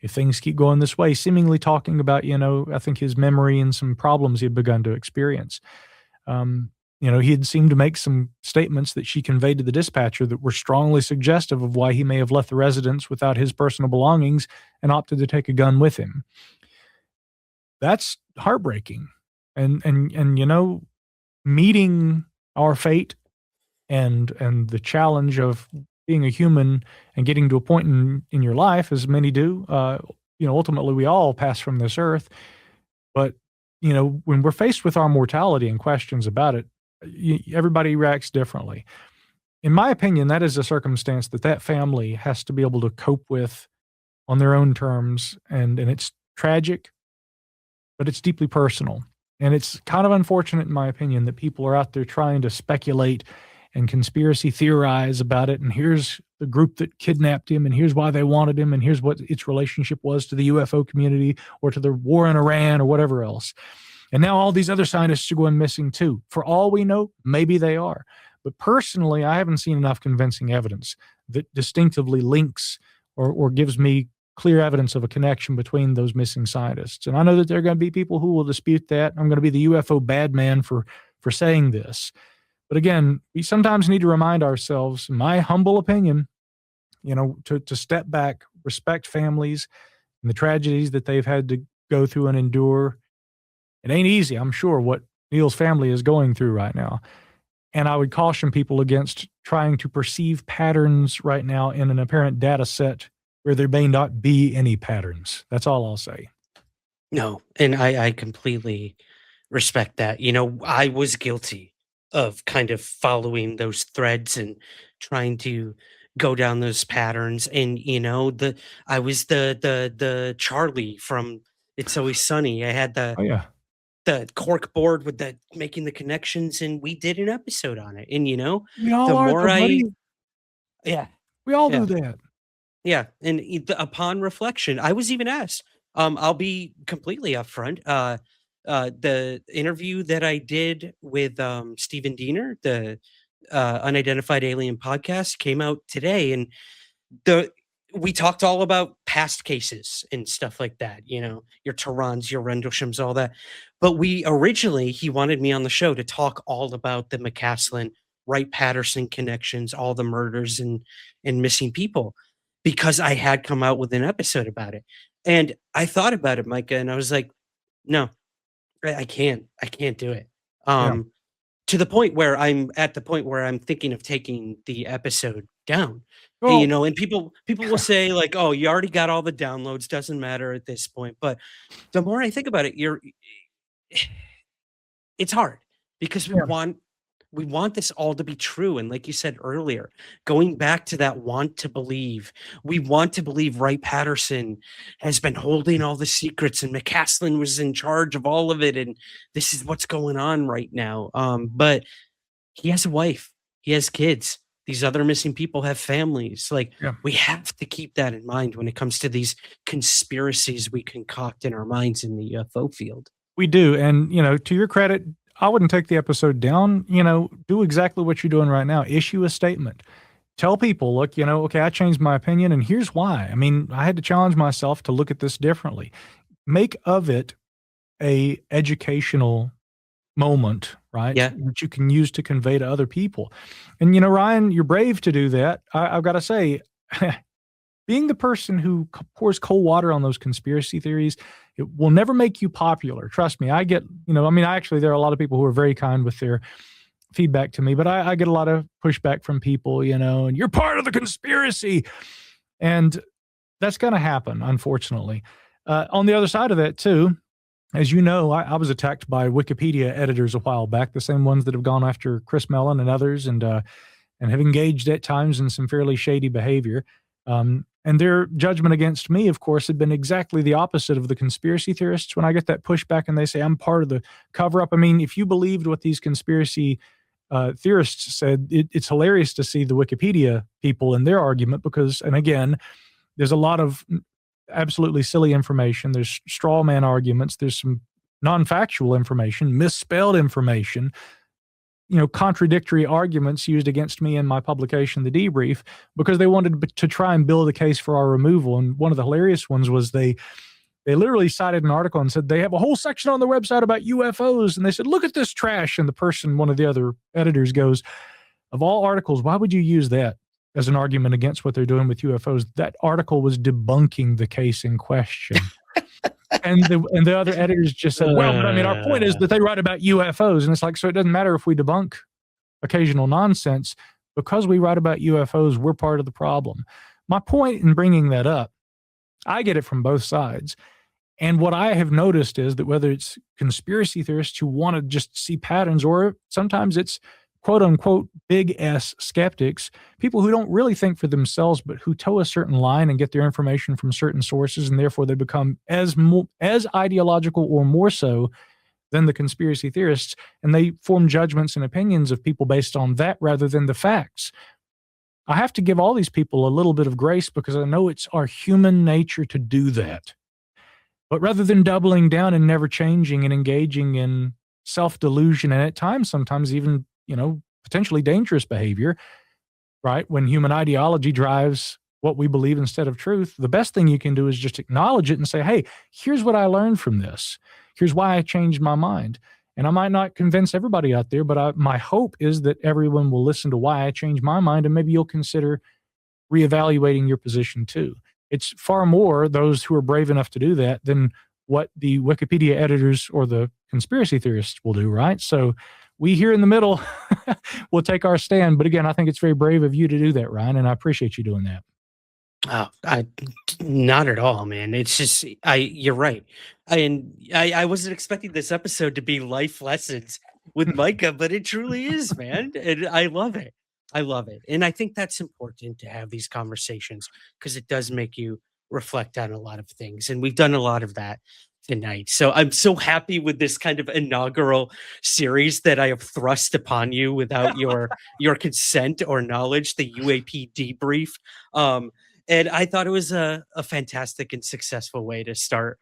if things keep going this way, seemingly talking about, I think his memory and some problems he had begun to experience. He had seemed to make some statements that she conveyed to the dispatcher that were strongly suggestive of why he may have left the residence without his personal belongings and opted to take a gun with him. That's heartbreaking. And meeting our fate and the challenge of being a human and getting to a point in your life, as many do, ultimately we all pass from this earth. But, when we're faced with our mortality and questions about it, everybody reacts differently. In my opinion, that is a circumstance that family has to be able to cope with on their own terms. And it's tragic, but it's deeply personal. And it's kind of unfortunate, in my opinion, that people are out there trying to speculate and conspiracy theorize about it. And here's the group that kidnapped him, and here's why they wanted him, and here's what its relationship was to the UFO community or to the war in Iran or whatever else. And now all these other scientists are going missing too. For all we know, maybe they are. But personally, I haven't seen enough convincing evidence that distinctively links or gives me clear evidence of a connection between those missing scientists. And I know that there are going to be people who will dispute that. I'm going to be the UFO bad man for saying this. But again, we sometimes need to remind ourselves, in my humble opinion, to step back, respect families and the tragedies that they've had to go through and endure. It ain't easy, I'm sure, what Neil's family is going through right now. And I would caution people against trying to perceive patterns right now in an apparent data set where there may not be any patterns. That's all I'll say. No, and I completely respect that. I was guilty of kind of following those threads and trying to go down those patterns. And, I was the Charlie from It's Always Sunny. I had the cork board with the making the connections, and we did an episode on it. And we all the are, more we all do that. Yeah, and upon reflection, I was even asked. I'll be completely upfront. The interview that I did with Stephen Diener, the Unidentified Alien podcast, came out today, and we talked all about past cases and stuff like that, you know, your Tarans, your Rendleshams, all that. But he wanted me on the show to talk all about the McCaslin, Wright-Patterson connections, all the murders and missing people, because I had come out with an episode about it. And I thought about it, Micah, and I was like, no, I can't do it. To the point where I'm thinking of taking the episode down. Well, You know, and people will say like, "Oh, you already got all the downloads, doesn't matter at this point." But the more I think about it, it's hard because we want this all to be true. And like you said earlier, going back to that want to believe, we want to believe Wright-Patterson has been holding all the secrets and McCaslin was in charge of all of it. And this is what's going on right now. But he has a wife, he has kids. These other missing people have families. Like, we have to keep that in mind when it comes to these conspiracies we concoct in our minds in the UFO field. We do. And, you know, to your credit, I wouldn't take the episode down. You know, do exactly what you're doing right now. Issue a statement. Tell people, look, you know, okay, I changed my opinion and here's why. I mean, I had to challenge myself to look at this differently. Make of it a educational moment, right? Yeah. That you can use to convey to other people. And, you know, Ryan, you're brave to do that. I've got to say, being the person who pours cold water on those conspiracy theories, it will never make you popular. Trust me. I get, you know, I mean, there are a lot of people who are very kind with their feedback to me, but I get a lot of pushback from people, you know, and you're part of the conspiracy. And that's going to happen, unfortunately. On the other side of that, too, as you know, I was attacked by Wikipedia editors a while back, the same ones that have gone after Chris Mellon and others, and have engaged at times in some fairly shady behavior. And their judgment against me, of course, had been exactly the opposite of the conspiracy theorists. When I get that pushback and they say I'm part of the cover-up, I mean, if you believed what these conspiracy theorists said, it's hilarious to see the Wikipedia people in their argument because, and again, there's a lot of absolutely silly information. There's straw man arguments. There's some non-factual information, misspelled information, you know, contradictory arguments used against me in my publication, The Debrief, because they wanted to try and build a case for our removal. And one of the hilarious ones was they literally cited an article and said they have a whole section on their website about UFOs. And they said, look at this trash. And the person, one of the other editors goes, of all articles, why would you use that as an argument against what they're doing with UFOs? That article was debunking the case in question. And the other editors just said, well, but I mean, our point is that they write about UFOs. And it's like, so it doesn't matter if we debunk occasional nonsense. Because we write about UFOs, we're part of the problem. My point in bringing that up, I get it from both sides. And what I have noticed is that whether it's conspiracy theorists who want to just see patterns, or sometimes it's quote unquote big S skeptics, people who don't really think for themselves, but who toe a certain line and get their information from certain sources, and therefore they become as ideological or more so than the conspiracy theorists, and they form judgments and opinions of people based on that rather than the facts. I have to give all these people a little bit of grace because I know it's our human nature to do that. But rather than doubling down and never changing and engaging in self-delusion, and at times, sometimes even, you know, potentially dangerous behavior, right? When human ideology drives what we believe instead of truth, the best thing you can do is just acknowledge it and say, hey, here's what I learned from this. Here's why I changed my mind. And I might not convince everybody out there, but my hope is that everyone will listen to why I changed my mind, and maybe you'll consider reevaluating your position too. It's far more those who are brave enough to do that than what the Wikipedia editors or the conspiracy theorists will do, right? So we here in the middle will take our stand. But again, I think it's very brave of you to do that, Ryan, and I appreciate you doing that. Oh, not at all, man. It's just, you're right. I wasn't expecting this episode to be life lessons with Micah, but it truly is, man. And I love it. I love it. And I think that's important to have these conversations because it does make you reflect on a lot of things. And we've done a lot of that tonight. So I'm so happy with this kind of inaugural series that I have thrust upon you without your consent or knowledge, the UAP Debrief. And I thought it was a fantastic and successful way to start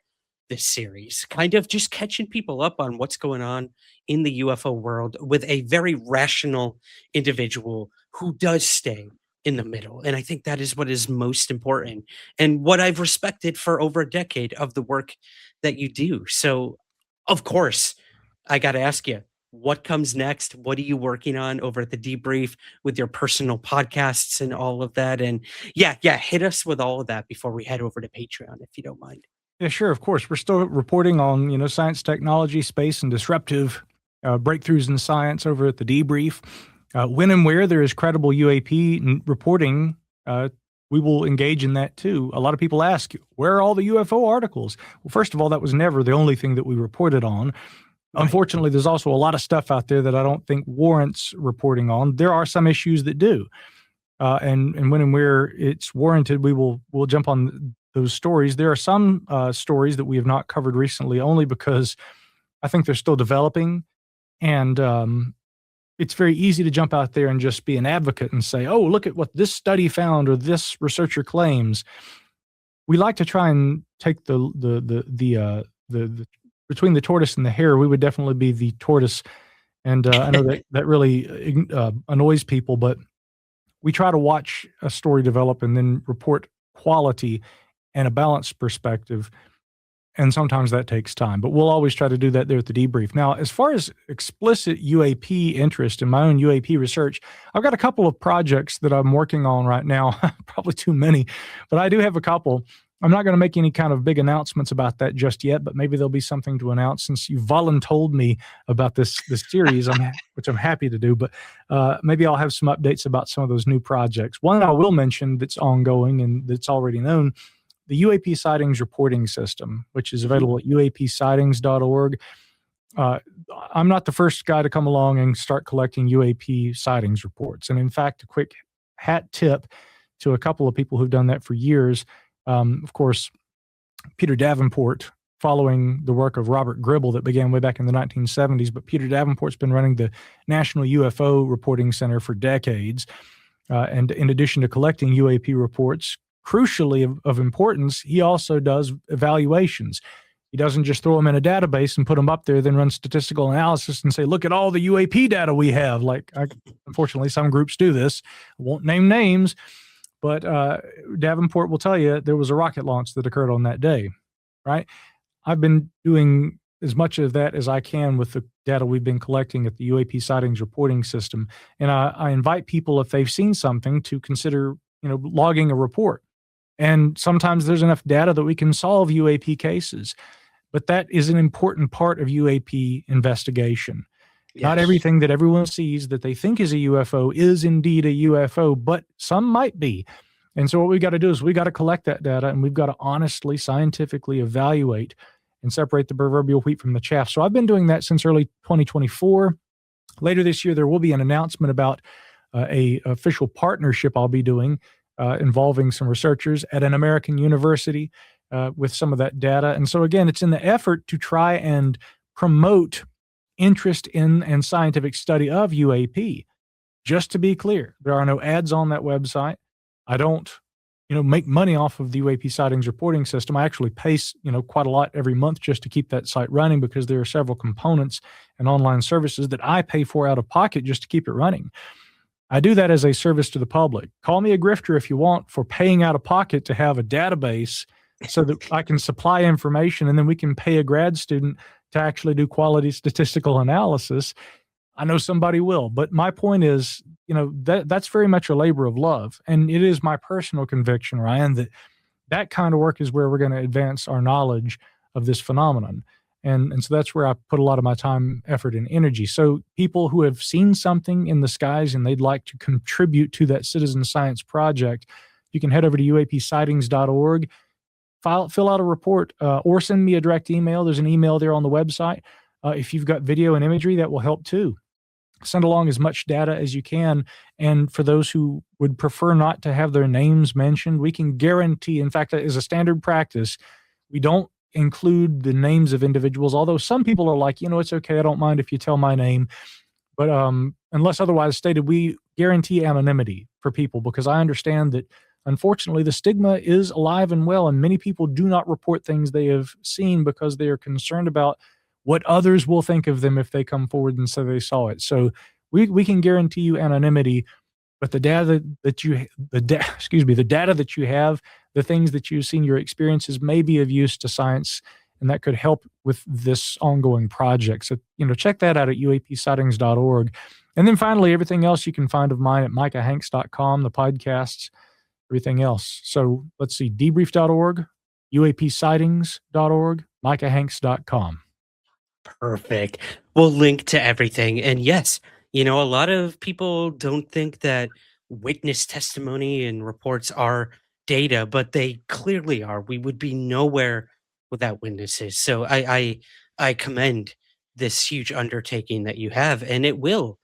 this series, kind of just catching people up on what's going on in the UFO world with a very rational individual who does stay in the middle. And I think that is what is most important and what I've respected for over a decade of the work that you do. So, of course, I got to ask you, what comes next? What are you working on over at the Debrief with your personal podcasts and all of that? And yeah, hit us with all of that before we head over to Patreon, if you don't mind. Yeah, sure. Of course, we're still reporting on science, technology, space, and disruptive breakthroughs in science over at the Debrief. When and where there is credible UAP reporting, we will engage in that too. A lot of people ask, where are all the UFO articles? Well, first of all, that was never the only thing that we reported on. Right. Unfortunately, there's also a lot of stuff out there that I don't think warrants reporting on. There are some issues that do. And when and where it's warranted, we'll jump on those stories. There are some stories that we have not covered recently only because I think they're still developing. And it's very easy to jump out there and just be an advocate and say, oh, look at what this study found or this researcher claims. We like to try and take the between the tortoise and the hare, we would definitely be the tortoise. And I know that really annoys people, but we try to watch a story develop and then report quality and a balanced perspective. And sometimes that takes time, but we'll always try to do that there at the Debrief. Now, as far as explicit UAP interest in my own UAP research, I've got a couple of projects that I'm working on right now, probably too many, but I do have a couple. I'm not going to make any kind of big announcements about that just yet, but maybe there'll be something to announce since you voluntold me about this series, which I'm happy to do, but maybe I'll have some updates about some of those new projects. One I will mention that's ongoing and that's already known, the UAP Sightings Reporting System, which is available at uapsightings.org. I'm not the first guy to come along and start collecting UAP sightings reports. And in fact, a quick hat tip to a couple of people who've done that for years. Of course, Peter Davenport, following the work of Robert Gribble that began way back in the 1970s, but Peter Davenport's been running the National UFO Reporting Center for decades. And in addition to collecting UAP reports, crucially of importance, he also does evaluations. He doesn't just throw them in a database and put them up there, then run statistical analysis and say, look at all the UAP data we have. Unfortunately, some groups do this. I won't name names, but Davenport will tell you there was a rocket launch that occurred on that day, right? I've been doing as much of that as I can with the data we've been collecting at the UAP Sightings Reporting System. And I invite people, if they've seen something, to consider logging a report. And sometimes there's enough data that we can solve UAP cases. But that is an important part of UAP investigation. Yes. Not everything that everyone sees that they think is a UFO is indeed a UFO, but some might be. And so what we got to do is we got to collect that data and we've got to honestly, scientifically evaluate and separate the proverbial wheat from the chaff. So I've been doing that since early 2024. Later this year, there will be an announcement about a official partnership I'll be doing involving some researchers at an American university with some of that data. And so again, it's in the effort to try and promote interest in and scientific study of UAP. Just to be clear, there are no ads on that website. I don't, make money off of the UAP Sightings Reporting System. I actually pay, quite a lot every month just to keep that site running because there are several components and online services that I pay for out of pocket just to keep it running. I do that as a service to the public. Call me a grifter if you want for paying out of pocket to have a database so that I can supply information and then we can pay a grad student to actually do quality statistical analysis. I know somebody will, but my point is, that's very much a labor of love. And it is my personal conviction, Ryan, that kind of work is where we're going to advance our knowledge of this phenomenon. And so that's where I put a lot of my time, effort, and energy. So people who have seen something in the skies and they'd like to contribute to that citizen science project, you can head over to uapsightings.org, fill out a report, or send me a direct email. There's an email there on the website. If you've got video and imagery, that will help too. Send along as much data as you can. And for those who would prefer not to have their names mentioned, we can guarantee, in fact, as a standard practice, we don't include the names of individuals, although some people are like, it's okay, I don't mind if you tell my name. But unless otherwise stated, we guarantee anonymity for people because I understand that, unfortunately, the stigma is alive and well, and many people do not report things they have seen because they are concerned about what others will think of them if they come forward and say they saw it. So we can guarantee you anonymity, But the data that you, the data that you have, the things that you've seen, your experiences may be of use to science, and that could help with this ongoing project. So, check that out at uapsightings.org. And then finally, everything else you can find of mine at micahhanks.com, the podcasts, everything else. So let's see, debrief.org, uapsightings.org, micahhanks.com. Perfect. We'll link to everything. And yes, a lot of people don't think that witness testimony and reports are data, but they clearly are. We would be nowhere without witnesses. So I commend this huge undertaking that you have, and it will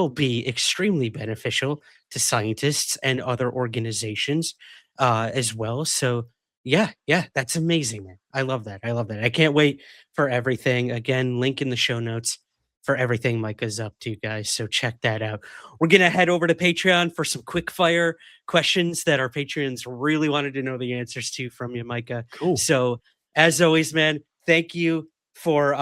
be extremely beneficial to scientists and other organizations as well. So yeah, that's amazing, man. I love that. I can't wait for everything. Again, link in the show notes for everything Micah's up to, guys. So check that out. We're going to head over to Patreon for some quick fire questions that our Patreons really wanted to know the answers to from you, Micah. Cool. So as always, man, thank you for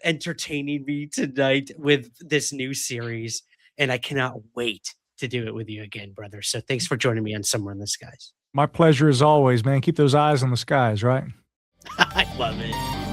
entertaining me tonight with this new series. And I cannot wait to do it with you again, brother. So thanks for joining me on Somewhere in the Skies. My pleasure as always, man. Keep those eyes on the skies, right? I love it.